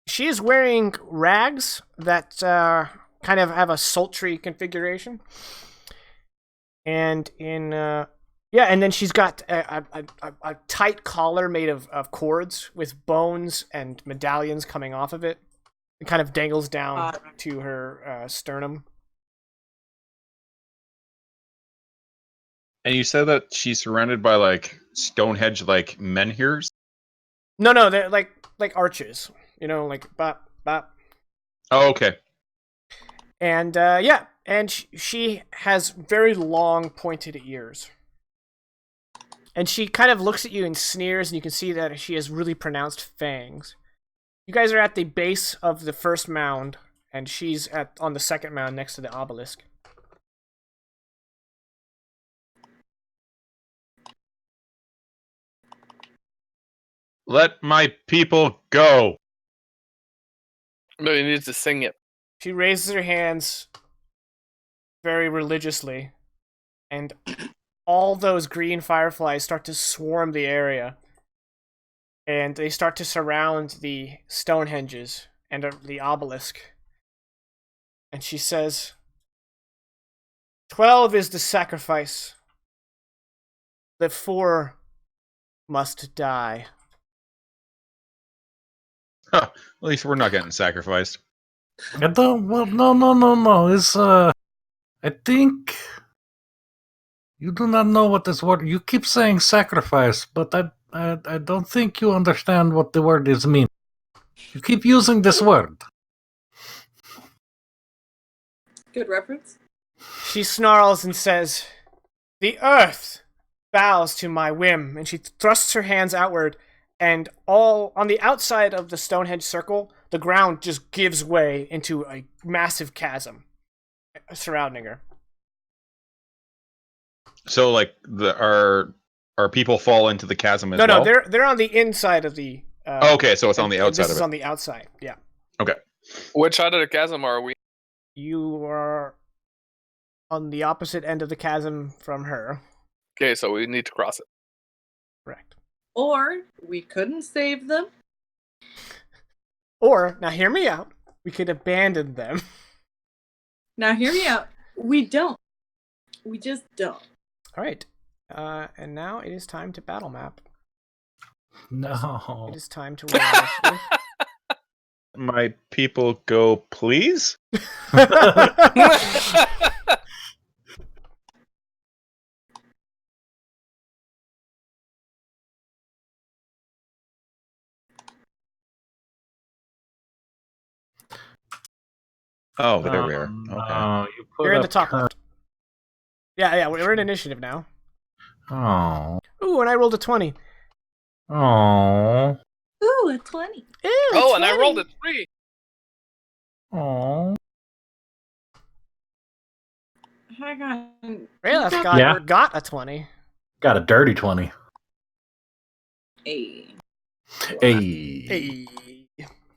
she is wearing rags that kind of have a sultry configuration. And and then she's got a tight collar made of cords with bones and medallions coming off of it. It kind of dangles down to her sternum. And you said that she's surrounded by like Stonehenge like menhirs? No, they're like arches. Like bop bop. Oh, okay. And and she has very long pointed ears. And she kind of looks at you and sneers, and you can see that she has really pronounced fangs. You guys are at the base of the first mound, and she's on the second mound next to the obelisk. Let my people go. No, you need to sing it. She raises her hands very religiously, and all those green fireflies start to swarm the area. And they start to surround the Stonehenges and the obelisk. And she says, 12 is the sacrifice. The 4 must die. Huh. At least we're not getting sacrificed. I don't. Well, no. It's I think you do not know what this word. You keep saying sacrifice, but I don't think you understand what the word is mean. You keep using this word. Good reference. She snarls and says, the earth bows to my whim. And she thrusts her hands outward, and all on the outside of the Stonehenge circle, the ground just gives way into a massive chasm surrounding her. So like our people fall into the chasm as well? No, they're on the inside of the. Okay, so it's on the outside This of is it. on the outside. Yeah. Okay. Which side of the chasm are we? You are on the opposite end of the chasm from her. Okay, so we need to cross it. Correct. Or we couldn't save them. Or, now hear me out, we could abandon them. Now hear me out. We don't. We just don't. Alright. And now it is time to battle map. No. It is time to roll initiative. My people go, please? Oh, there we are. Okay. You put You're in the up top her- left. Yeah, we're in initiative now. Oh. Ooh, and I rolled a 20. Oh. Ooh, a 20. Ew, Oh, and I 20. rolled a 3. Oh. Hang on. Rayla's got a 20. Got a dirty 20. Hey. Hey. Hey.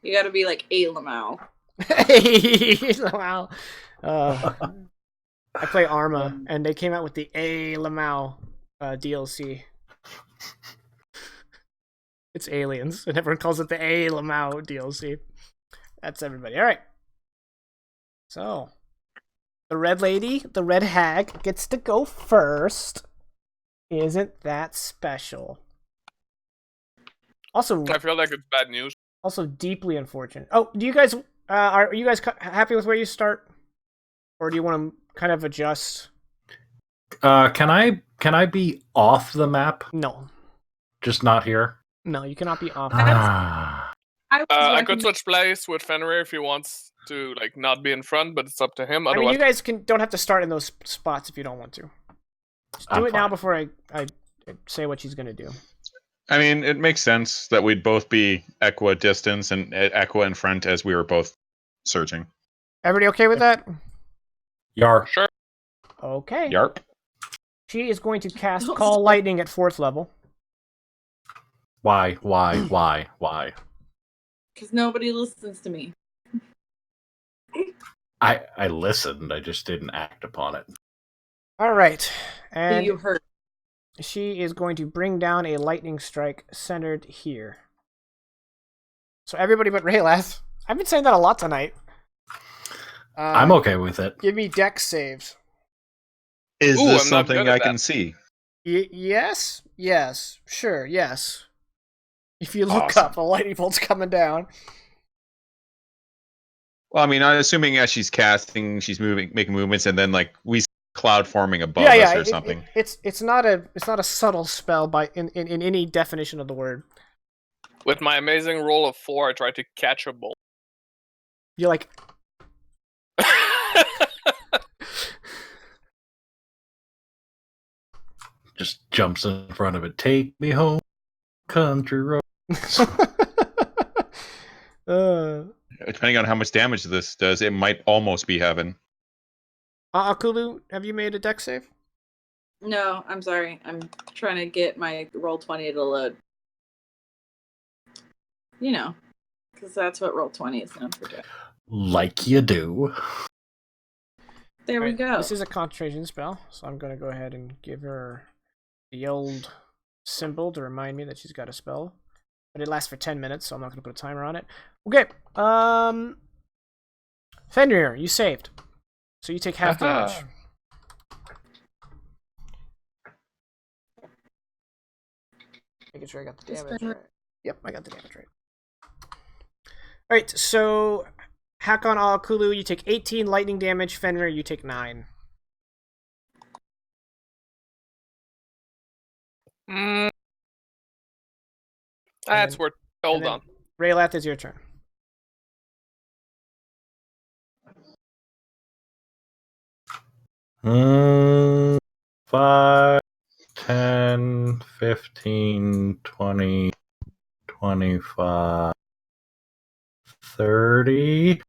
You gotta be like a Lamau. Hey. Wow. I play Arma, and they came out with the A Lamau DLC. It's aliens, and everyone calls it the A Lamau DLC. That's everybody. All right. So, the red lady, the red hag, gets to go first. Isn't that special? Also, I feel like it's bad news. Also deeply unfortunate. Oh, do you guys are you guys happy with where you start, or do you want to kind of adjust? Can I be off the map? No, Just not here. no, you cannot be off. Ah. I was I could recommend- switch place with Fenrir if he wants to, like, not be in front, but it's up to him. I mean, Otherwise, you guys don't have to start in those spots if you don't want to. Just do I'm it now fine. before I say what she's gonna do. I mean, it makes sense that we'd both be Equa distance and Equa in front as we were both searching. Everybody okay with that? Yar. sure. Okay. Yarp. She is going to cast Call Lightning at 4th level. Why? because nobody listens to me. I listened. I just didn't act upon it. All right, Who and you heard? she is going to bring down a lightning strike centered here. So everybody but Raylath. I've been saying that a lot tonight. I'm okay with it. Give me dex saves. Is Ooh, this I'm not good something at I that. can see? Yes, yes, sure, yes. If you look Awesome. up, a lightning bolt's coming down. Well, I mean, I'm assuming as she's casting, she's making movements, and then like we see cloud forming above Yeah, us yeah. or something. It's not a subtle spell by in any definition of the word. With my amazing roll of 4, I tried to catch a bolt. You're like, Just jumps in front of it. Take me home, country road. Depending on how much damage this does, it might almost be heaven. Akulu, have you made a dex save? No, I'm sorry. I'm trying to get my Roll20 to load. You know, because that's what Roll20 is known for doing. Like you do. There we Alright, go. This is a concentration spell, so I'm going to go ahead and give her the old symbol to remind me that she's got a spell. But it lasts for 10 minutes, so I'm not going to put a timer on it. Okay, Fenrir, you saved. So you take half damage. Making sure I got the damage right. Yep, I got the damage right. Alright, so Hakon Aakulu, you take 18 lightning damage. Fenrir, you take 9. That's then- worth. Hold then on. Raylath, is your turn. Mm, 5, 10, 15, 20, 25, 30.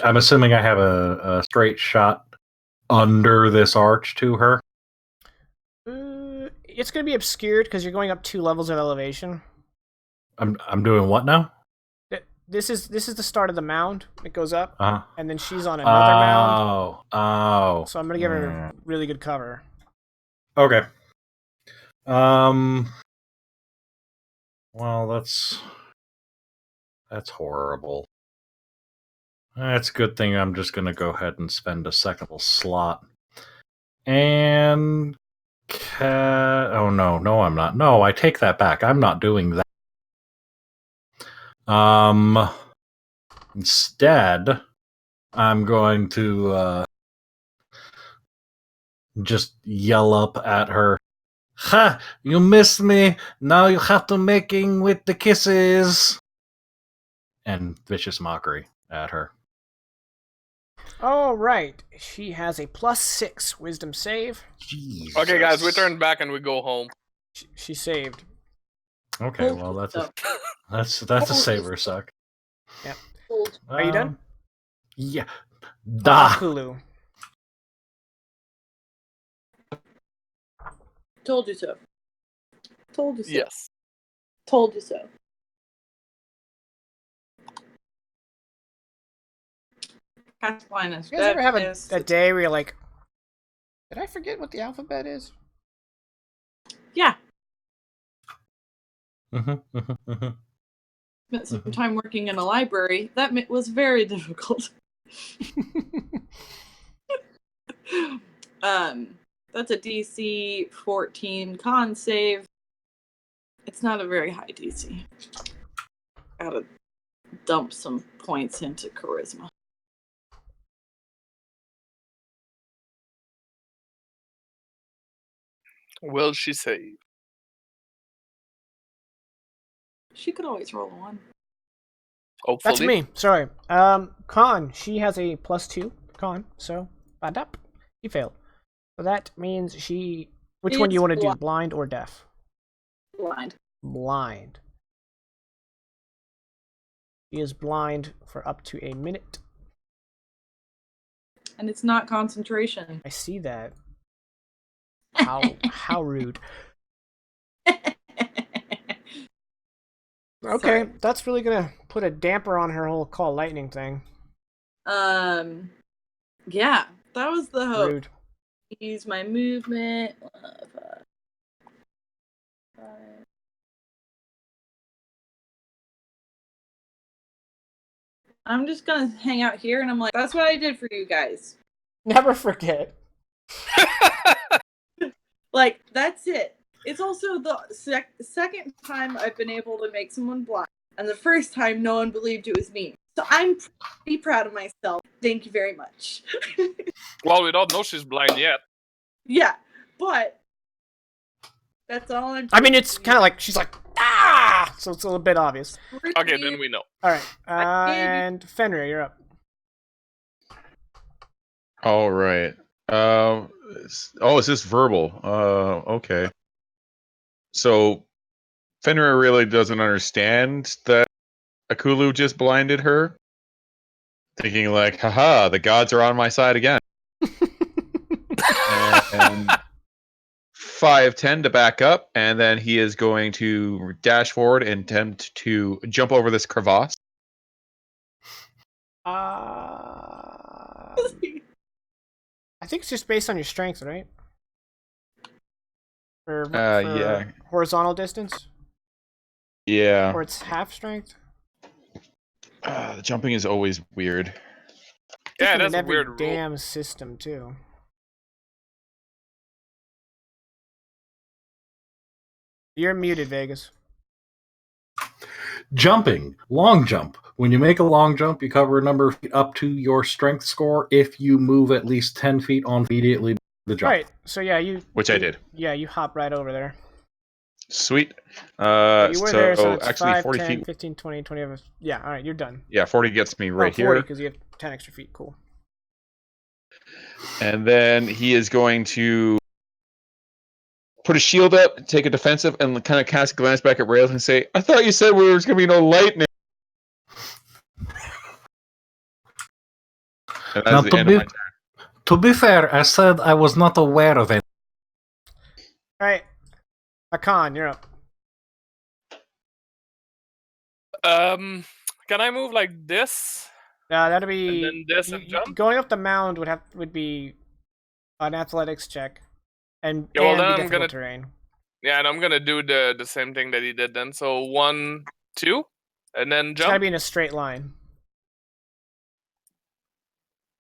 I'm assuming I have a straight shot under this arch to her. It's going to be obscured because you're going up 2 levels of elevation. I'm doing what now? This is the start of the mound. It goes up, Uh, and then she's on another mound. Oh. So I'm going to give her really good cover. Okay. Well, that's horrible. That's a good thing I'm just going to go ahead and spend a second slot. And... Oh, no, I'm not. No, I take that back. I'm not doing that. Instead, I'm going to just yell up at her. Ha! You missed me! Now you have to making with the kisses! And vicious mockery at her. All right. She has a +6 wisdom save. Jesus. Okay, guys, we turn back and we go home. She saved. Okay, well that's a saver suck. Yep. Are you done? Yeah. Da. Kulu. Told you so. Told you so. Yes. Told you so. Cast blindness. You guys ever have a day where you're like, did I forget what the alphabet is? Yeah. Mm-hmm. Spent some time working in a library. That was very difficult. That's a DC 14 con save. It's not a very high DC. Got a dump some points into charisma. Will she save? She could always roll a 1. Hopefully. That's me. Sorry. Con. She has a +2 con, so bad up. He failed. So that means she. Which one do you want to do? Blind or deaf? Blind. Blind. She is blind for up to a minute. And it's not concentration. I see that. How rude. Okay, Sorry. that's really gonna put a damper on her whole call lightning thing. Yeah, that was the hope. Rude. Use my movement. I'm just gonna hang out here, and I'm like, that's what I did for you guys. Never forget. Like, that's it. It's also the second time I've been able to make someone blind, and the first time no one believed it was me. So I'm pretty proud of myself. Thank you very much. Well, we don't know she's blind yet. Yeah, but that's all I'm. I mean, it's kind of like she's like ah, so it's a little bit obvious. Okay, then we know. All right, and Fenrir, you're up. All right. Is this verbal? Okay. So, Fenrir really doesn't understand that Akulu just blinded her, thinking like, haha, the gods are on my side again. And 5'10" to back up, and then he is going to dash forward and attempt to jump over this crevasse. I think it's just based on your strength, right? For yeah. horizontal distance? Yeah. Or it's half strength? The jumping is always weird. Yeah, Different that's in a every weird rule. damn system, too. You're muted, Vegas. Jumping. Long jump. When you make a long jump, you cover a number of feet up to your strength score if you move at least 10 feet on immediately the jump. Right, so yeah, Which I did. Yeah, you hop right over there. Sweet. So you were there, so it's actually 5, 40 10, feet. 15, 20, 20 of us. Yeah, alright, you're done. Yeah, 40 gets me right 40, here. because you have 10 extra feet. Cool. And then he is going to put a shield up, take a defensive, and kind of cast a glance back at Rails and say, I thought you said there was going to be no lightning. And that's the end of my turn. To be fair, I said I was not aware of it. Alright. Akan, you're up. Can I move like this? That'll be... And then this and jump? Going up the mound would be an athletics check. And, Yeah, well, and then be I'm difficult gonna- terrain. Yeah, and I'm gonna do the same thing that he did then. So 1, 2, and then It's gotta jump. be in a straight line.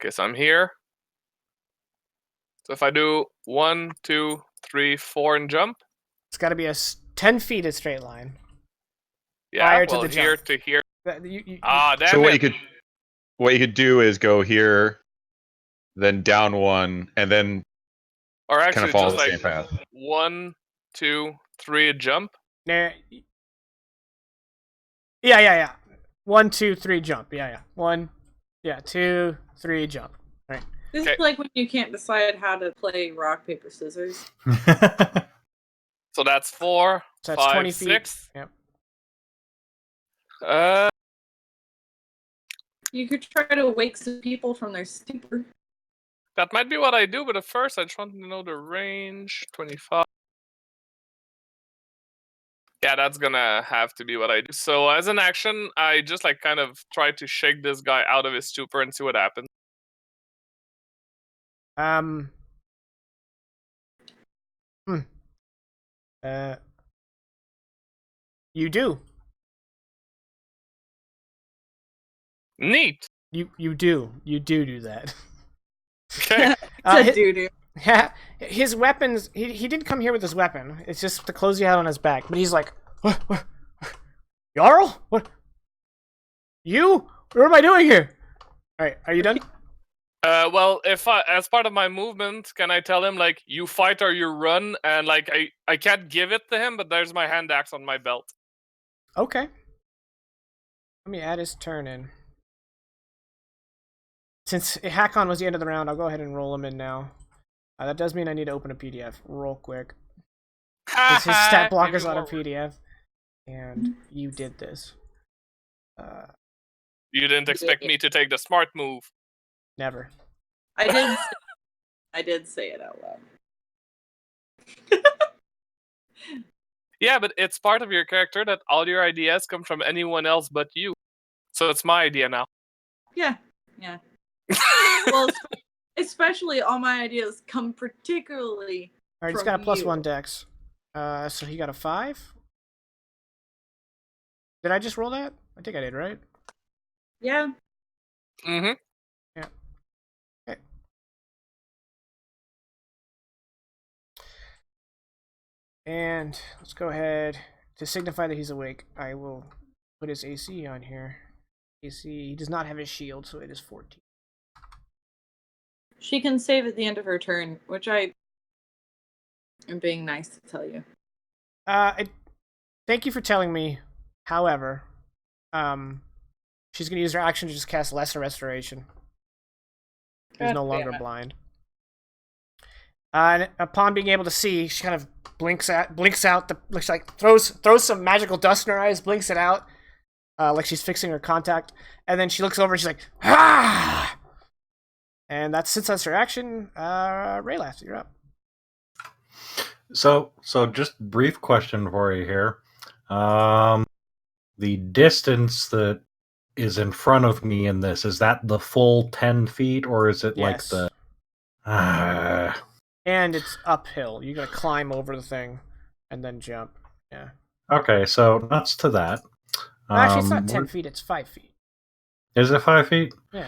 Okay, so I'm here. So if I do 1, 2, 3, 4 and jump. It's gotta be 10 feet a straight line. Yeah, Prior to well, the here jump. to here. You, Damn So it. what you could do is go here, then down one, and then Or kind actually of follow just the like same path. 1, 2, 3 jump. Nah. Yeah. 1, 2, 3, jump. Yeah. 1, 2, 3, jump. Alright. This Okay. is like when you can't decide how to play rock, paper, scissors. So that's 4, So that's 5, 20 feet. 6. Yep. You could try to wake some people from their stupor. That might be what I do, but at first I just want to know the range. 25. Yeah, that's gonna have to be what I do. So as an action, I just like kind of try to shake this guy out of his stupor and see what happens. You do. Neat. You do that. Okay. It's a doo-doo. His weapons. He didn't come here with his weapon. It's just the clothes he had on his back. But he's like, what? Jarl? What? You? What am I doing here? All right, are you done? Well, if as part of my movement, can I tell him like you fight or you run, and like I can't give it to him, but there's my hand axe on my belt. Okay. Let me add his turn in. Since Hack-On was the end of the round, I'll go ahead and roll him in now. That does mean I need to open a PDF real quick. Because his stat block is on a PDF. And you did this. You didn't expect me to take the smart move. Never. I did say it out loud. Yeah, but it's part of your character that all your ideas come from anyone else but you. So it's my idea now. Yeah. Well, especially all my ideas come particularly. Alright, he's got a +1 dex. So he got a 5. Did I just roll that? I think I did, right? Yeah. Mm-hmm. Yeah. Okay. And let's go ahead. To signify that he's awake, I will put his AC on here. AC, he does not have his shield, so it is 14. She can save at the end of her turn, which I am being nice to tell you. Thank you for telling me. However, she's gonna use her action to just cast Lesser Restoration. He's no longer blind. And upon being able to see, she kind of blinks out. Looks like throws some magical dust in her eyes, blinks it out, like she's fixing her contact. And then she looks over and she's like, "Ah!" And since that's her action, Raylath, you're up. So just brief question for you here. The distance that is in front of me in this, is that the full 10 feet, or is it like Yes. the... And it's uphill. You gotta climb over the thing and then jump. Yeah. Okay, so nuts to that. Actually, it's not 10 feet, it's 5 feet. Is it 5 feet? Yeah.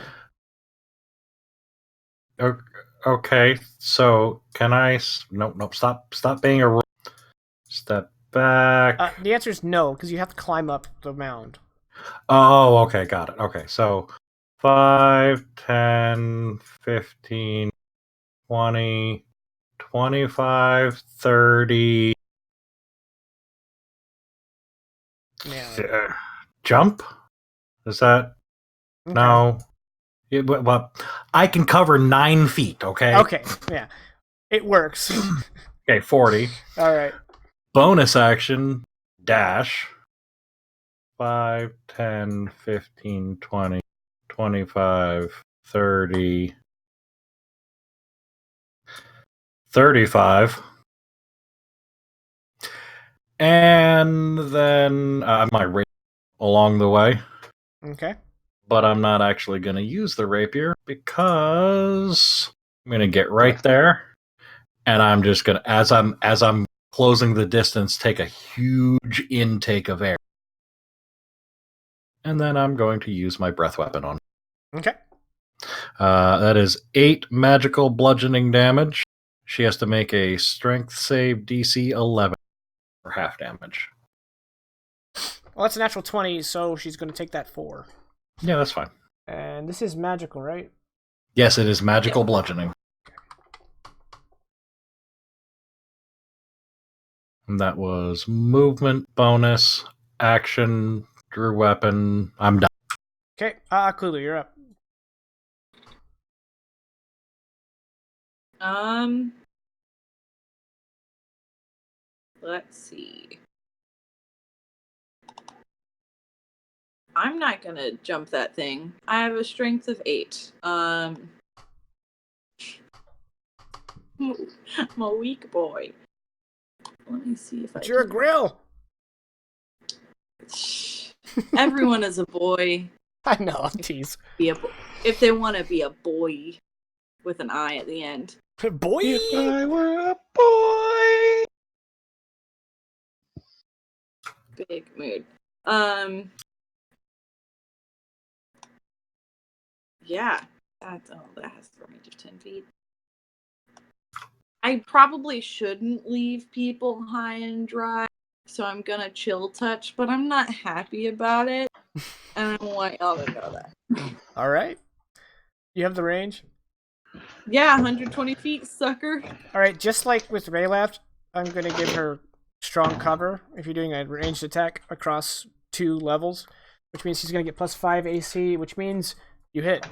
Okay, so can I... Nope, stop being a... Step back. The answer is no, because you have to climb up the mound. Oh, okay, got it. Okay, so 5, 10, 15, 20, 25, 30... Yeah. Jump? Is that... Okay. No. Well, I can cover 9 feet, okay? Okay, yeah. It works. Okay, 40. Alright. Bonus action, dash. 5, 10, 15, 20, 25, 30, 35. And then I might rapier along the way. Okay. But I'm not actually going to use the rapier because I'm going to get right there. And I'm just going to, as I'm closing the distance, take a huge intake of air. And then I'm going to use my breath weapon on. Okay. That is 8 magical bludgeoning damage. She has to make a strength save DC 11 for half damage. Well, that's a natural 20, so she's going to take that 4. Yeah, that's fine. And this is magical, right? Yes, it is magical bludgeoning. And that was movement, bonus, action, drew weapon. I'm done. Okay, Kulu, you're up. Let's see. I'm not gonna jump that thing. I have a strength of 8. I'm a weak boy. Let me see if But I you're a can... grill! Everyone is a boy. I know, I'm tease. If they want to be a boy with an I at the end. Boy! If I were a boy! Big mood. Yeah. That has a range of 10 feet. I probably shouldn't leave people high and dry, so I'm gonna chill touch, but I'm not happy about it. And I want y'all to know that. All right. You have the range. Yeah, 120 feet, sucker. All right. Just like with Rayleft, I'm gonna give her strong cover if you're doing a ranged attack across 2 levels, which means she's gonna get +5 AC, which means you hit.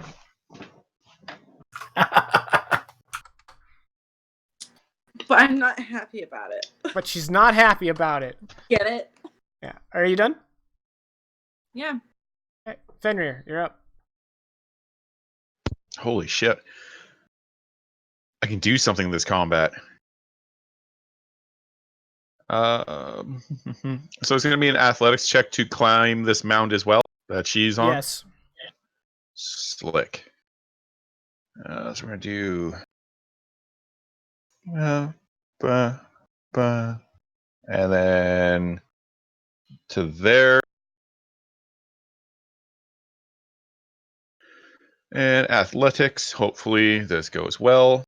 But I'm not happy about it. But she's not happy about it. Get it? Yeah. Are you done? Yeah. Okay. Fenrir, you're up. Holy shit. I can do something this combat. So it's going to be an athletics check to climb this mound as well that she's on. Yes. Slick. So we're going to do... and then to there. And athletics. Hopefully this goes well.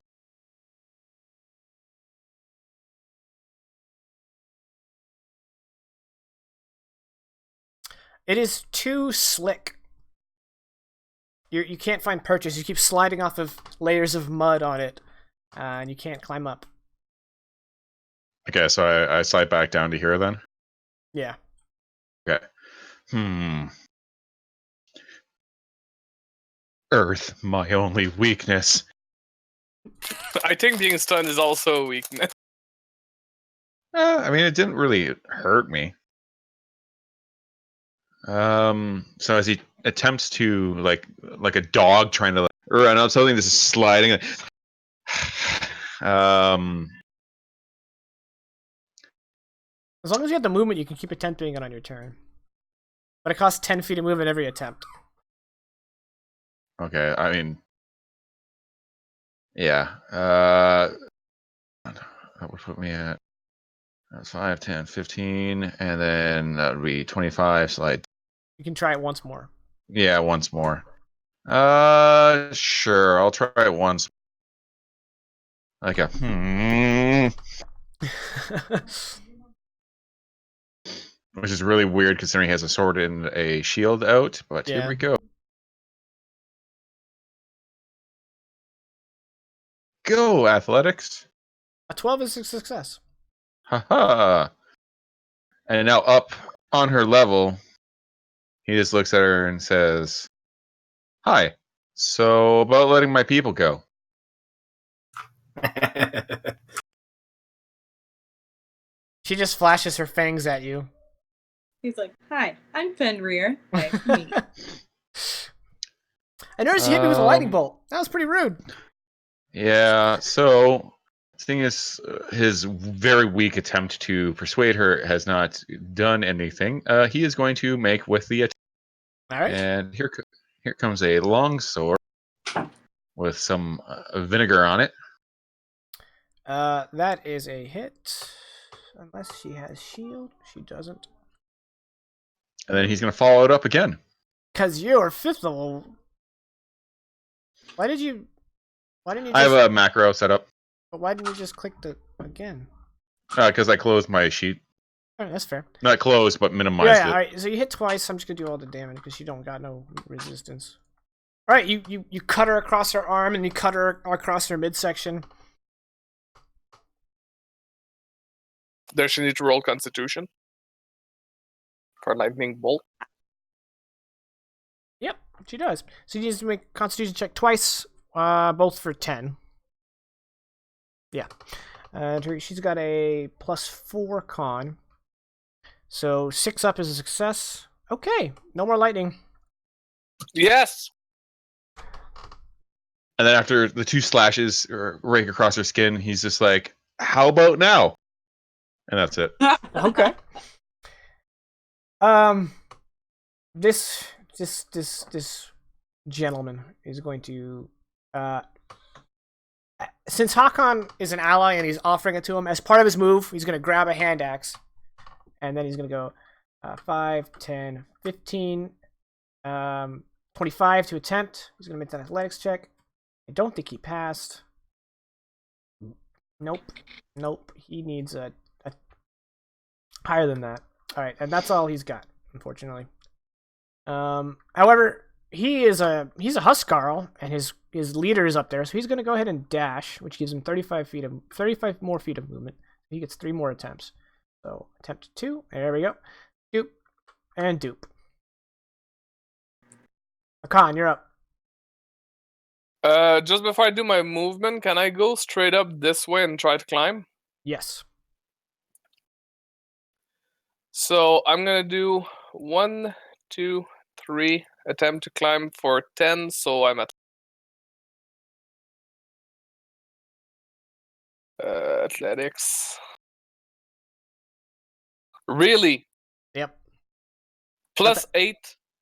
It is too slick. You can't find purchase. You keep sliding off of layers of mud on it, and you can't climb up. Okay, so I slide back down to here then. Yeah. Okay. Earth, my only weakness. I think being stunned is also a weakness. I mean, it didn't really hurt me. So as he attempts to like a dog trying to run up something, this is sliding. As long as you have the movement, you can keep attempting it on your turn. But it costs 10 feet of movement every attempt. Okay, I mean, yeah. That would put me at 5, 10, 15, and then that would be 25. So You can try it once more. yeah, once more. Sure, I'll try it once. Like a which is really weird considering he has a sword and a shield out, but Yeah. here we go. Go, athletics. A 12 is a success. Haha. And now up on her level, he just looks at her and says, "Hi. So about letting my people go." She just flashes her fangs at you. He's like, "Hi, I'm Fenrir. Nice to meet you." I noticed you hit me with a lightning bolt. That was pretty rude. Yeah, so the thing is, his very weak attempt to persuade her has not done anything. He is going to make with the attack. All right. And here comes a long sword with some vinegar on it. That is a hit. Unless she has shield. She doesn't. And then he's going to follow it up again. Because you're 5th level. Why didn't you just... I have a macro set up. But why didn't you just click the again? Because I closed my sheet. Alright, that's fair. Not closed, but minimized it. Alright, so you hit twice. I'm just gonna do all the damage because you don't got no resistance. Alright, you cut her across her arm and you cut her across her midsection. Does she need to roll Constitution for lightning bolt? Yep, she does. So you need to make a Constitution check twice, both for 10. Yeah. She's got a +4 con. So 6 up is a success. Okay, no more lightning. Yes. And then after the 2 slashes rake across her skin, he's just like, "How about now?" And that's it. Okay. This gentleman is going to since Hakan is an ally and he's offering it to him as part of his move, he's going to grab a hand axe and then he's going to go 5, 10, 15, 25 to attempt. He's going to make that athletics check. I don't think he passed. Nope. He needs a higher than that. All right, and that's all he's got, unfortunately. However, he's a huscarl, and his leader is up there, so he's going to go ahead and dash, which gives him 35 more feet of movement. He gets 3 more attempts. So attempt 2. There we go. Doop and doop. Akan, you're up. Just before I do my movement, can I go straight up this way and try to climb? Yes. So I'm gonna do 1, 2, 3, attempt to climb for 10, so I'm at athletics. Really? Yep. Plus 8,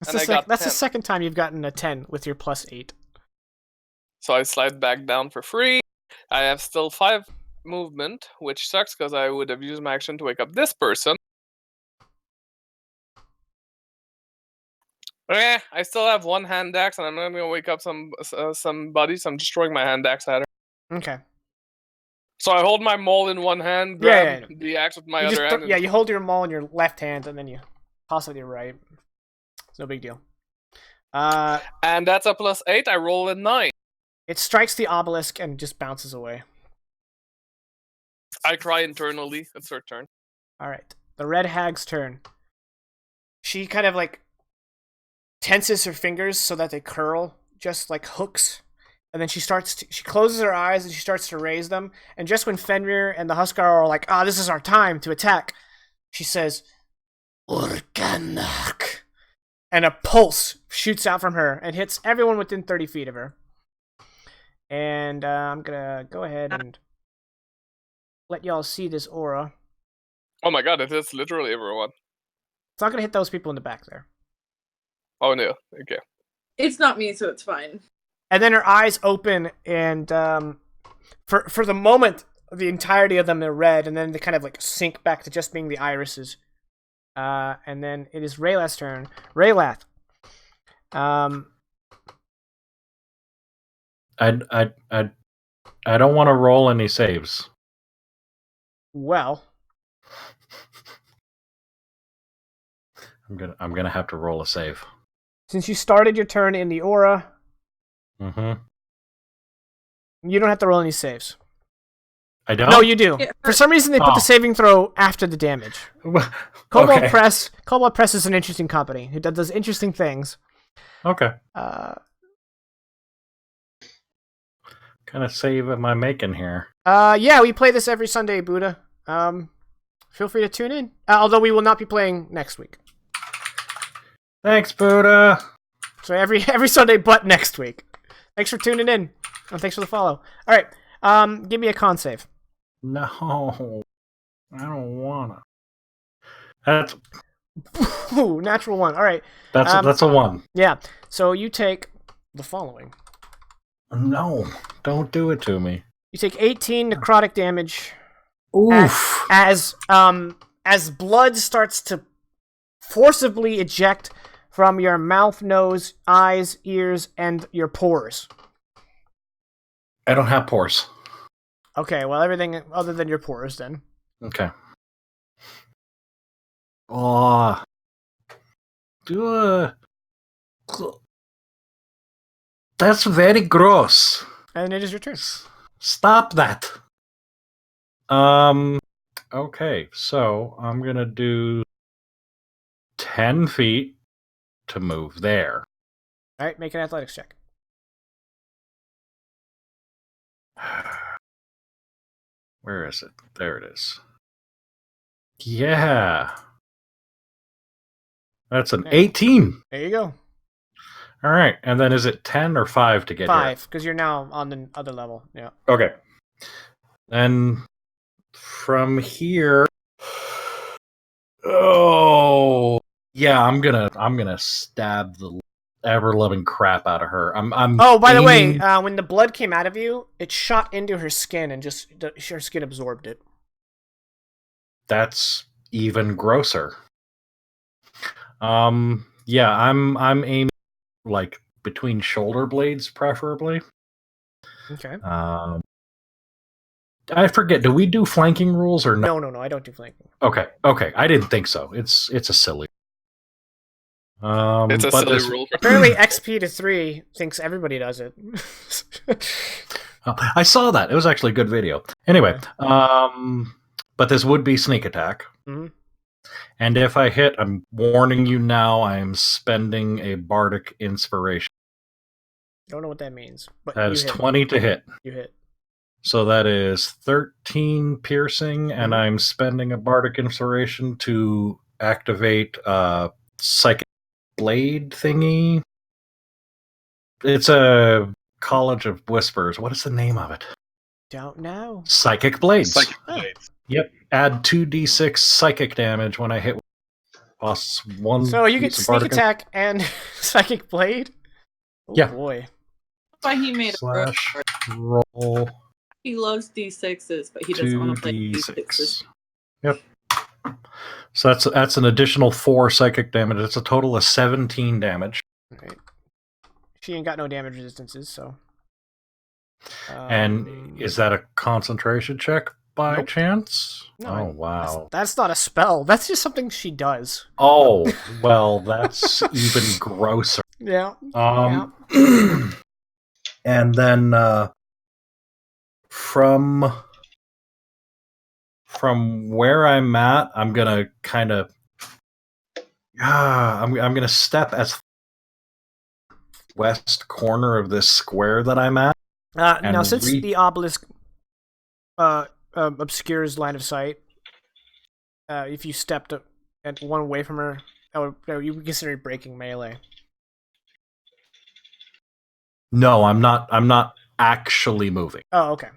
and I got That's 10. the second time you've gotten a 10 with your plus 8. So I slide back down for free. I have still 5 movement, which sucks because I would have used my action to wake up this person. I still have 1 hand axe, and I'm not gonna wake up somebody, so I'm just throwing my hand axe at her. Okay. So I hold my maul in one hand, Yeah, grab the axe with my You other just hand. yeah, you hold your maul in your left hand, and then you toss it with your right. It's no big deal. And that's a plus 8. I roll a 9. It strikes the obelisk and just bounces away. I cry internally. It's her turn. All right, the red hag's turn. She kind of like tenses her fingers so that they curl, just like hooks, and then she closes her eyes and she starts to raise them. And just when Fenrir and the Huskar are like, "Ah, this is our time to attack," she says, "Organak," and a pulse shoots out from her and hits everyone within 30 feet of her. And I'm gonna go ahead and let y'all see this aura. Oh my god, it is literally everyone. It's not gonna hit those people in the back there. Oh no, okay. It's not me, so it's fine. And then her eyes open, and for the moment, the entirety of them are red, and then they kind of like sink back to just being the irises. And then it is Raylath's turn. Raylath. I don't want to roll any saves. Well, I'm gonna have to roll a save. since you started your turn in the aura, Mm-hmm. you don't have to roll any saves. I don't. No, you do. It For some reason, they put Oh. the saving throw after the damage. Cobalt Okay. Press. Cobalt Press is an interesting company. It does interesting things. Okay. Kind of save am I making here? Yeah, we play this every Sunday, Buddha. Feel free to tune in. Although we will not be playing next week. Thanks, Buddha. So every Sunday, but next week. Thanks for tuning in, and thanks for the follow. All right, give me a con save. No, I don't wanna. That's Ooh, natural 1. All right, that's a 1. yeah. So you take the following. No, don't do it to me. You take 18 necrotic damage Oof. as blood starts to forcibly eject from your mouth, nose, eyes, ears, and your pores. I don't have pores. Okay, well, everything other than your pores, then. Okay. Oh. That's very gross. And it is your turn. Stop that. Okay, so I'm gonna do 10 feet to move there. All right, make an athletics check. Where is it? There it is. Yeah. That's an 18. There you go. All right, and then is it 10 or 5 to get 5, because you're now on the other level. Yeah. here? Okay. Then from here, oh yeah, I'm gonna stab the ever loving crap out of her. I'm. Oh, by the way, aiming- when the blood came out of you, it shot into her skin and just her skin absorbed it. That's even grosser. Yeah, I'm aiming like between shoulder blades, preferably. Okay. I forget. Do we do flanking rules or no? No, I don't do flanking. Okay. I didn't think so. It's a silly. It's a but silly this, rule. Apparently, XP to 3 thinks everybody does it. I saw that. It was actually a good video. Anyway, but this would be sneak attack. Mhm. And if I hit, I'm warning you now, I'm spending a bardic inspiration. Don't know what that means, but That you is hit. 20 to hit. You hit. So that is 13 piercing, and I'm spending a bardic inspiration to activate psychic blade thingy. It's a College of Whispers. What is the name of it? Don't know. Psychic blades. Psychic Huh. blades. Yep. Add 2d6 psychic damage when I hit. Costs 1. So you get piece of sneak bardic attack and psychic blade. Oh Yeah. boy. That's why he made a slash roll He loves D6s, but he doesn't want to play D6s. 2d6. Yep. So that's an additional 4 psychic damage. It's a total of 17 damage. Right. She ain't got no damage resistances, so. And is that a concentration check by Nope. chance? No, Oh, wow. That's not a spell. That's just something she does. Oh, well, that's even grosser. Yeah. And then from where I'm at, I'm gonna kind of I'm gonna step as west corner of this square that I'm at. Now, since the obelisk obscures line of sight, if you stepped at one away from her, you would consider it breaking melee. No, I'm not actually moving. Oh, okay.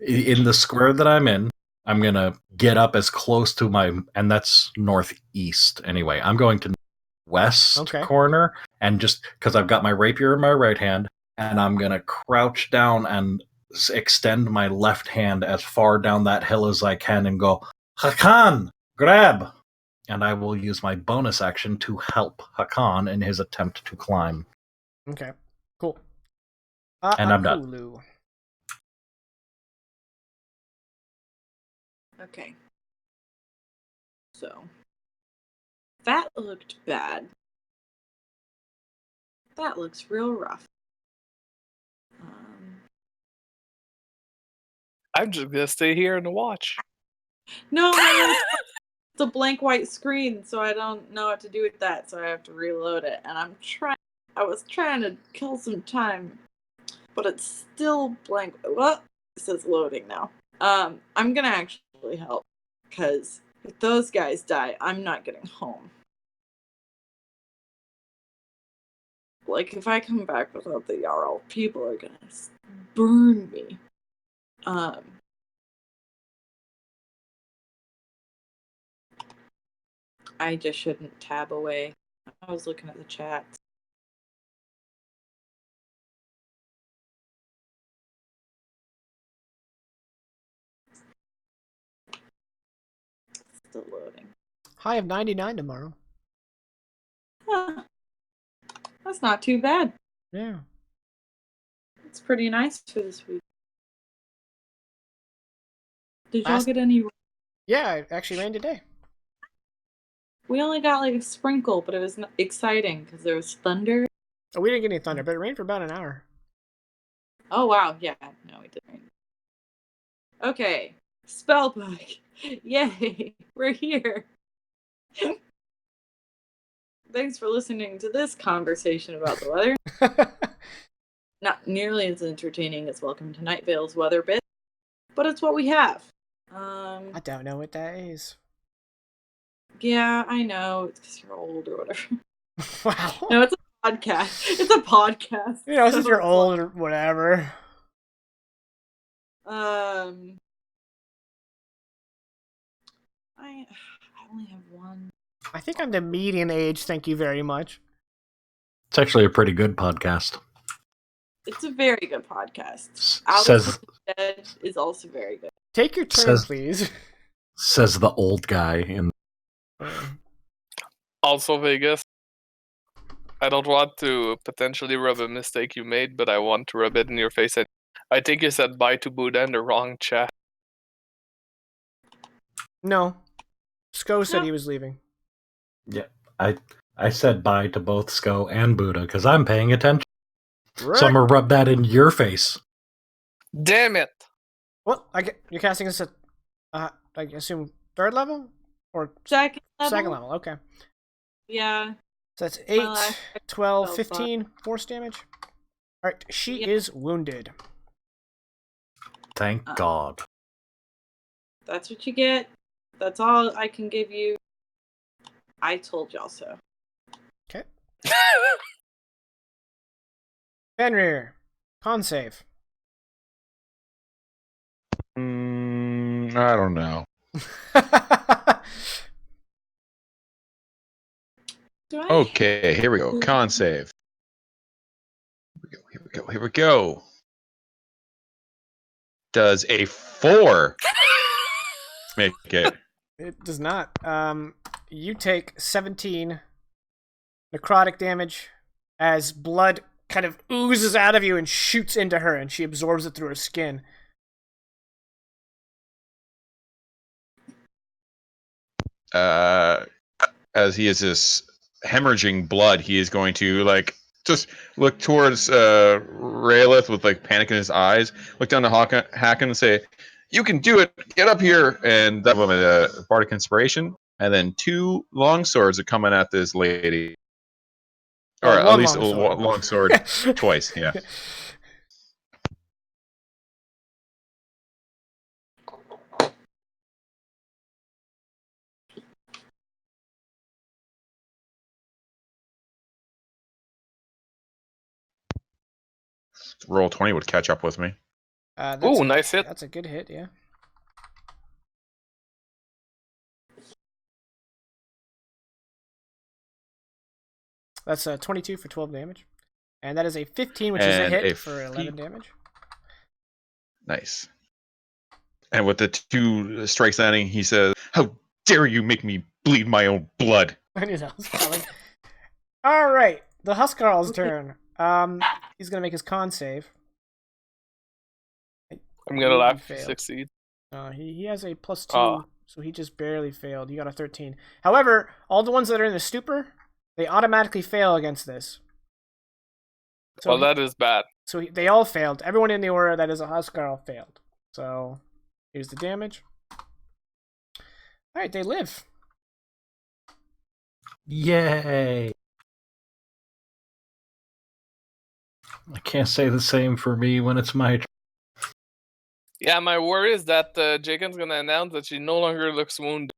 In the square that I'm in, I'm gonna get up as close to and that's northeast anyway. I'm going to west corner, and just because I've got my rapier in my right hand, and I'm gonna crouch down and extend my left hand as far down that hill as I can and go, Hakan, grab! And I will use my bonus action to help Hakan in his attempt to climb. Okay, cool. And I'm done. Okay. So, that looked bad. That looks real rough. I'm just gonna stay here and watch. No, it's a blank white screen, so I don't know what to do with that, so I have to reload it. And I was trying to kill some time, but it's still blank. What? It says loading now. I'm gonna actually help, because if those guys die, I'm not getting home. Like, if I come back without the Jarl, people are gonna burn me. I just shouldn't tab away. I was looking at the chat. Still loading. High of 99 tomorrow. Huh. That's not too bad. Yeah. It's pretty nice for this week. Did y'all get any? Yeah, it actually rained today. We only got like a sprinkle, but it was exciting because there was thunder. Oh, we didn't get any thunder, but it rained for about an hour. Oh wow, yeah, no, we didn't. Okay, spellbook. Yay, we're here. Thanks for listening to this conversation about the weather. Not nearly as entertaining as Welcome to Night Vale's weather bit, but it's what we have. I don't know what that is. Yeah, I know. It's because you're old or whatever. Wow. No, it's a podcast. It's a podcast. You know, since you're old or whatever. I only have one. I think I'm the median age, thank you very much. It's actually a pretty good podcast. It's a very good podcast. Says Dead is also very good. Take your turn, please. Says the old guy in. Also, Vegas. I don't want to potentially rub a mistake you made, but I want to rub it in your face. I think you said bye to Buddha in the wrong chat. No. Sko said he was leaving. Yeah, I said bye to both Sko and Buddha because I'm paying attention. Right. So I'm gonna rub that in your face. Damn it! Well, you're casting this at, I assume 3rd level or Second level. 2nd level. Okay. Yeah. So that's 8, last 12, spell 15 force damage. All right, she Yep. is wounded. Thank God. That's what you get. That's all I can give you. I told y'all so. Okay. Fenrir, con save. I don't know. Do I? Okay, here we go. Con save. Here we go. Does a 4 make it? It does not. You take 17 necrotic damage as blood kind of oozes out of you and shoots into her, and she absorbs it through her skin. As he is this hemorrhaging blood, he is going to just look towards Raelith with panic in his eyes. Look down to Hakan and say, "You can do it. Get up here!" And that woman, bardic inspiration, and then 2 long swords are coming at this lady, or at One least long sword. a long sword twice. Yeah. Roll 20 would catch up with me. Ooh, nice hit. That's a good hit, yeah. That's 22 for 12 damage. And that is a 15, which is a hit for 11 damage. Nice. And with the 2 strikes landing, he says, "How dare you make me bleed my own blood?" I knew that was coming. All right, the huscarl's turn. He's gonna make his con save. I'm gonna laugh if Failed. you succeed. He has a +2, so he just barely failed. He got a 13. However, all the ones that are in the stupor, they automatically fail against this. So Well, that is bad. So they all failed. Everyone in the aura that is a huscarl failed. So here's the damage. All right, they live. Yay! I can't say the same for me when it's my turn. Yeah, my worry is that Jaken's gonna announce that she no longer looks wounded.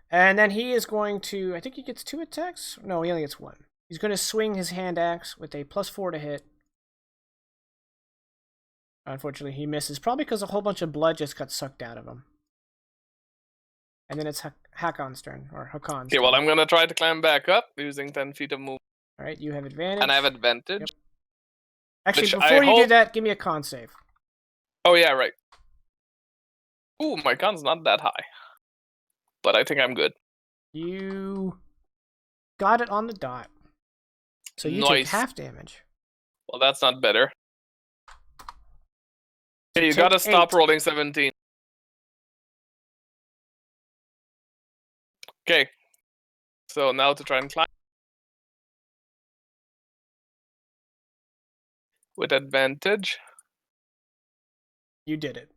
And then he is going to, I think he gets 2 attacks? No, he only gets 1. He's going to swing his hand axe with a +4 to hit. Unfortunately, he misses, probably because a whole bunch of blood just got sucked out of him. And then it's Hakon's turn, or Hakon's Okay, well, I'm gonna try to climb back up using 10 feet of movement. All right, you have advantage. And I have advantage. Yep. Actually, Which before I you do hope- that, give me a con save. Oh, yeah, right. Ooh, my con's not that high. But I think I'm good. You got it on the dot. So you take Nice. half damage. Well, that's not better. Okay, you Take gotta stop 8. rolling 17. Okay. So now to try and climb. With advantage. You did it.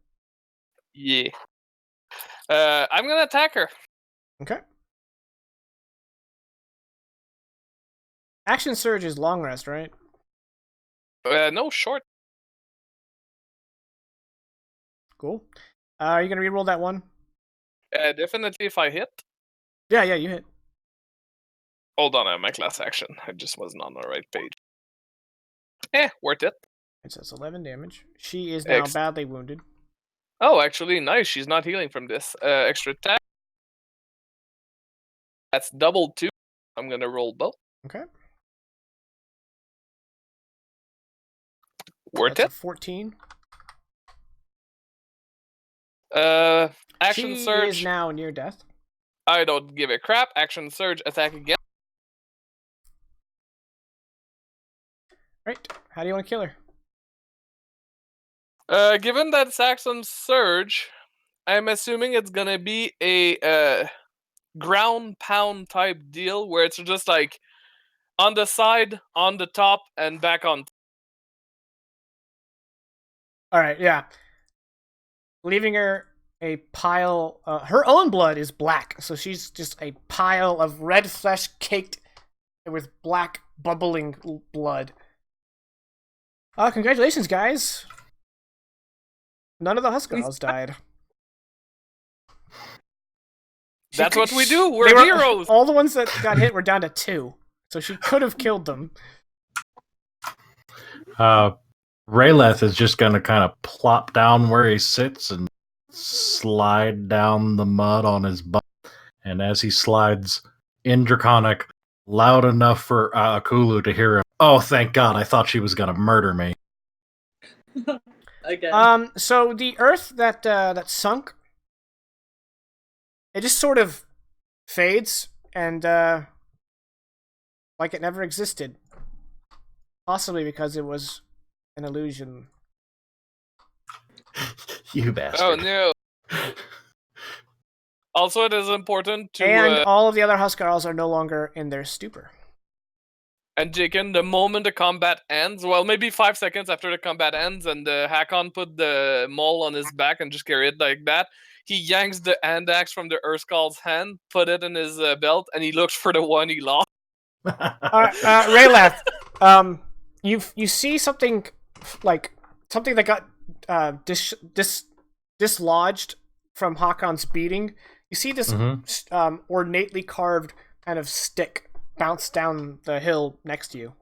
Yeah. I'm gonna attack her. Okay. Action surge is long rest, right? No, short. Cool. Are you gonna reroll that one? Definitely if I hit. Yeah, you hit. Hold on, I have my class action. I just wasn't on the right page. Worth it. It says 11 damage. She is now Ex- badly wounded. Oh, actually, nice. She's not healing from this. Extra attack. That's double 2. I'm gonna roll both. Okay. Worth That's it. a 14. Action She surge. is now near death. I don't give a crap. Action surge. Attack again. Right. How do you want to kill her? Given that Saxon surge, I'm assuming it's gonna be a ground pound type deal where it's just like on the side, on the top, and back on. All right, yeah. Leaving her a pile. Her own blood is black, so she's just a pile of red flesh caked with black bubbling blood. Congratulations, guys. None of the huscarls died. That's what we do. We're heroes. All the ones that got hit were down to 2, so she could have killed them. Rayleth is just going to kind of plop down where he sits and slide down the mud on his butt. And as he slides in Draconic, loud enough for Akulu to hear him, "Oh, thank God, I thought she was going to murder me." Again. So the earth that sunk, it just sort of fades and like it never existed. Possibly because it was an illusion. You bastard. Oh no. Also, it is important to... And all of the other huscarls are no longer in their stupor. And Jikin, the moment the combat ends, well, maybe 5 seconds after the combat ends, and Hakon put the mole on his back and just carry it like that, he yanks the hand axe from the Earthskull's hand, put it in his belt, and he looks for the one he lost. Rayleth, you see something like something that got dislodged from Hakon's beating. You see this ornately carved kind of stick bounce down the hill next to you.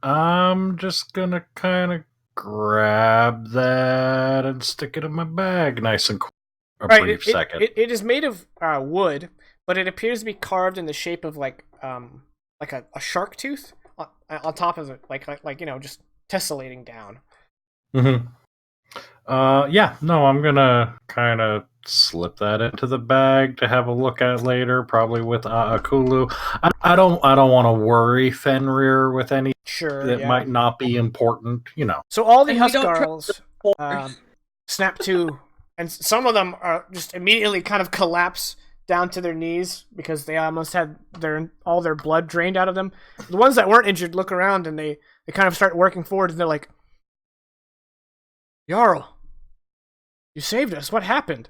I'm just gonna kind of grab that and stick it in my bag, nice and quick. Brief second. It is made of wood, but it appears to be carved in the shape of like a shark tooth on top of it, like just tessellating down. Mm-hmm. Yeah, no, I'm gonna kind of slip that into the bag to have a look at later, probably with Akulu. I don't want to worry Fenrir with any that might not be important, So all the huscarls snap to, and some of them are just immediately kind of collapse down to their knees because they almost had all their blood drained out of them. The ones that weren't injured look around and they kind of start working forward and they're like, "Jarl, you saved us. What happened?"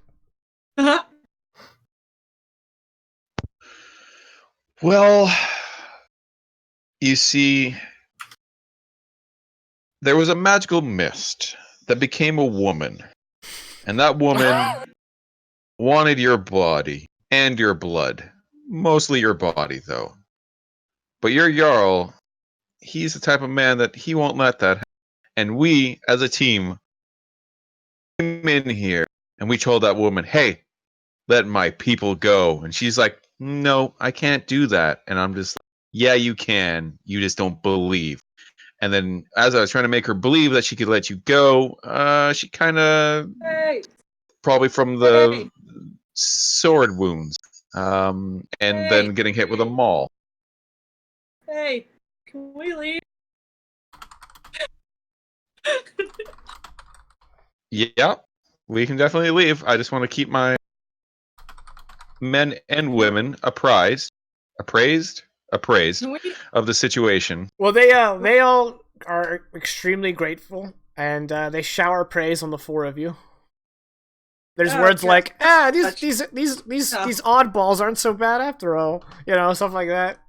Well, you see, there was a magical mist that became a woman. And that woman wanted your body and your blood. Mostly your body, though. But your Jarl, he's the type of man that he won't let that happen. And we, as a team, came in here and we told that woman, "Hey, let my people go." And she's like, "No, I can't do that." And I'm just like, "Yeah, you can. You just don't believe." And then as I was trying to make her believe that she could let you go, she kind of, probably from the sword wounds, and then getting hit with a maul. Hey, can we leave? Yeah, we can definitely leave. I just want to keep my men and women appraised of the situation. Well, they all are extremely grateful, and they shower praise on the 4 of you. There's words like, these oddballs aren't so bad after all, stuff like that.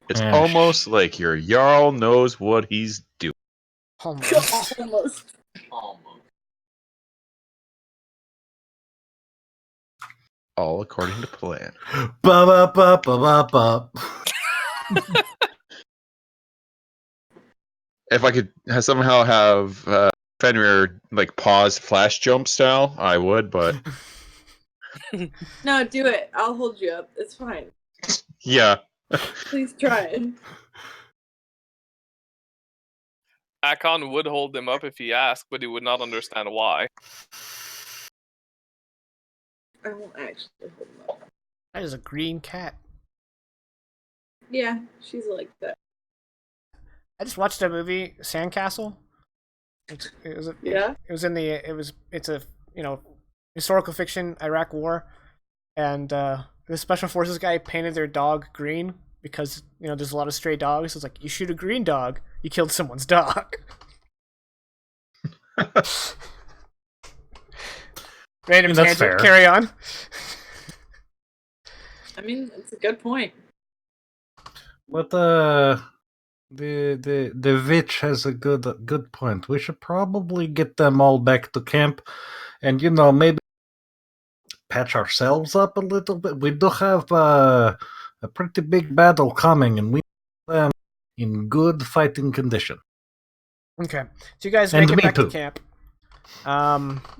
It's almost like your Jarl knows what he's doing. Almost. All according to plan. If I could somehow have Fenrir pause flash jump style, I would, but No, do it. I'll hold you up. It's fine. Yeah. Please try it. Akon would hold him up if he asked, but he would not understand why. I won't actually hold him up. That is a green cat. Yeah, she's like that. I just watched a movie, Sandcastle, Yeah. It's a historical fiction Iraq War, and the special forces guy painted their dog green because there's a lot of stray dogs. It's like you shoot a green dog, you killed someone's dog. Random that's tangent. fair. Carry on. I mean, it's a good point. But the witch has a good point. We should probably get them all back to camp, and maybe patch ourselves up a little bit. We do have a pretty big battle coming, and we need them in good fighting condition. Okay, so you guys And make it me back to too. camp.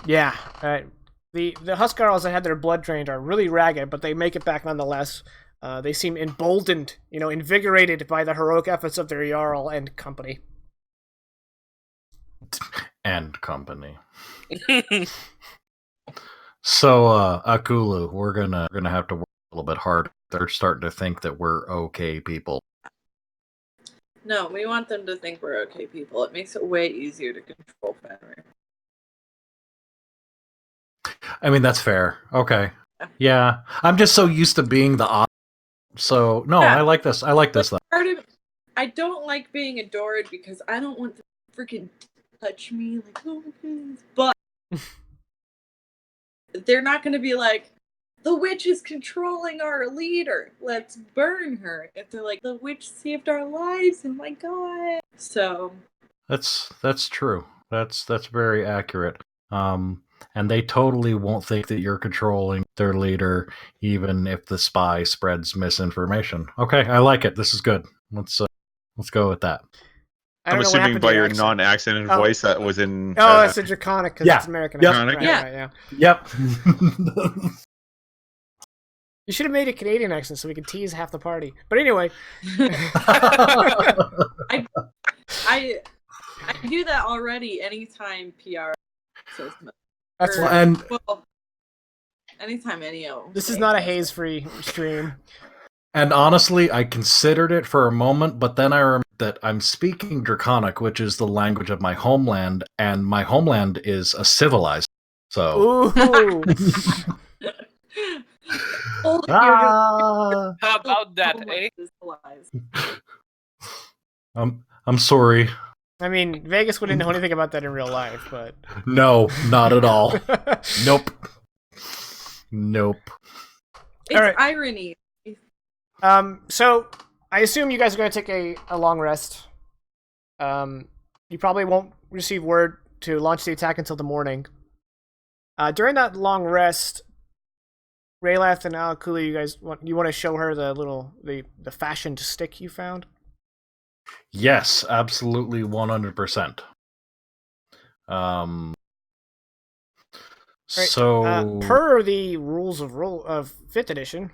Yeah. The huscarls that had their blood drained are really ragged, but they make it back nonetheless. They seem emboldened, invigorated by the heroic efforts of their jarl and company. And company. So, Akulu, we're gonna have to work a little bit harder. They're starting to think that we're okay people. No, we want them to think we're okay people. It makes it way easier to control Fenrir. I mean, that's fair. Okay. Yeah. I'm just so used to being the odd. So, no, Yeah. I like this. I like this, though. I don't like being adored because I don't want to freaking touch me like, oh, please. But they're not going to be like, the witch is controlling our leader. Let's burn her. If they're like, the witch saved our lives. Oh my god. So That's true. That's very accurate. And they totally won't think that you're controlling their leader, even if the spy spreads misinformation. Okay, I like it. This is good. Let's go with that. I I'm don't know what assuming happened by to your accent. non-accented voice that was in. Oh, it's a draconic because Yeah. it's American. Yep. Accent. Right, Yeah. right, yeah. Yep. You should have made a Canadian accent so we could tease half the party. But anyway. I do that already anytime PR says That's or, and well, anytime any of them. This is not a haze-free stream. And honestly, I considered it for a moment, but then I remembered that I'm speaking Draconic, which is the language of my homeland, and my homeland is a civilized. So. Ooh. How about that, eh? I'm sorry. I mean, Vegas wouldn't know anything about that in real life, but No, not at all. Nope. It's All right. irony. So I assume you guys are going to take a long rest. You probably won't receive word to launch the attack until the morning. During that long rest, Raylath and Alakula, you want to show her the fashioned stick you found? Yes, absolutely, 100%. Right. So per the rules of 5th edition,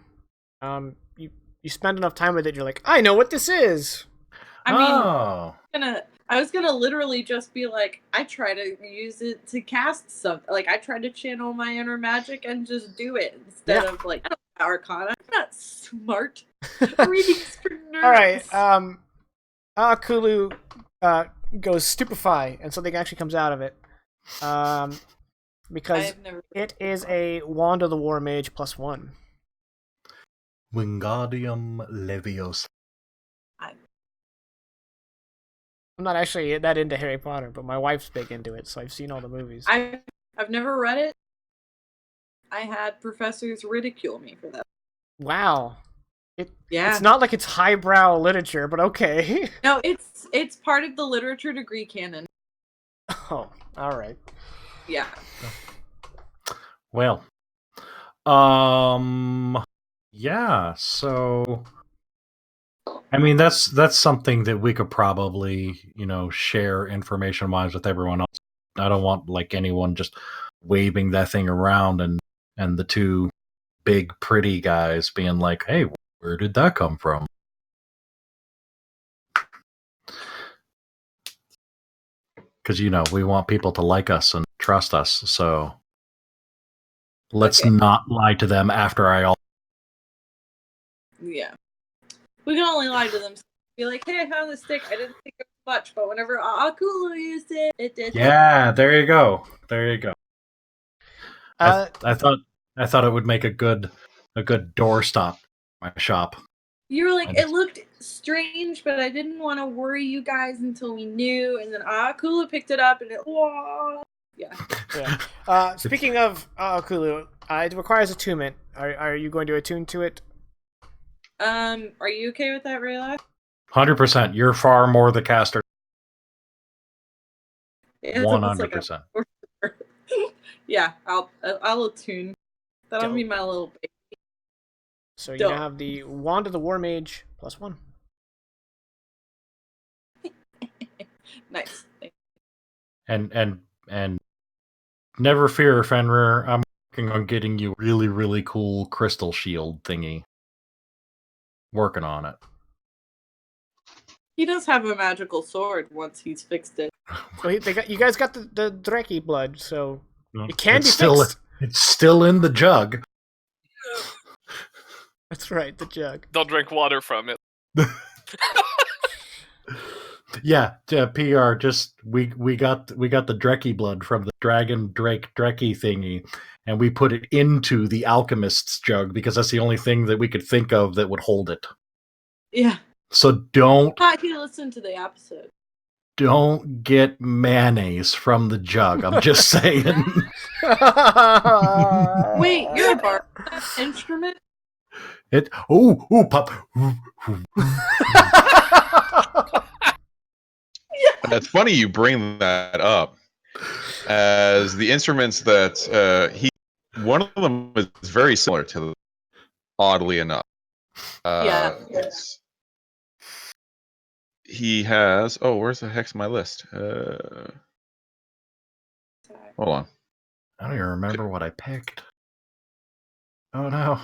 you spend enough time with it, you're like, I know what this is. I mean, I was gonna literally just be like, I try to use it to cast something. Like, I try to channel my inner magic and just do it instead of like, I don't know Arcana. I'm not smart. Readings for nerds. All right. Akulu goes stupefy, and something actually comes out of it. Because it is a Wand of the War Mage +1. Wingardium Leviosa. I'm not actually that into Harry Potter, but my wife's big into it, so I've seen all the movies. I've never read it. I had professors ridicule me for that. Wow. Yeah. It's not like it's highbrow literature, but okay. No, it's part of the literature degree canon. Oh, all right. Yeah. Well, yeah, so I mean that's something that we could probably, share information-wise with everyone else. I don't want like anyone just waving that thing around and the two big pretty guys being like, "Hey, where did that come from?" Because we want people to like us and trust us, so let's not lie to them after Yeah. We can only lie to them. Be like, hey, I found this stick. I didn't think it much, but whenever Akula used it, it did. Yeah, there you go. There you go. Uh, I thought it would make a good doorstop my shop. You were like, And- it looked strange, but I didn't want to worry you guys until we knew. And then Akula picked it up, and whoa. Yeah. yeah. Speaking of Kulu, it requires attunement. Are you going to attune to it? Are you okay with that, Rayla? 100%. You're far more the caster. It's almost 100%. Like yeah, I'll attune. That'll Dope. be my little baby. So you Dope. now have the Wand of the War Mage +1. Nice. And never fear, Fenrir. I'm working on getting you really, really cool crystal shield thingy. Working on it. He does have a magical sword once he's fixed it. Well, you guys got the Dreki blood, so it can It's be still, fixed. It's still in the jug. That's right, the jug. Don't drink water from it. Yeah, PR. Just we got the Dreki blood from the Dragon Drake Dreki thingy, and we put it into the alchemist's jug because that's the only thing that we could think of that would hold it. Yeah. So don't He listened to the episode. get mayonnaise from the jug. I'm just saying. Wait, you're a bar instrument? It. Pop. That's funny you bring that up, as the instruments that one of them is very similar to, oddly enough. Yeah. He has. Oh, where's the heck's my list? Hold on. I don't even remember what I picked. Oh no.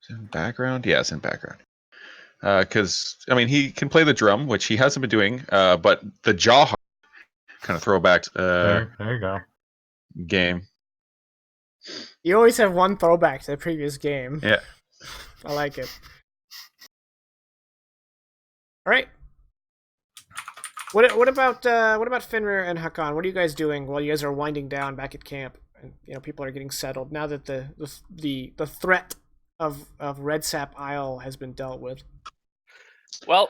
Is it in background? Yeah, it's in background. Because he can play the drum, which he hasn't been doing. But the jaw harp, kind of throwback There you go. game. You always have one throwback to the previous game. Yeah. I like it. All right. What about Fenrir and Hakan? What are you guys doing while you guys are winding down back at camp? And people are getting settled now that the threat of Redsap Isle has been dealt with. Well,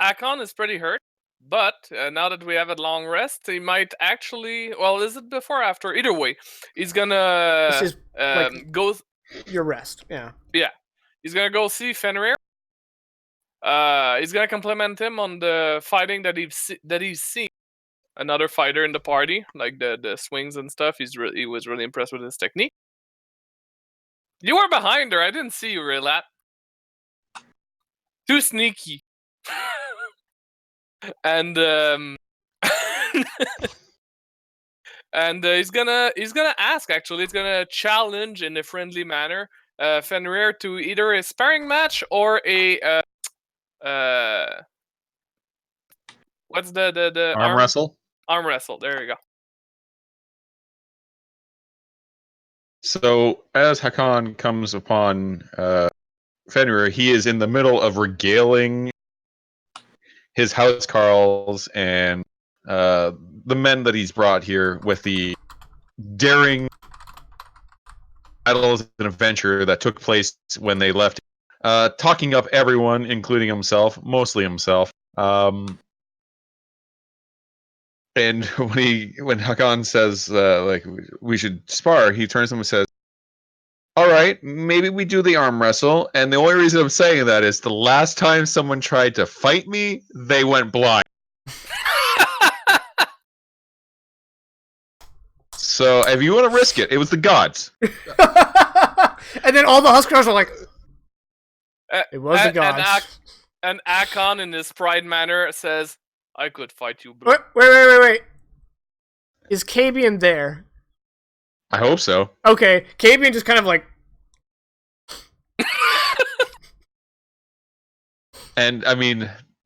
Akon is pretty hurt, but now that we have a long rest, he might actually. Well, is it before or after? Either way, he's gonna This is go. Your rest, yeah. Yeah, he's gonna go see Fenrir. He's gonna compliment him on the fighting that he's seen. Another fighter in the party, like the swings and stuff. He was really impressed with his technique. You were behind her. I didn't see you, Relat. Too sneaky. And and he's gonna ask. Actually, he's gonna challenge in a friendly manner Fenrir to either a sparring match or a what's the Arm wrestle. Arm wrestle. There you go. So as Hakan comes upon Fenrir, he is in the middle of regaling his huscarls and the men that he's brought here with the daring battles and adventure that took place when they left, talking up everyone, including himself, mostly himself. And when Hakan says like we should spar, he turns to him and says, "All right, maybe we do the arm wrestle." And the only reason I'm saying that is the last time someone tried to fight me, they went blind. So if you want to risk it, it was the gods. And then all the Huskers are like, it was the gods. And Akon, in his pride manner, says, "I could fight you, bro." Wait. Is Kabian there? I hope so. Okay, Kabian just kind of like... And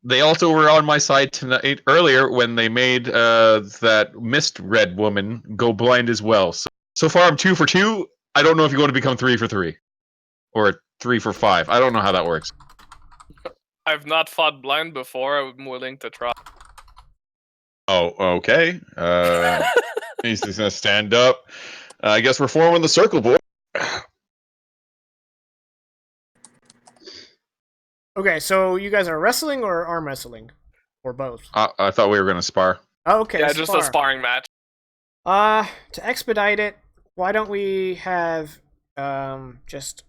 they also were on my side tonight earlier when they made that mist red woman go blind as well. So far I'm 2 for 2. I don't know if you're going to become 3 for 3 or 3 for 5. I don't know how that works. I've not fought blind before. I'm willing to try. Oh, okay. He's just gonna stand up. I guess we're forming the circle, boy. Okay, so you guys are wrestling or arm wrestling? Or both? I thought we were gonna spar. Oh, okay, Yeah, just a sparring match. To expedite it, why don't we have just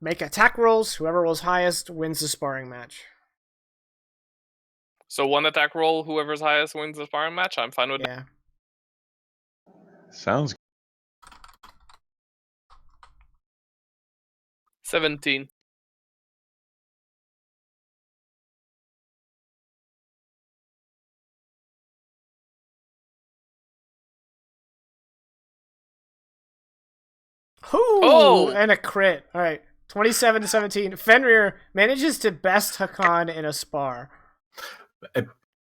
make attack rolls. Whoever rolls highest wins the sparring match. So 1 attack roll, whoever's highest wins the sparring match. I'm fine with that. Yeah. Sounds. 17. Ooh, Oh! and a crit. All right, 27 to 17. Fenrir manages to best Hakan in a spar.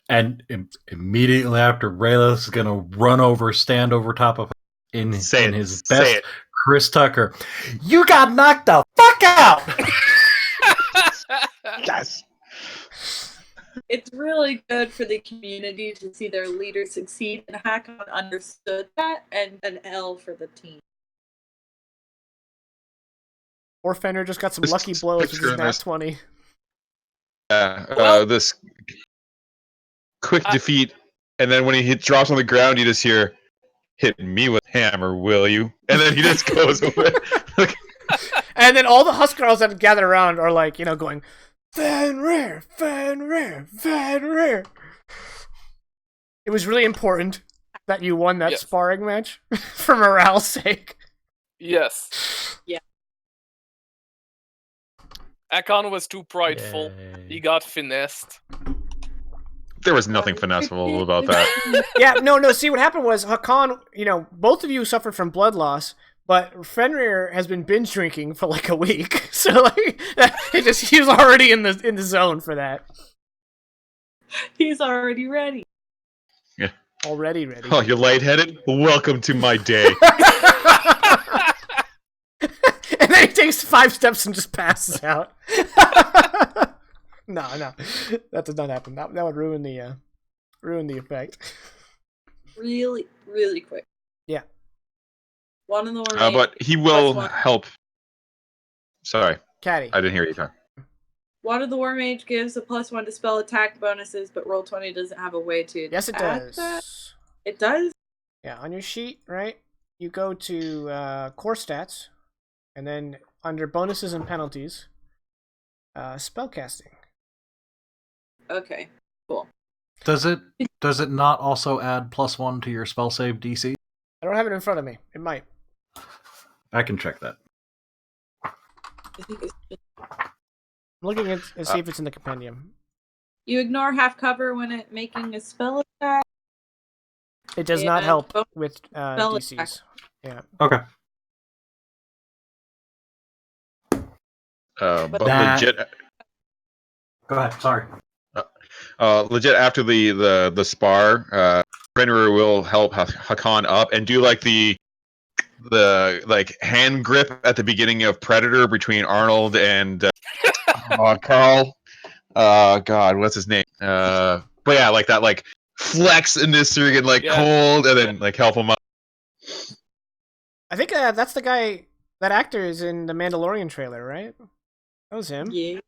And immediately after, Rayla's is gonna run over, stand over top of him in his best Chris Tucker. You got knocked the fuck out! Yes. It's really good for the community to see their leader succeed, and Hakon understood that, and an L for the team. Or Fenrir just got some This lucky blows with picture his in nat this- 20. Well- This quick defeat, and then when he drops on the ground, you just hear, "Hit me with hammer, will you?" And then he just goes away. And then all the huscarls that gather around are like, going, Fenrir, Fenrir, Fenrir. It was really important that you won that Yes. sparring match for morale's sake. Yes. Yeah. Akon was too prideful. He got finessed. There was nothing finessable about that. Yeah, no, see what happened was Hakan, both of you suffered from blood loss, but Fenrir has been binge drinking for like a week. So like he was already in the zone for that. He's already ready. Already ready. Oh, you're lightheaded? Welcome to my day. And then he takes 5 steps and just passes out. No, that did not happen. That would ruin the effect. Really, really quick. Yeah. One of the But he will Plus 1. help. Sorry, Caddy. I didn't hear you talk. One of the War Mage gives a +1 to spell attack bonuses, but Roll20 doesn't have a way to. Yes, it add does. that. It does. Yeah, on your sheet, right? You go to core stats, and then under bonuses and penalties, spellcasting. Okay. Cool. Does it not also add +1 to your spell save DC? I don't have it in front of me. It might. I can check that. I think it's just... I'm looking at to see if it's in the compendium. You ignore half cover when it making a spell attack. It does not and help bonus with spell attack. DCs. Yeah. Okay. But That- legit, Go ahead. Sorry. legit after the spar, Fenrir will help Hakan up and do like the like hand grip at the beginning of Predator between Arnold and Carl. God, what's his name? But yeah, like that, like flex in this and like Yeah. cold, and then like help him up. I think that's the guy. That actor is in the Mandalorian trailer, right? That was him. Yeah.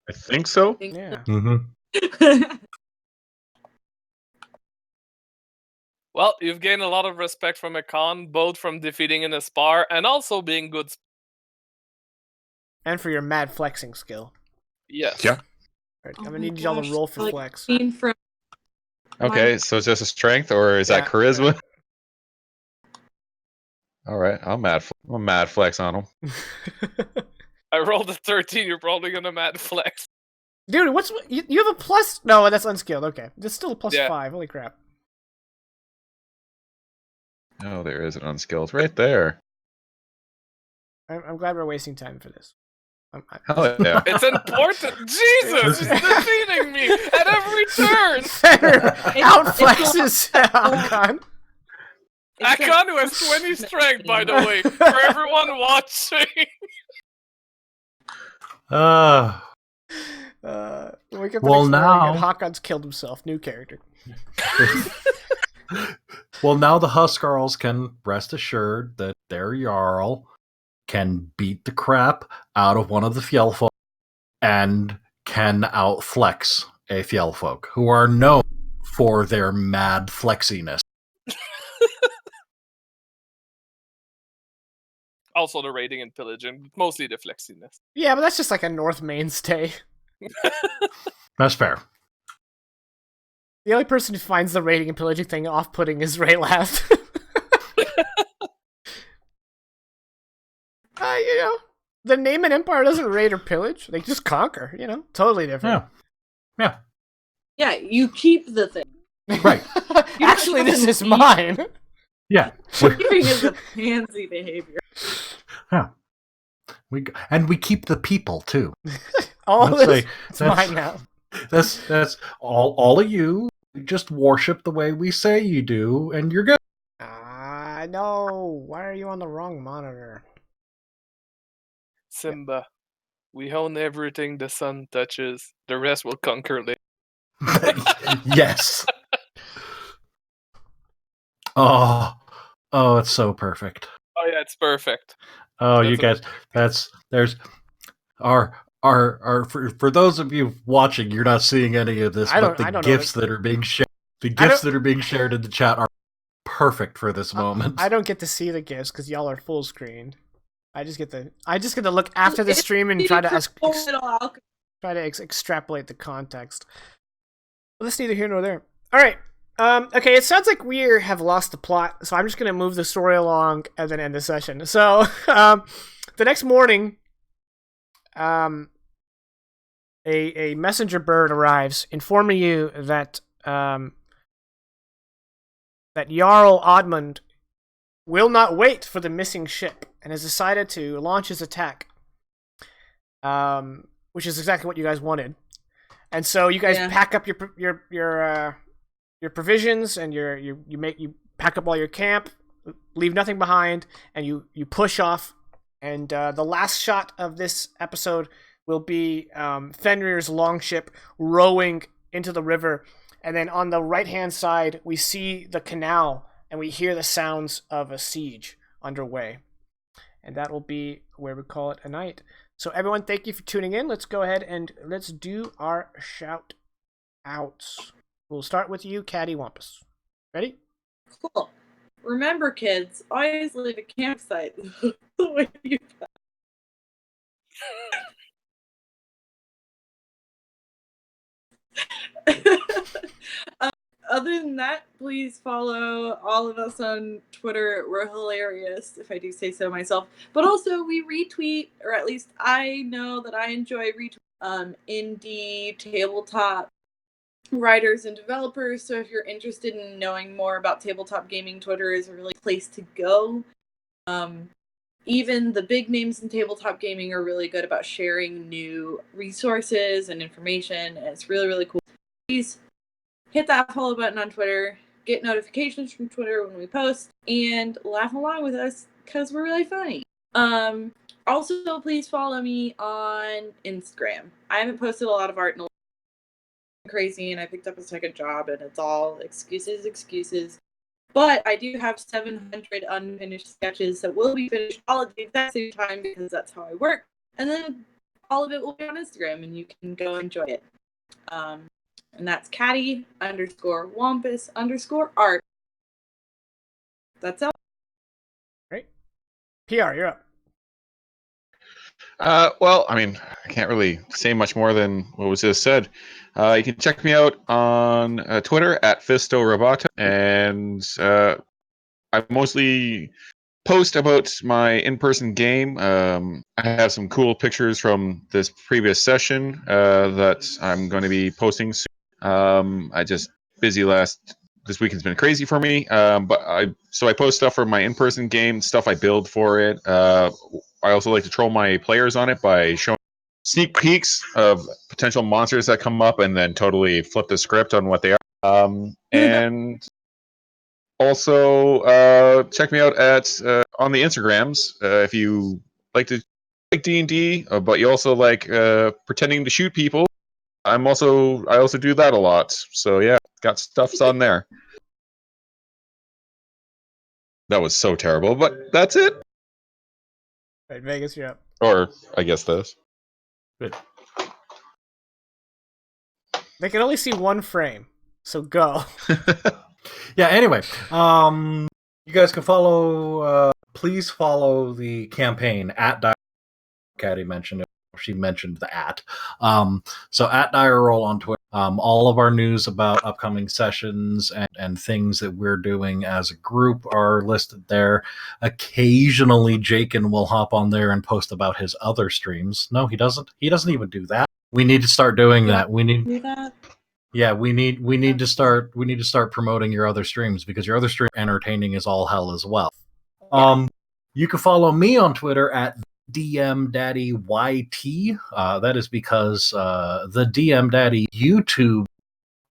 I think so. I think Yeah. Mm-hmm. Well, you've gained a lot of respect from Akon, both from defeating in a spar and also being good. And for your mad flexing skill. Yes. Yeah. All right, I'm Oh gonna my need y'all to gosh, roll for like, flex. scene from Okay, so it's just a strength, or is that Yeah. charisma? All right, I'm mad flex on him. I rolled a 13. You're probably gonna mad flex. Dude, you have a plus? No, that's unskilled. Okay, that's still a plus Yeah. 5. Holy crap! Oh, there is an unskilled right there. I'm glad we're wasting time for this. Hell yeah. It's important. Jesus, he's defeating me at every turn. Fenrir It's outflexes Hakan. Akon who has 20 strength, by the way, for everyone watching. wake up the Well, next morning now- and Hawkeye's killed himself. New character. Well, now the huscarls can rest assured that their Jarl can beat the crap out of one of the Fjellfolk and can outflex a Fjellfolk, who are known for their mad flexiness. Also the raiding and pillaging, mostly the flexiness. Yeah, but that's just like a North mainstay. That's fair. The only person who finds the raiding and pillaging thing off-putting is Raylath. You know, the name and empire doesn't raid or pillage; they just conquer. You know, totally different. Yeah. Yeah, you keep the thing. Right. Actually, this is mine. Yeah. Keeping is a pansy behavior. Yeah. We keep the people too. All Let's this, say it's that's- mine now. That's all of you. Just worship the way we say you do, and you're good. No. Why are you on the wrong monitor? Simba, we own everything the sun touches. The rest will conquer later. Yes. Oh, it's so perfect. Oh yeah, it's perfect. Oh, you That's guys, there's our for those of you watching, you're not seeing any of this, I but don't the know gifts that are being shared, that are being shared in the chat are perfect for this moment. I don't get to see the gifts because y'all are full screen. I just get to look after the stream and try to extrapolate the context. Well, that's neither here nor there. All right. Okay, it sounds like we have lost the plot, so I'm just gonna move the story along and then end the session. So, the next morning, a messenger bird arrives, informing you that that Jarl Odmund will not wait for the missing ship and has decided to launch his attack. Which is exactly what you guys wanted. And so you guys pack up your provisions and you pack up all your camp, leave nothing behind, and you push off. And the last shot of this episode will be Fenrir's longship rowing into the river, and then on the right-hand side we see the canal and we hear the sounds of a siege underway. And that will be where we call it a night. So everyone, thank you for tuning in. Let's go ahead and let's do our shout outs. We'll start with you, Caddy Wampus. Ready? Cool. Remember, kids, always leave a campsite the way you Other than that, please follow all of us on Twitter. We're hilarious, if I do say so myself. But also, we retweet, or at least I know that I enjoy retweet indie tabletop writers and developers. So if you're interested in knowing more about tabletop gaming, Twitter is a really place to go. Even the big names in tabletop gaming are really good about sharing new resources and information, and it's really, really cool. Please hit that follow button on Twitter, get notifications from Twitter when we post, and laugh along with us because we're really funny. Also, please follow me on Instagram. I haven't posted a lot of art in a crazy, and I picked up a second job, and it's all excuses. But I do have 700 unfinished sketches that will be finished all at the exact same time because that's how I work. And then all of it will be on Instagram, and you can go enjoy it. And that's Caddy_Wampus_art. That's all. Great. PR, you're up. Well, I mean, I can't really say much more than what was just said. You can check me out on Twitter at Fisto Roboto, and I mostly post about my in-person game. I have some cool pictures from this previous session that I'm going to be posting soon. I just busy this weekend's been crazy for me. But I post stuff for my in-person game, stuff I build for it. I also like to troll my players on it by showing sneak peeks of potential monsters that come up and then totally flip the script on what they are. And also check me out at on the Instagrams if you like D&D, but you also like pretending to shoot people. I also do that a lot. So yeah, got stuffs on there. That was so terrible, but that's it. Right, Vegas, you're up. Or I guess this. Good. They can only see one frame, so go. Yeah, anyway, you guys can follow, please follow the campaign at Dire. Caddy mentioned it. She mentioned the at. So at Dire Roll on Twitter. All of our news about upcoming sessions and things that we're doing as a group are listed there. Occasionally, Jakin will hop on there and post about his other streams. No, he doesn't. He doesn't even do that. We need to start doing that. We need. Do that. Yeah, we need to start promoting your other streams because your other stream entertaining is all hell as well. You can follow me on Twitter at DMDaddyYT. That is because the DM Daddy YouTube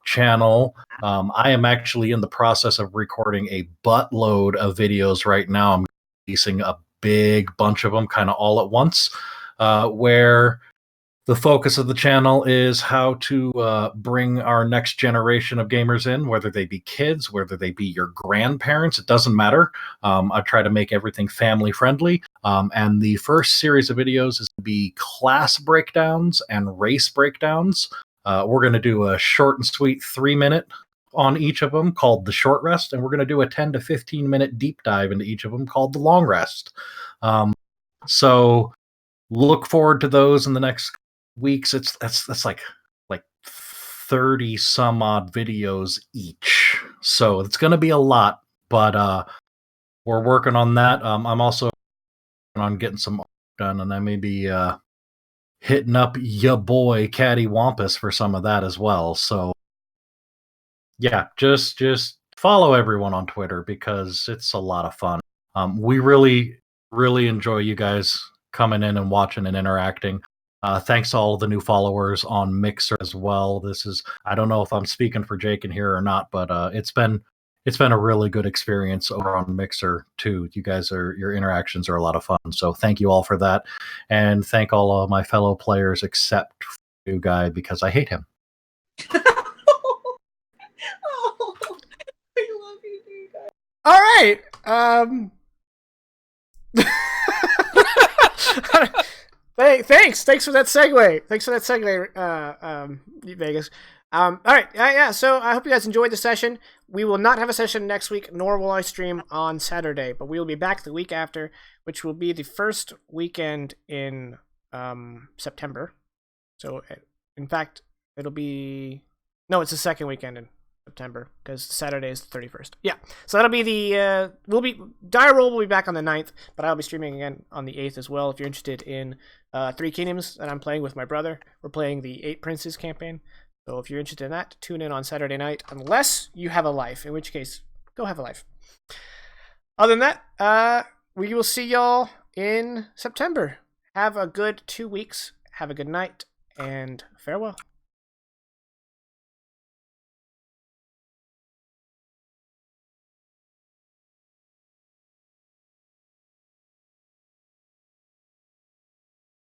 channel, I am actually in the process of recording a buttload of videos right now. I'm releasing a big bunch of them kind of all at once, where the focus of the channel is how to bring our next generation of gamers in, whether they be kids, whether they be your grandparents, it doesn't matter. I try to make everything family friendly. And the first series of videos is to be class breakdowns and race breakdowns. We're going to do a short and sweet 3-minute on each of them called the short rest, and we're going to do a 10 to 15 minute deep dive into each of them called the long rest. So look forward to those in the next weeks. That's like 30 some odd videos each, so it's going to be a lot, but we're working on that. I'm also on getting some art done, and I may be hitting up ya boy Caddy Wampus for some of that as well. So yeah, just follow everyone on Twitter because it's a lot of fun. We really enjoy you guys coming in and watching and interacting. Thanks to all the new followers on Mixer as well. I don't know if I'm speaking for Jake in here or not, but it's been a really good experience over on Mixer too. Your interactions are a lot of fun. So thank you all for that. And thank all of my fellow players except you guy because I hate him. Oh, I love you, you guys. All right. Thanks for that segue. Vegas. All right. Yeah. So I hope you guys enjoyed the session. We will not have a session next week, nor will I stream on Saturday, but we will be back the week after, which will be the first weekend in September. So, in fact, it's the second weekend in September because Saturday is the 31st. Yeah, so that'll be Dire Roll will be back on the 9th, but I'll be streaming again on the 8th as well. If you're interested in 3 Kingdoms that I'm playing with my brother, we're playing the 8 Princes campaign. So if you're interested in that, tune in on Saturday night, unless you have a life, in which case, go have a life. Other than that, we will see y'all in September. Have a good 2 weeks. Have a good night, and farewell.